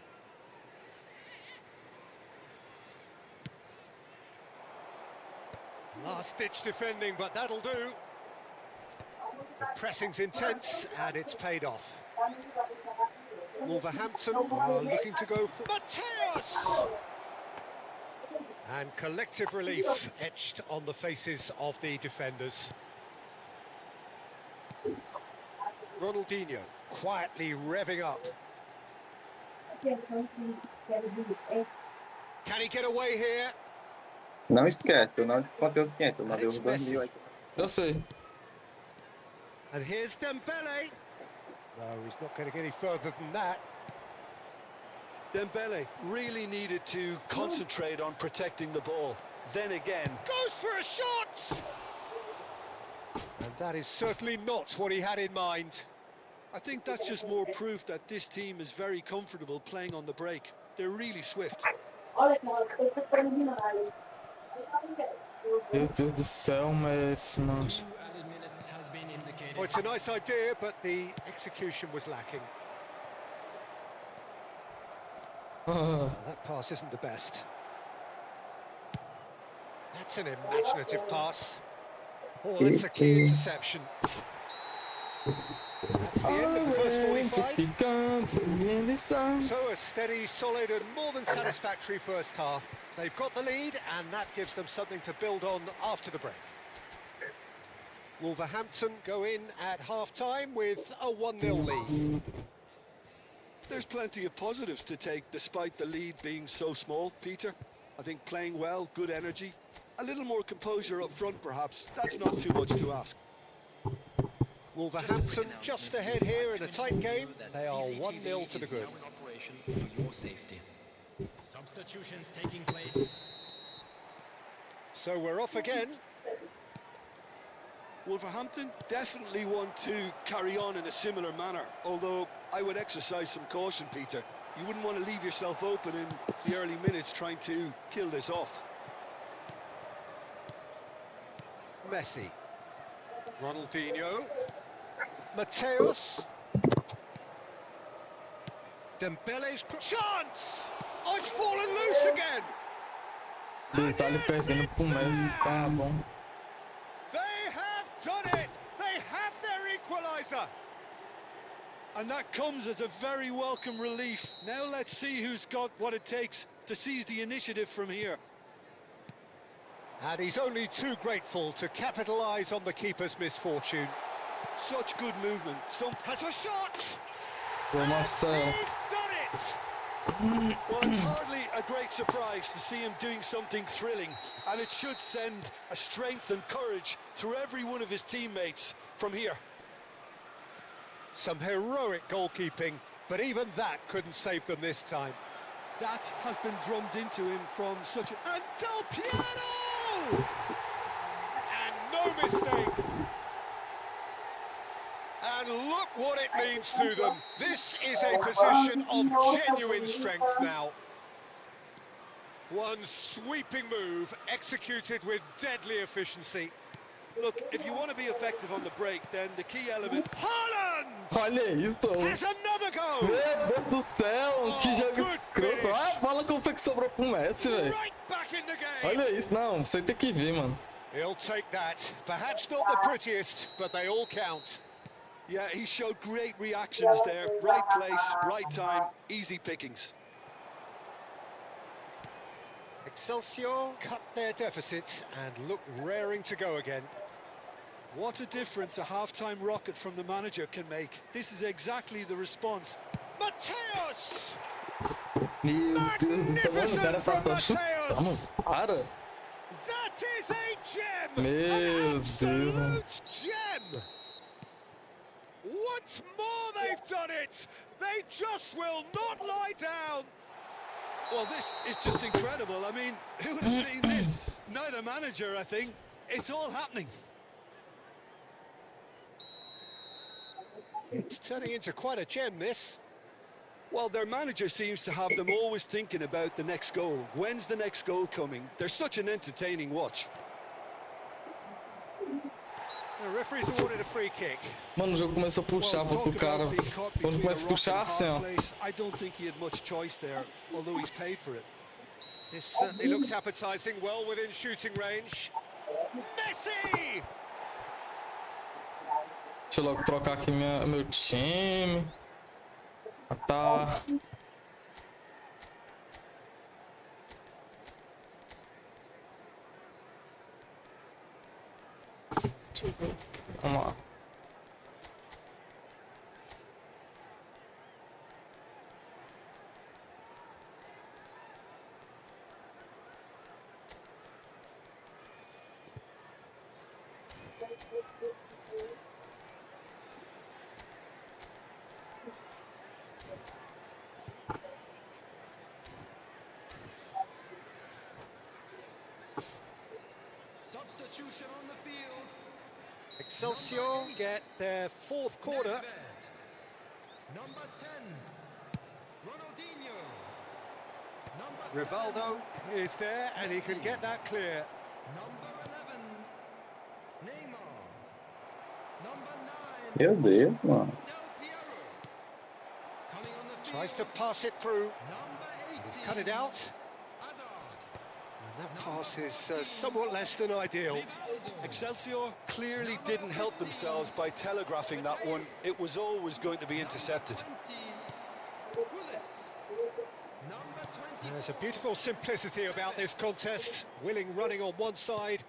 Speaker 2: Last-ditch defending, but that'll do. The pressing's intense, and it's paid off. Wolverhampton are looking to go for Mateus! And collective relief etched on the faces of the defenders. Ronaldinho quietly revving up. Can he get away here?
Speaker 8: Não esquece, eu não contei os 500, eu
Speaker 2: And
Speaker 8: mandei
Speaker 2: it's
Speaker 8: os 2
Speaker 2: Messi.
Speaker 8: mil aí.
Speaker 4: Eu sei.
Speaker 2: And here's Dembele. No, he's not getting any further than that.
Speaker 3: Dembele really needed to concentrate on protecting the ball. Then again,
Speaker 2: Goes for a shot! And that is certainly not what he had in mind.
Speaker 3: I think that's just more proof that this team is very comfortable playing on the break. They're really swift.
Speaker 4: Meu Deus do céu, Messi, mano.
Speaker 5: 2 added minutes has been indicated.
Speaker 2: Well, it's a nice idea, but the execution was lacking. That pass isn't the best. That's an imaginative pass. Oh, that's a key interception. That's the end of the first 45. So a steady, solid and more than satisfactory first half. They've got the lead and that gives them something to build on after the break. Wolverhampton go in at half-time with a 1-0 lead.
Speaker 3: There's plenty of positives to take despite the lead being so small, Peter. I think playing well, good energy. A little more composure up front perhaps. That's not too much to ask.
Speaker 2: Wolverhampton just ahead here in a tight game. They are 1-0 to the good.
Speaker 5: For your safety. Substitutions taking place.
Speaker 2: So we're off again.
Speaker 3: Wolverhampton definitely want to carry on in a similar manner, although I would exercise some caution, Peter. You wouldn't want to leave yourself open in the early minutes trying to kill this off.
Speaker 2: Messi. Ronaldinho. Mateus. Dembele's chance! Oh, it's fallen loose again!
Speaker 4: Ele tá ali perdendo pro Messi, tá bom.
Speaker 2: They have done it! They have their equaliser!
Speaker 3: And that comes as a very welcome relief. Now let's see who's got what it takes to seize the initiative from here.
Speaker 2: And he's only too grateful to capitalise on the keeper's misfortune.
Speaker 3: Such good movement.
Speaker 2: Has a shot!
Speaker 4: Pô, Marcelo.
Speaker 2: He's done it!
Speaker 3: Well, it's hardly a great surprise to see him doing something thrilling, and it should send a strength and courage through every one of his teammates from here.
Speaker 2: Some heroic goalkeeping, but even that couldn't save them this time.
Speaker 3: That has been drummed into him from such a...
Speaker 2: And Del Piero! And no mistake. And look what it means to them. This is a position of genuine strength now. One sweeping move executed with deadly efficiency.
Speaker 3: Look, if you want to be effective on the break, then the key element...
Speaker 2: Haaland!
Speaker 4: Olha isso!
Speaker 2: Has another goal!
Speaker 4: Meu Deus do céu! Que jogo
Speaker 2: good
Speaker 4: escroto!
Speaker 2: finish.
Speaker 4: Olha a bola como foi que sobrou pro Messi, velho!
Speaker 2: Right back in the game!
Speaker 4: Olha isso, não, você tem que ver, mano.
Speaker 2: He'll take that. Perhaps not the prettiest, but they all count.
Speaker 3: Yeah, he showed great reactions there. Right place, right time, easy pickings.
Speaker 2: Excelsior cut their deficit and look raring to go again.
Speaker 3: What a difference a half-time rocket from the manager can make. This is exactly the response.
Speaker 2: Mateus!
Speaker 4: Meu Deus do céu, mano, o cara tá
Speaker 2: Magnificent
Speaker 4: chutando.
Speaker 2: from
Speaker 4: Mano, para!
Speaker 2: That is a gem!
Speaker 4: Meu
Speaker 2: An
Speaker 4: Deus, mano.
Speaker 2: absolute gem! Once more they've done it! They just will not lie down!
Speaker 3: Well, this is just incredible. I mean, who would have seen this? Neither manager, I think. It's all happening.
Speaker 2: It's turning into quite a gem, this.
Speaker 3: Well, their manager seems to have them always thinking about the next goal. When's the next goal coming? They're such an entertaining watch.
Speaker 2: The referee's awarded a free kick.
Speaker 4: Mano, o jogo começou a puxar pro outro cara. Quando começa a puxar, assim, ó.
Speaker 3: I don't think he had much choice there, although he's paid for it.
Speaker 2: This certainly looks appetising, well within shooting range. Messi!
Speaker 4: Deixa eu logo trocar aqui meu time. Tá. Vamos lá.
Speaker 5: Substitution on the field.
Speaker 2: Excelsior get their fourth corner.
Speaker 5: Number 10, Ronaldinho.
Speaker 2: Rivaldo is there and he can get that clear.
Speaker 5: Number 11, Neymar. Number 9,
Speaker 8: Meu Deus, mano.
Speaker 5: Del Piero. Coming on the
Speaker 2: Tries to
Speaker 5: field,
Speaker 2: pass it through.
Speaker 5: number 18,
Speaker 2: He's cut it out.
Speaker 5: Hazard.
Speaker 2: And that pass is somewhat less than ideal.
Speaker 3: Excelsior clearly didn't help themselves by telegraphing that one. It was always going to be intercepted.
Speaker 5: 20, Bullet. Number 20.
Speaker 2: There's a beautiful simplicity about this contest. Willing running on one side,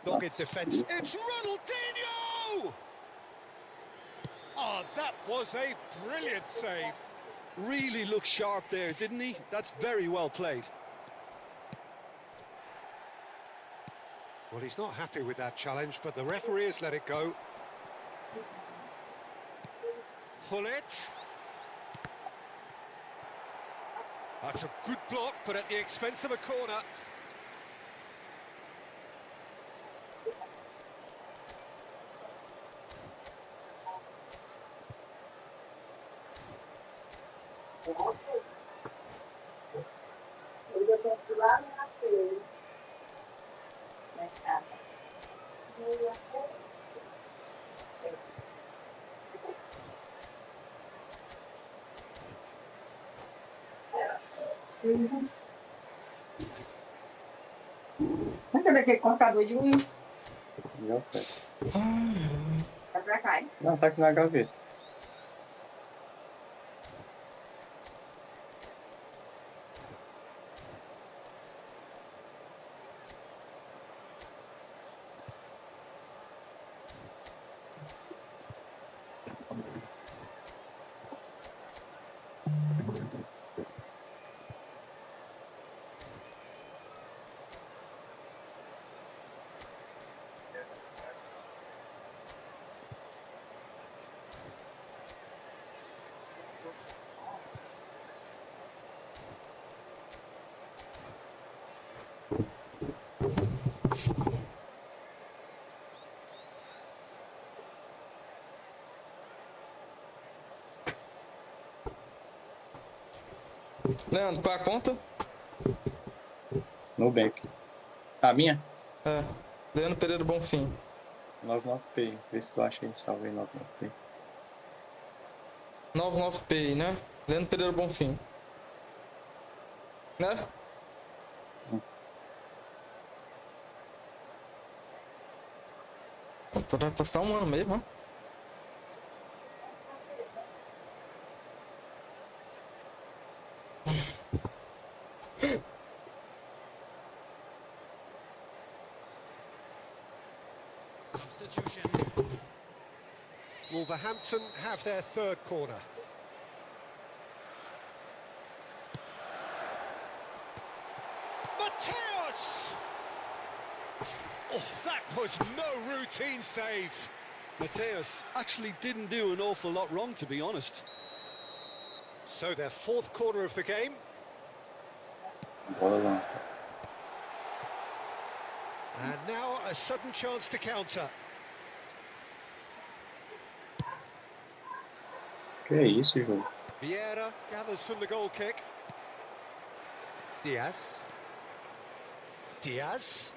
Speaker 2: dogged defence. It's Ronaldinho! Oh, that was a brilliant save.
Speaker 3: Really looked sharp there, didn't he? That's very well played.
Speaker 2: Well, he's not happy with that challenge, but the referee has let it go. Hullet. That's a good block, but at the expense of a corner.
Speaker 10: Cadê aquele cortador de unha?
Speaker 8: Já foi.
Speaker 10: Tá pra cá, hein?
Speaker 8: Não, tá aqui na gaveta.
Speaker 4: Leandro, qual é a conta?
Speaker 8: Nubank. A minha?
Speaker 4: É. Leandro Pereira Bonfim.
Speaker 8: 99P. Vê se tu acha aí. Salvei 99P.
Speaker 4: 99P, né? Leandro Pereira Bonfim. Né? Vai passar um ano mesmo, ó.
Speaker 2: Wolverhampton have their third corner. Mateus! Oh, that was no routine save.
Speaker 3: Mateus actually didn't do an awful lot wrong, to be honest.
Speaker 2: So their fourth corner of the game.
Speaker 8: Bola lenta.
Speaker 2: And now a sudden chance to counter.
Speaker 8: Que é isso, jogo?
Speaker 2: Vieira gathers from the goal kick. Diaz. Diaz.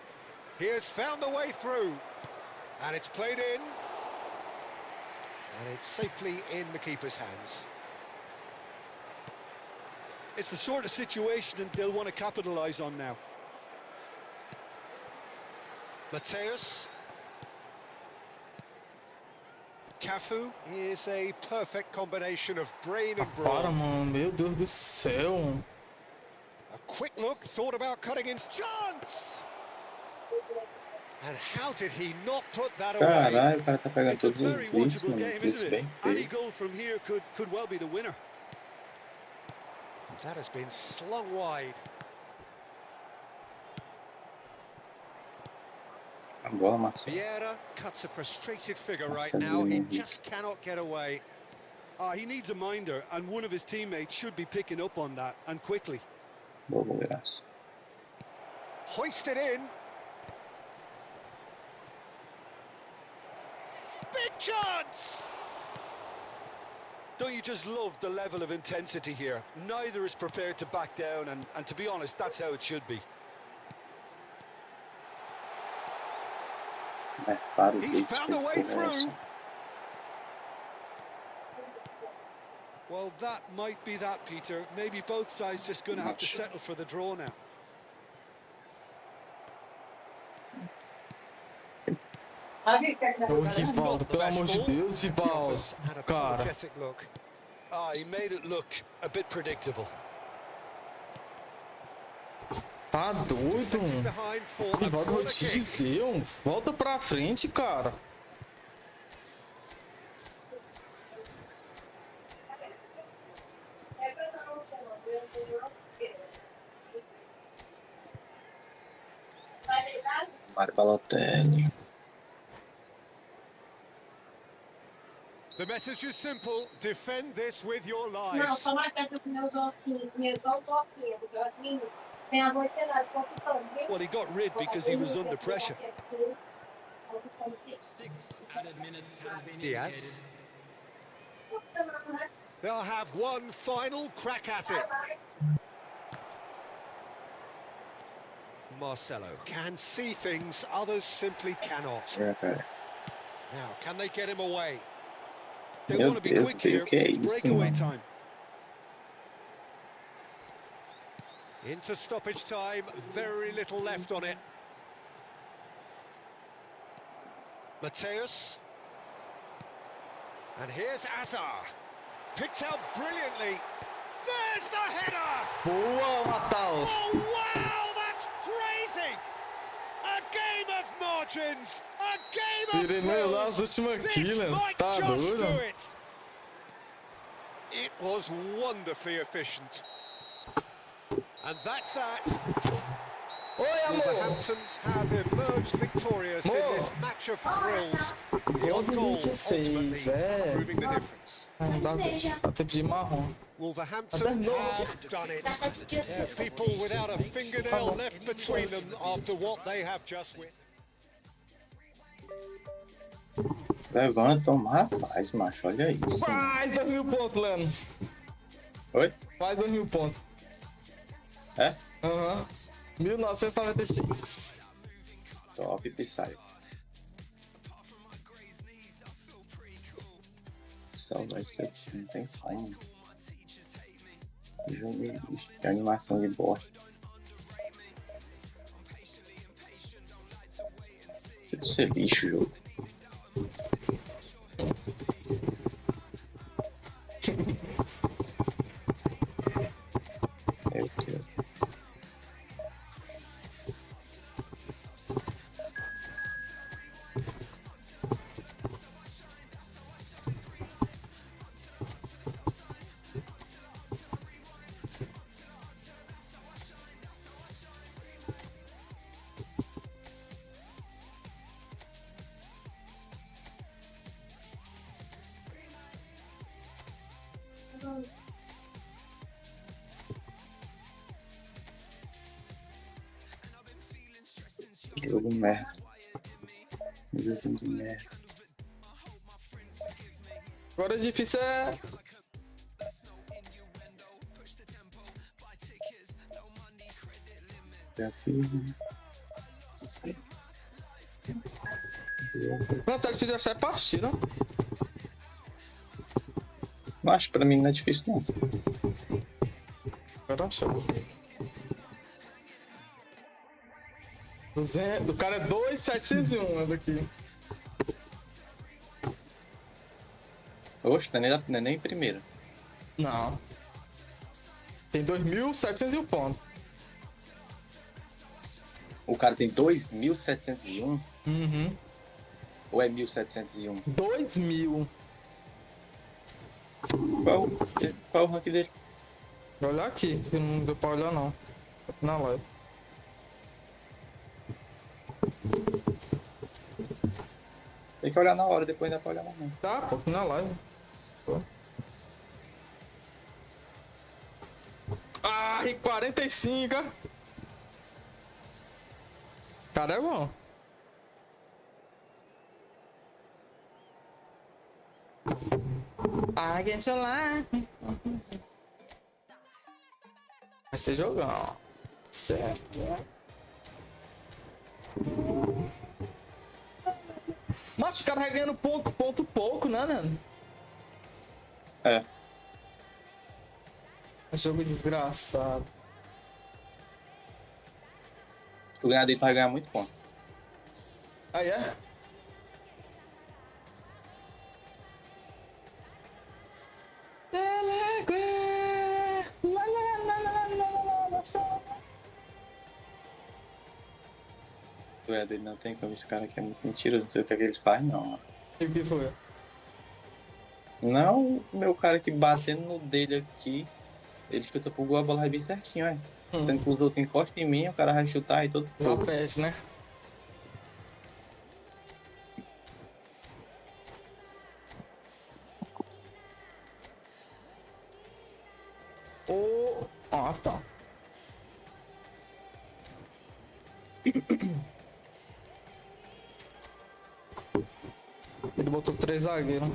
Speaker 2: He has found the way through. And it's played in. And it's safely in the keeper's hands.
Speaker 3: It's the sort of situation that they'll want to capitalise on now.
Speaker 2: Mateus. Cafu is a perfect combination of brain and
Speaker 4: Para,
Speaker 2: brawn.
Speaker 4: mano. Meu Deus do céu.
Speaker 2: A quick look, thought about cutting in. Chance! And how did he not put that away?
Speaker 8: Caralho, o cara tá pegando
Speaker 3: It's a
Speaker 8: todos os
Speaker 3: very
Speaker 8: blitz,
Speaker 3: watchable
Speaker 8: mano.
Speaker 3: game,
Speaker 8: Blitz
Speaker 3: isn't it?
Speaker 8: bem
Speaker 3: Any
Speaker 8: feio.
Speaker 3: goal from here could well be the winner.
Speaker 2: That has been slung wide.
Speaker 8: A bola, Marcelo.
Speaker 2: Vieira cuts a frustrated figure right
Speaker 8: Marcelo
Speaker 2: now. He
Speaker 8: Henrique.
Speaker 2: just cannot get away.
Speaker 3: He needs a minder, and one of his teammates should be picking up on that, and quickly.
Speaker 8: Boa goleiraça.
Speaker 2: Hoisted in. Big chance!
Speaker 3: Don't you just love the level of intensity here? Neither is prepared to back down, and to be honest, that's how it should be.
Speaker 8: É, para o
Speaker 2: He's
Speaker 8: blitz,
Speaker 2: found a
Speaker 8: que
Speaker 2: way
Speaker 8: porra é
Speaker 2: through.
Speaker 8: essa?
Speaker 3: Well, that might be that, Peter. Maybe both sides just going to have to
Speaker 8: Not sure.
Speaker 3: settle for the draw now.
Speaker 4: Ô, Rivaldo, pelo amor de Deus, Rivaldo.
Speaker 2: Offers an
Speaker 4: Cara.
Speaker 2: apologetic look.
Speaker 3: He made it look a bit predictable.
Speaker 4: Tá doido,
Speaker 2: Deflected
Speaker 4: mano.
Speaker 2: behind for a
Speaker 4: Rivaldo, vou
Speaker 2: corner
Speaker 4: te
Speaker 2: kick.
Speaker 4: dizer, mano. Volta pra frente, cara.
Speaker 8: Mário Balotelli.
Speaker 2: The message is simple. Defend this with your
Speaker 10: Não,
Speaker 2: lives.
Speaker 10: só mais perto com meus ossinhos, porque eu tenho sem ar-condicionado, só ficando.
Speaker 3: Well, he got rid because he was under pressure.
Speaker 5: Added minutes has been
Speaker 2: Diaz.
Speaker 5: indicated.
Speaker 2: They'll have one final crack at it. Marcelo can see things others simply cannot.
Speaker 8: É, cara.
Speaker 2: Now, can they get him away?
Speaker 3: They
Speaker 8: Meu
Speaker 3: want to be
Speaker 8: Deus,
Speaker 3: quick here.
Speaker 8: que é
Speaker 3: It's
Speaker 8: isso,
Speaker 3: breakaway
Speaker 8: mano?
Speaker 3: time.
Speaker 2: Into stoppage time, very little left on it. Mateus. And here's Azar. Picked out brilliantly. There's the header!
Speaker 4: Boa, Matheus.
Speaker 2: Oh, wow, that's crazy! A game of margins! A game of
Speaker 4: Pirineu lá, as
Speaker 2: thrills!
Speaker 4: últimas
Speaker 2: This
Speaker 4: kills.
Speaker 2: might
Speaker 4: Tá
Speaker 2: just
Speaker 4: doido?
Speaker 2: do it! It was wonderfully efficient. And that's that.
Speaker 4: Oi, amor.
Speaker 2: Wolverhampton have emerged victorious in this match of thrills. The odd goal
Speaker 4: 26,
Speaker 2: ultimately
Speaker 4: é.
Speaker 2: proving the difference.
Speaker 4: Dá tempo de ir marrom.
Speaker 2: Wolverhampton
Speaker 4: Mas é
Speaker 2: have done it.
Speaker 6: Dá 7 dias
Speaker 2: Yeah,
Speaker 6: pra
Speaker 2: people without a fingernail left between them after what they have just witnessed.
Speaker 8: Levanta, rapaz, macho, olha isso.
Speaker 4: Faz 2.000 pontos, Leno.
Speaker 8: Oi?
Speaker 4: Faz 2.000 pontos.
Speaker 8: É?
Speaker 4: Aham. 1996.
Speaker 8: Top, Psy. Salvar isso aqui, não tem como. Jogo de animação de bosta. Deve ser lixo o jogo. Meu Deus. Jogo merda. Jogo de merda.
Speaker 4: Agora o difícil é
Speaker 8: Criativo.
Speaker 4: Não, tá difícil de achar é partida.
Speaker 8: Não acho, pra mim não é difícil não.
Speaker 4: Agora achou. O cara é 2.701 essa aqui.
Speaker 8: Oxe, não é nem primeira.
Speaker 4: Não. Tem 2.701 pontos.
Speaker 8: O cara tem 2.701?
Speaker 4: Uhum.
Speaker 8: Ou é 1.701?
Speaker 4: 2.000.
Speaker 8: Qual o rank dele?
Speaker 4: Vou olhar aqui, que não deu pra olhar não. Na live.
Speaker 8: Tem que olhar na hora, depois dá pra olhar mais não.
Speaker 4: Tá, pô, na live. Pô. Ah, e 45, ó. Cara, é bom. Pague o celular. Vai ser jogão. Certo. Mas o cara vai ganhando ponto pouco, né, Nando?
Speaker 8: É.
Speaker 4: É jogo desgraçado.
Speaker 8: Se tu ganhar dele, tu vai ganhar muito ponto.
Speaker 4: Ah, é?
Speaker 8: Tu ganhar dele não tem como, esse cara aqui é muito mentiroso, não sei o que é que ele faz, não.
Speaker 4: E o que foi?
Speaker 8: Não, o meu cara que batendo no dele aqui, ele chuta pro gol, a bola vai bem certinho, é. Tendo que os outros encostam em mim, o cara vai chutar e todo
Speaker 4: Já
Speaker 8: fogo.
Speaker 4: peste, né? Ah, tá. Ele botou 3 zagueiros.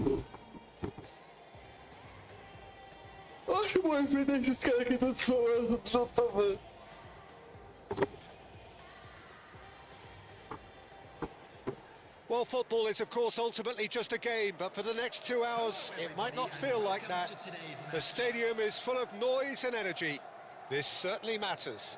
Speaker 4: Acho que mais ver desses caras aqui do junto também.
Speaker 2: Well, football is, of course, ultimately just a game, but for the next 2 hours, it might not feel like that. The stadium is full of noise and energy. This certainly matters.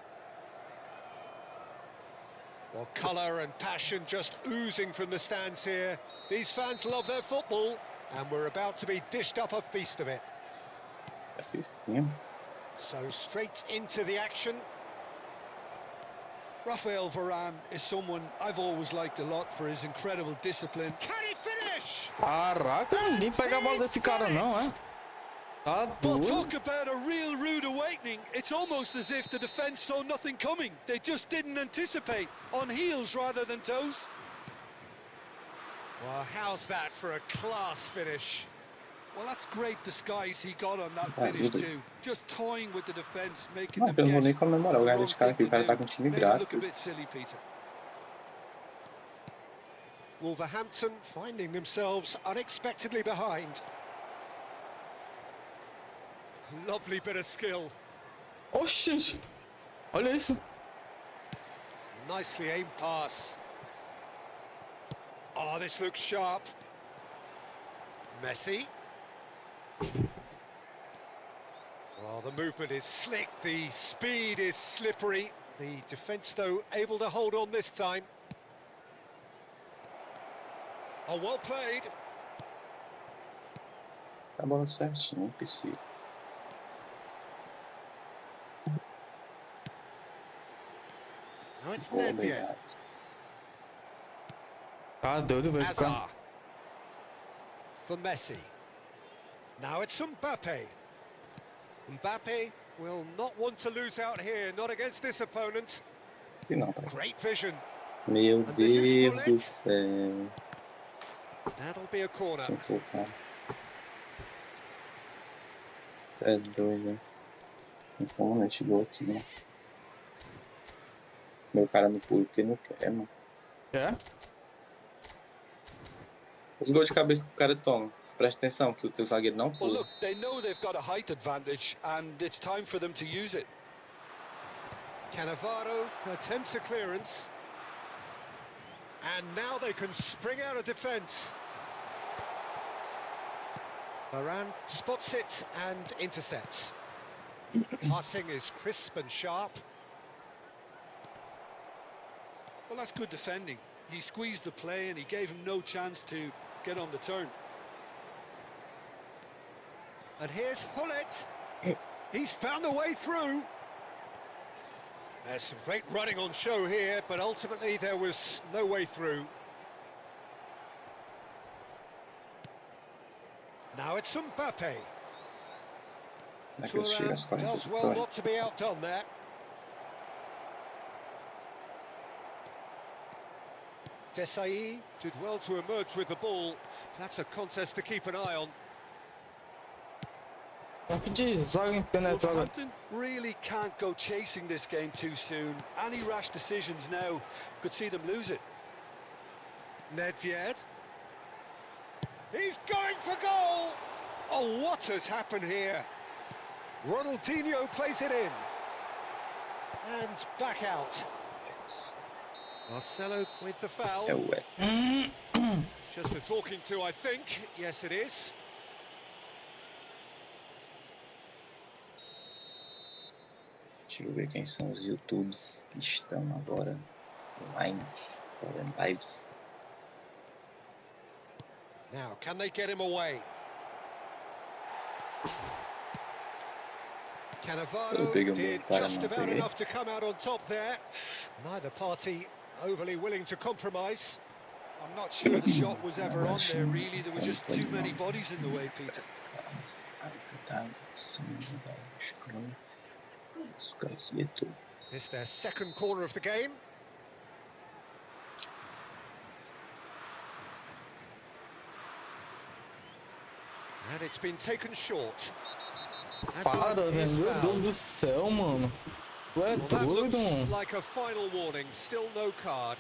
Speaker 2: Well, colour and passion just oozing from the stands here. These fans love their football, and we're about to be dished up a feast of it. So straight into the action.
Speaker 3: Rafael Varane is someone I've always liked a lot for his incredible discipline.
Speaker 2: Can he finish?
Speaker 4: Caraca, ninguém pega a bola desse cara não, é? Tá
Speaker 3: Well,
Speaker 4: doido.
Speaker 3: talk about a real rude awakening. It's almost as if the defence saw nothing coming. They just didn't anticipate, on heels rather than toes.
Speaker 2: Well, how's that for a class finish?
Speaker 3: Well, that's great disguise he got on that finish too. Just toying with the defence, making
Speaker 8: Não,
Speaker 3: them
Speaker 8: eu não vou nem
Speaker 3: guess
Speaker 8: comemorar o
Speaker 3: the
Speaker 8: lugar
Speaker 3: wrong
Speaker 8: desse cara
Speaker 3: thing
Speaker 8: aqui, o cara
Speaker 3: to
Speaker 8: tá
Speaker 3: do.
Speaker 8: com um time
Speaker 3: Made him
Speaker 8: grátis.
Speaker 3: look a bit silly, Peter.
Speaker 2: Wolverhampton finding themselves unexpectedly behind. Lovely bit of skill.
Speaker 4: Oxi, olha isso.
Speaker 2: Nicely aimed pass. Oh, this looks sharp. Messi. Well, the movement is slick, the speed is slippery. The defence, though, able to hold on this time. Oh, well played.
Speaker 8: Tá bola certinho, impossível.
Speaker 2: Now it's
Speaker 8: Boa,
Speaker 2: Nedved.
Speaker 8: obrigado.
Speaker 4: Tá doido, velho.
Speaker 2: Hazard. For Messi. Now it's Mbappe. Mbappe will not want to lose out here, not against this opponent.
Speaker 8: E não, pai.
Speaker 2: Great vision.
Speaker 8: Meu
Speaker 2: And this is
Speaker 8: Deus
Speaker 2: bullet.
Speaker 8: do céu.
Speaker 2: That'll be a corner.
Speaker 8: Tem que focar. Você é doido, né? Não tem como mexer gol aqui, né? Meu cara no pulo porque não quer, mano.
Speaker 4: É?
Speaker 8: Os gols de cabeça que o cara toma. Presta atenção que o teu zagueiro não
Speaker 3: Well,
Speaker 8: pula.
Speaker 3: look, they know they've got a height advantage, and it's time for them to use it.
Speaker 2: Cannavaro attempts a clearance. And now they can spring out of defence. Varane spots it and intercepts. Passing is crisp and sharp.
Speaker 3: Well, that's good defending. He squeezed the play and he gave him no chance to get on the turn.
Speaker 2: And here's Hullet. He's found a way through. There's some great running on show here, but ultimately there was no way through. Now it's Mbappe. Thuram does well not to be outdone there. Desai did well to emerge with the ball. That's a contest to keep an eye on.
Speaker 3: Wolverhampton really can't go chasing this game too soon. Any rash decisions now could see them lose it.
Speaker 2: Nedved. He's going for goal! Oh, what has happened here? Ronaldinho plays it in. And back out. Marcelo with the foul. Just a talking to, I think. Yes, it is.
Speaker 8: Deixa eu ver quem são os YouTubes que estão agora lives.
Speaker 2: Now, can they get him away? Cannavaro did just about enough to come out on top there. Neither party overly willing to compromise.
Speaker 3: I'm not sure the shot was ever on there, really. There were just too many bodies in the way, Peter.
Speaker 2: It's their second corner of the game. And it's been taken short.
Speaker 4: Para, velho. Meu Deus do céu, mano. Tu é doido, mano.
Speaker 2: Like a final warning, still no card.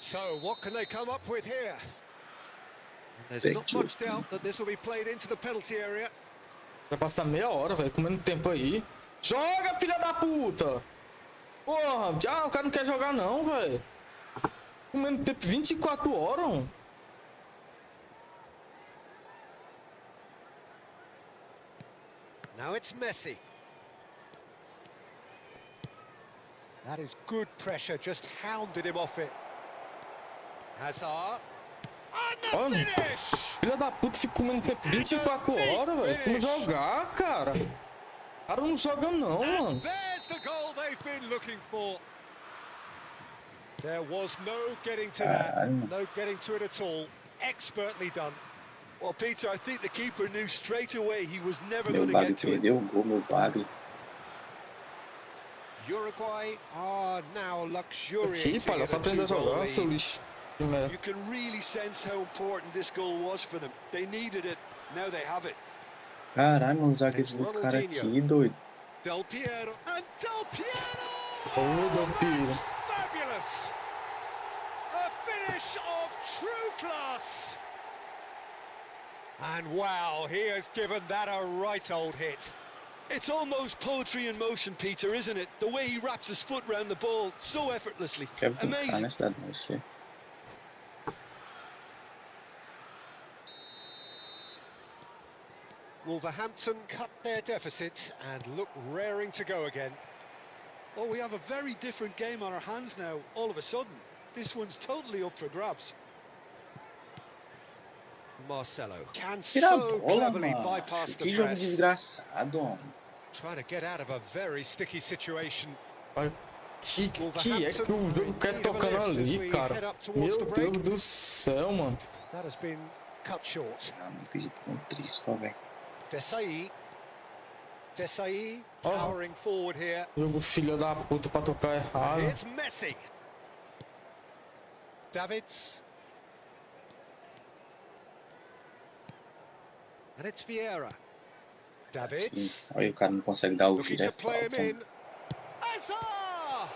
Speaker 2: So, what can they come up with here? And there's not much doubt that this will be played into the penalty area.
Speaker 4: Vai passar meia hora, velho, comendo tempo aí. Joga, filha da puta! Porra, já, o cara não quer jogar não, velho. Comendo tempo 24 horas, mano.
Speaker 2: Now it's Messi. That is good pressure, just hounded him off it. Hazard. And the finish!
Speaker 4: Filha da puta, fica comendo tempo 24 horas, velho. Como jogar, cara? O cara não joga não, mano.
Speaker 2: There's the goal they've been looking for. There was no getting to that, no getting to it at all. Expertly done.
Speaker 3: Well, Peter, I think the keeper knew straight away he was never going to get to it.
Speaker 2: Uruguay are now luxuriating.
Speaker 4: Aqui, palha, só aprender a jogar, seu lixo.
Speaker 3: You can really sense how important this goal was for them. They needed it, now they have it.
Speaker 8: Caralho, mano, zagueiro do cara aqui, doido.
Speaker 2: Del Piero and Del Piero!
Speaker 4: Oh, Del Piero.
Speaker 2: Fabulous! A finish of true class! And wow, he has given that a right old hit.
Speaker 3: It's almost poetry in motion, Peter, isn't it? The way he wraps his foot round the ball so effortlessly. Amazing.
Speaker 2: Wolverhampton cut their deficit and look raring to go again.
Speaker 3: Oh, we have a very different game on our hands now, all of a sudden. This one's totally up for grabs.
Speaker 2: Marcelo can so cleverly bypass the
Speaker 8: jogo
Speaker 2: press.
Speaker 8: Desgraçado.
Speaker 2: Trying to get out of a very sticky situation.
Speaker 4: Que é que o jogo quer tocando ali, cara? Meu Deus do céu, mano.
Speaker 2: That has been cut short. Desai powering forward here.
Speaker 4: Jogo filho da puta pra tocar errado.
Speaker 2: Here's Messi. Davids. And it's Vieira. Davids.
Speaker 8: Olha, o cara não consegue dar o
Speaker 2: looking
Speaker 8: giro,
Speaker 2: to play him in. Hazard!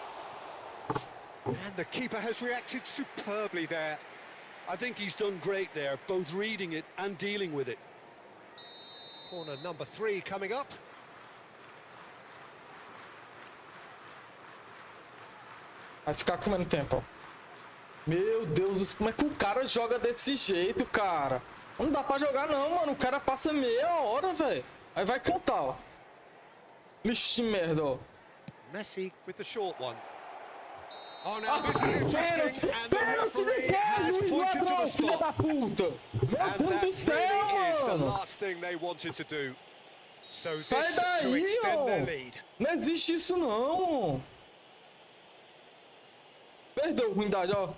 Speaker 2: And the keeper has reacted superbly there.
Speaker 3: I think he's done great there, both reading it and dealing with it.
Speaker 2: Corner number 3 coming up.
Speaker 4: Vai ficar comendo tempo, ó. Meu Deus, como é que o cara joga desse jeito, cara? Não dá pra jogar não, mano. O cara passa meia hora, velho. Aí vai cantar, ó. Lixe de merda, ó.
Speaker 2: Messi with the short one. Oh, now this is interesting, and the
Speaker 4: Pênalti de
Speaker 2: referee has
Speaker 4: Luiz
Speaker 2: pointed to
Speaker 4: Ladrão,
Speaker 2: the
Speaker 4: filha
Speaker 2: spot.
Speaker 4: da puta. Meu
Speaker 2: And
Speaker 4: Deus do
Speaker 2: that
Speaker 4: céu,
Speaker 2: really is the
Speaker 4: mano.
Speaker 2: last thing they wanted to do. So
Speaker 4: Sai
Speaker 2: this to
Speaker 4: daí,
Speaker 2: extend their
Speaker 4: ó.
Speaker 2: lead.
Speaker 4: Não existe isso, não. Perdeu, ruindade, ó.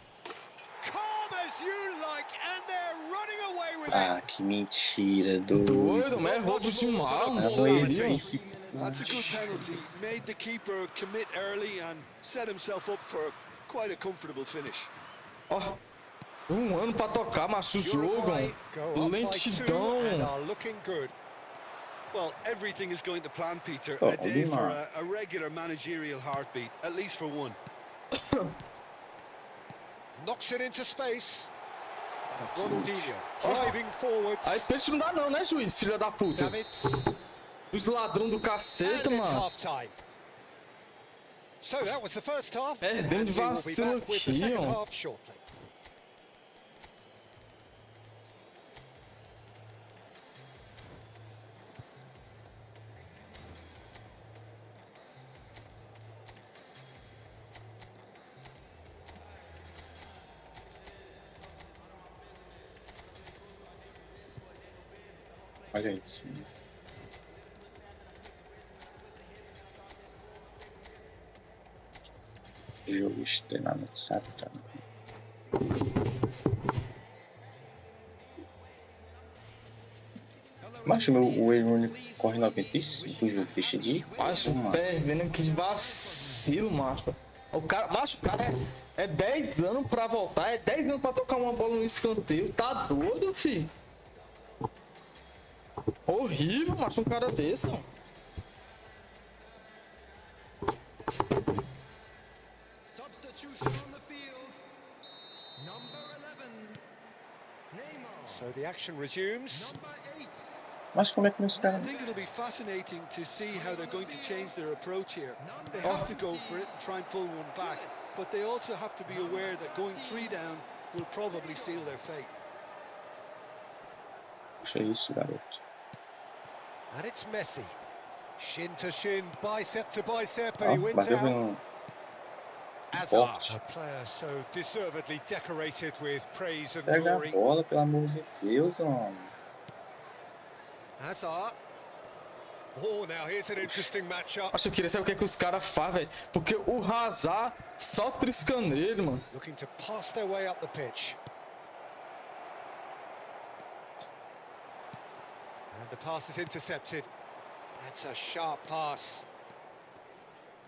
Speaker 2: Calm as you like, and they're running away with it.
Speaker 8: Ah, que mentira, doido.
Speaker 4: Doido, mas é roubo de mal, não
Speaker 8: Não
Speaker 4: sei.
Speaker 8: existe.
Speaker 3: That's a good penalty. Made the keeper commit early and set himself up for quite a comfortable finish.
Speaker 4: Ó, um ano pra tocar, macho, o jogo.
Speaker 2: Uruguay go up by 2 and
Speaker 4: Lentidão.
Speaker 2: are looking good.
Speaker 3: Well, everything is going to plan, Peter.
Speaker 8: Oh,
Speaker 3: A day for
Speaker 8: Lima.
Speaker 3: a regular managerial heartbeat, at least for one.
Speaker 2: Knocks it into space. Ronaldinho driving forwards.
Speaker 4: Aí peixe não dá não, né, juiz, filha da puta?
Speaker 2: Davids.
Speaker 4: Os ladrão do
Speaker 2: And
Speaker 4: caceta,
Speaker 2: it's
Speaker 4: mano.
Speaker 2: half time. So that was the first half.
Speaker 4: Perdendo
Speaker 2: And
Speaker 4: de
Speaker 2: we will be
Speaker 4: vacilo
Speaker 2: back with the
Speaker 4: aqui,
Speaker 2: second
Speaker 4: ó.
Speaker 2: half shortly.
Speaker 8: Olha isso. Jogo extremamente satânico. Macho, o Wayne corre 95 jogo, deixa de ir.
Speaker 4: Macho,
Speaker 8: mano.
Speaker 4: perdendo que vacilo, macho. O cara, macho, o cara é 10 anos pra voltar, é 10 anos pra tocar uma bola no escanteio. Tá doido, filho? Horrível, macho, um cara desse, ó.
Speaker 5: Substitution on the field. Number 11. Neymar.
Speaker 2: So the action resumes.
Speaker 5: Number 8.
Speaker 8: Mas como é que os
Speaker 3: I
Speaker 8: caras...
Speaker 3: think it'll be fascinating to see how they're going to change their approach here. They have to go for it and try and pull one back, but they also have to be aware that going 3 down will probably seal their fate.
Speaker 8: Puxa isso, garoto.
Speaker 2: And it's Messi. Shin to shin, bicep to bicep, and
Speaker 8: Ó,
Speaker 2: he wins
Speaker 8: bateu
Speaker 2: out.
Speaker 8: com
Speaker 2: Hazard,
Speaker 8: forte.
Speaker 2: a player so deservedly decorated with praise and
Speaker 8: Pega a
Speaker 2: glory.
Speaker 8: bola, pelo amor de Deus, mano.
Speaker 2: Hazard. Oh, now here's an interesting matchup.
Speaker 4: Acho que eu queria saber o que é que os caras fazem, velho. Porque o Hazard só trisca nele, mano.
Speaker 2: Looking to pass their way up the pitch. And the pass is intercepted. That's a sharp pass.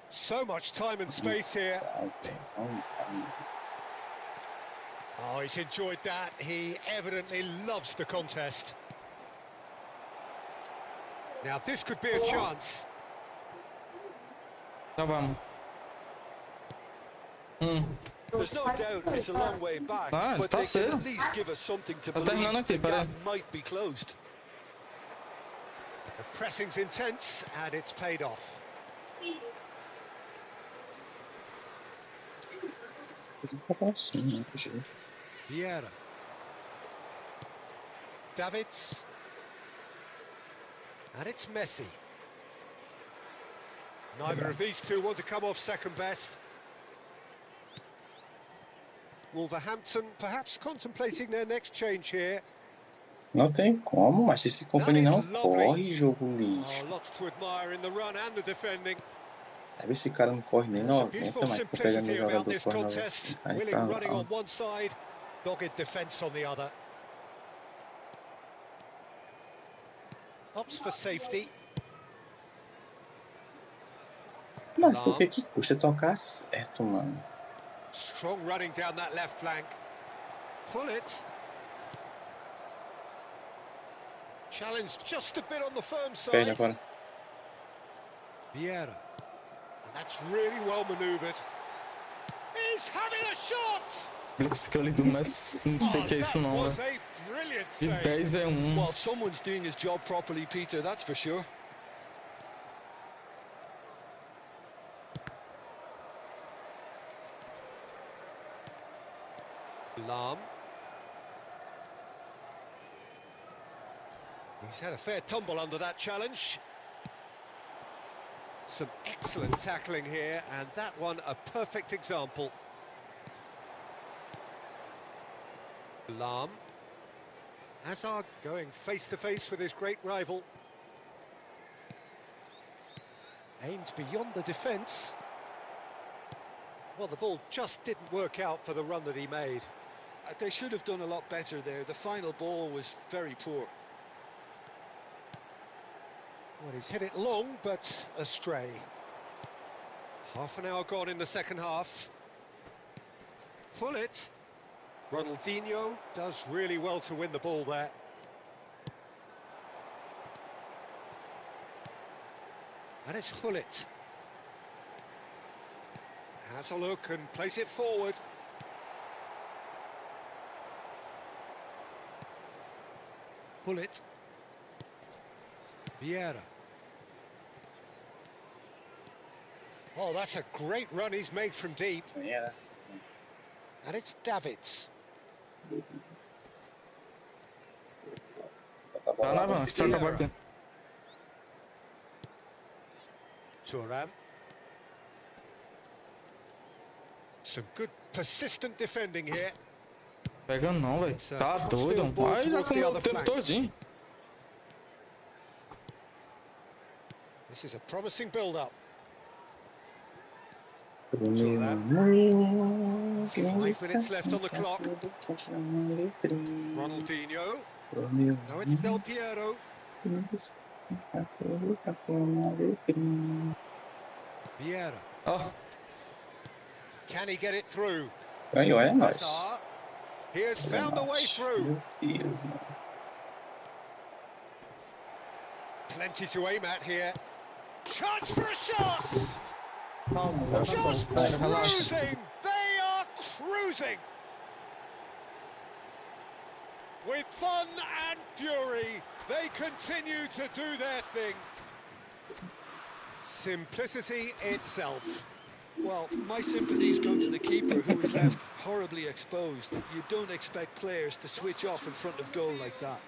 Speaker 2: So much time and space here. Oh, he's enjoyed that. He evidently loves the contest. Now this could be a chance.
Speaker 4: Tá, vamos.
Speaker 3: There's no doubt it's a long way back,
Speaker 4: Ah,
Speaker 3: but
Speaker 4: tá
Speaker 3: they can
Speaker 4: cedo.
Speaker 3: at least give us something to
Speaker 4: Tá
Speaker 3: believe
Speaker 4: terminando aqui,
Speaker 3: the gap
Speaker 4: peraí.
Speaker 3: might be closed.
Speaker 2: The pressing's intense and it's paid off.
Speaker 8: Assim, né, puxa.
Speaker 2: Vieira. Davids. And it's Messi. Neither of these two want to come off second best. Wolverhampton perhaps contemplating their next change here.
Speaker 8: Não tem como, mas esse company não corre, jogo lixo.
Speaker 2: Oh, lots to admire in the run and the defending.
Speaker 8: Sabe esse cara não corre nem
Speaker 2: There's a
Speaker 8: 90,
Speaker 2: beautiful
Speaker 8: mas tô pegando
Speaker 2: simplicity
Speaker 8: o
Speaker 2: about
Speaker 8: jogador
Speaker 2: this
Speaker 8: corre
Speaker 2: contest.
Speaker 8: 90. Aí
Speaker 2: Willing
Speaker 8: pra
Speaker 2: running
Speaker 8: lá.
Speaker 2: on one side, dogged defence on the other. Opts for safety.
Speaker 8: Mas por que que custa tocar certo, mano?
Speaker 2: Strong running down that left flank. Pull it. Challenge just a bit on the firm
Speaker 8: Perna
Speaker 2: side.
Speaker 8: agora.
Speaker 2: Vieira. And that's really well manoeuvred. He's having a shot!
Speaker 4: Blitz que eu lido, mas não sei o que é isso não,
Speaker 2: Was
Speaker 4: velho.
Speaker 2: a brilliant
Speaker 4: De
Speaker 2: save.
Speaker 4: 10 é 1.
Speaker 3: Well, someone's doing his job properly, Peter, that's for sure.
Speaker 2: Lam. He's had a fair tumble under that challenge. Some excellent tackling here, and that one a perfect example. Lam. Hazard going face-to-face with his great rival. Aimed beyond the defence. Well, the ball just didn't work out for the run that he made.
Speaker 3: They should have done a lot better there. The final ball was very poor.
Speaker 2: Well, he's hit it long, but astray. Half an hour gone in the second half. Pull it. Ronaldinho does really well to win the ball there. And it's Hullet. Has a look and plays it forward. Hullet. Vieira. Oh, that's a great run he's made from deep.
Speaker 8: Yeah.
Speaker 2: And it's Davids.
Speaker 4: Vai lá, mano. Só acabar aqui.
Speaker 2: Thuram. Some good persistent defending here.
Speaker 4: Pega não, velho. Tá doido. Vai já comeu o tempo todinho.
Speaker 2: This is a promising build-up. 5 minutes left on the clock. Ronaldinho. Now it's Del Piero. Vieira.
Speaker 4: Ó.
Speaker 2: Can he get it through?
Speaker 8: Ganhou, é nóis.
Speaker 2: Hazard. He has found the way through.
Speaker 8: Meu Deus, mano.
Speaker 2: Plenty to aim at here. Chance for a shot!
Speaker 4: Calma,
Speaker 2: Just
Speaker 4: relaxa.
Speaker 2: cruising! They are cruising! With fun and fury, they continue to do their thing. Simplicity itself.
Speaker 3: Well, my sympathies go to the keeper, who was left horribly exposed. You don't expect players to switch off in front of goal like that.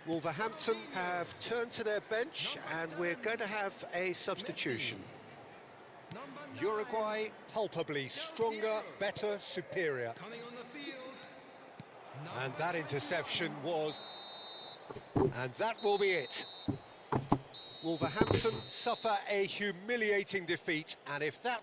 Speaker 2: Wolverhampton have turned to their bench and we're going to have a substitution. Uruguay palpably stronger, better, superior. And that interception was... And that will be it. Wolverhampton suffer a humiliating defeat, and if that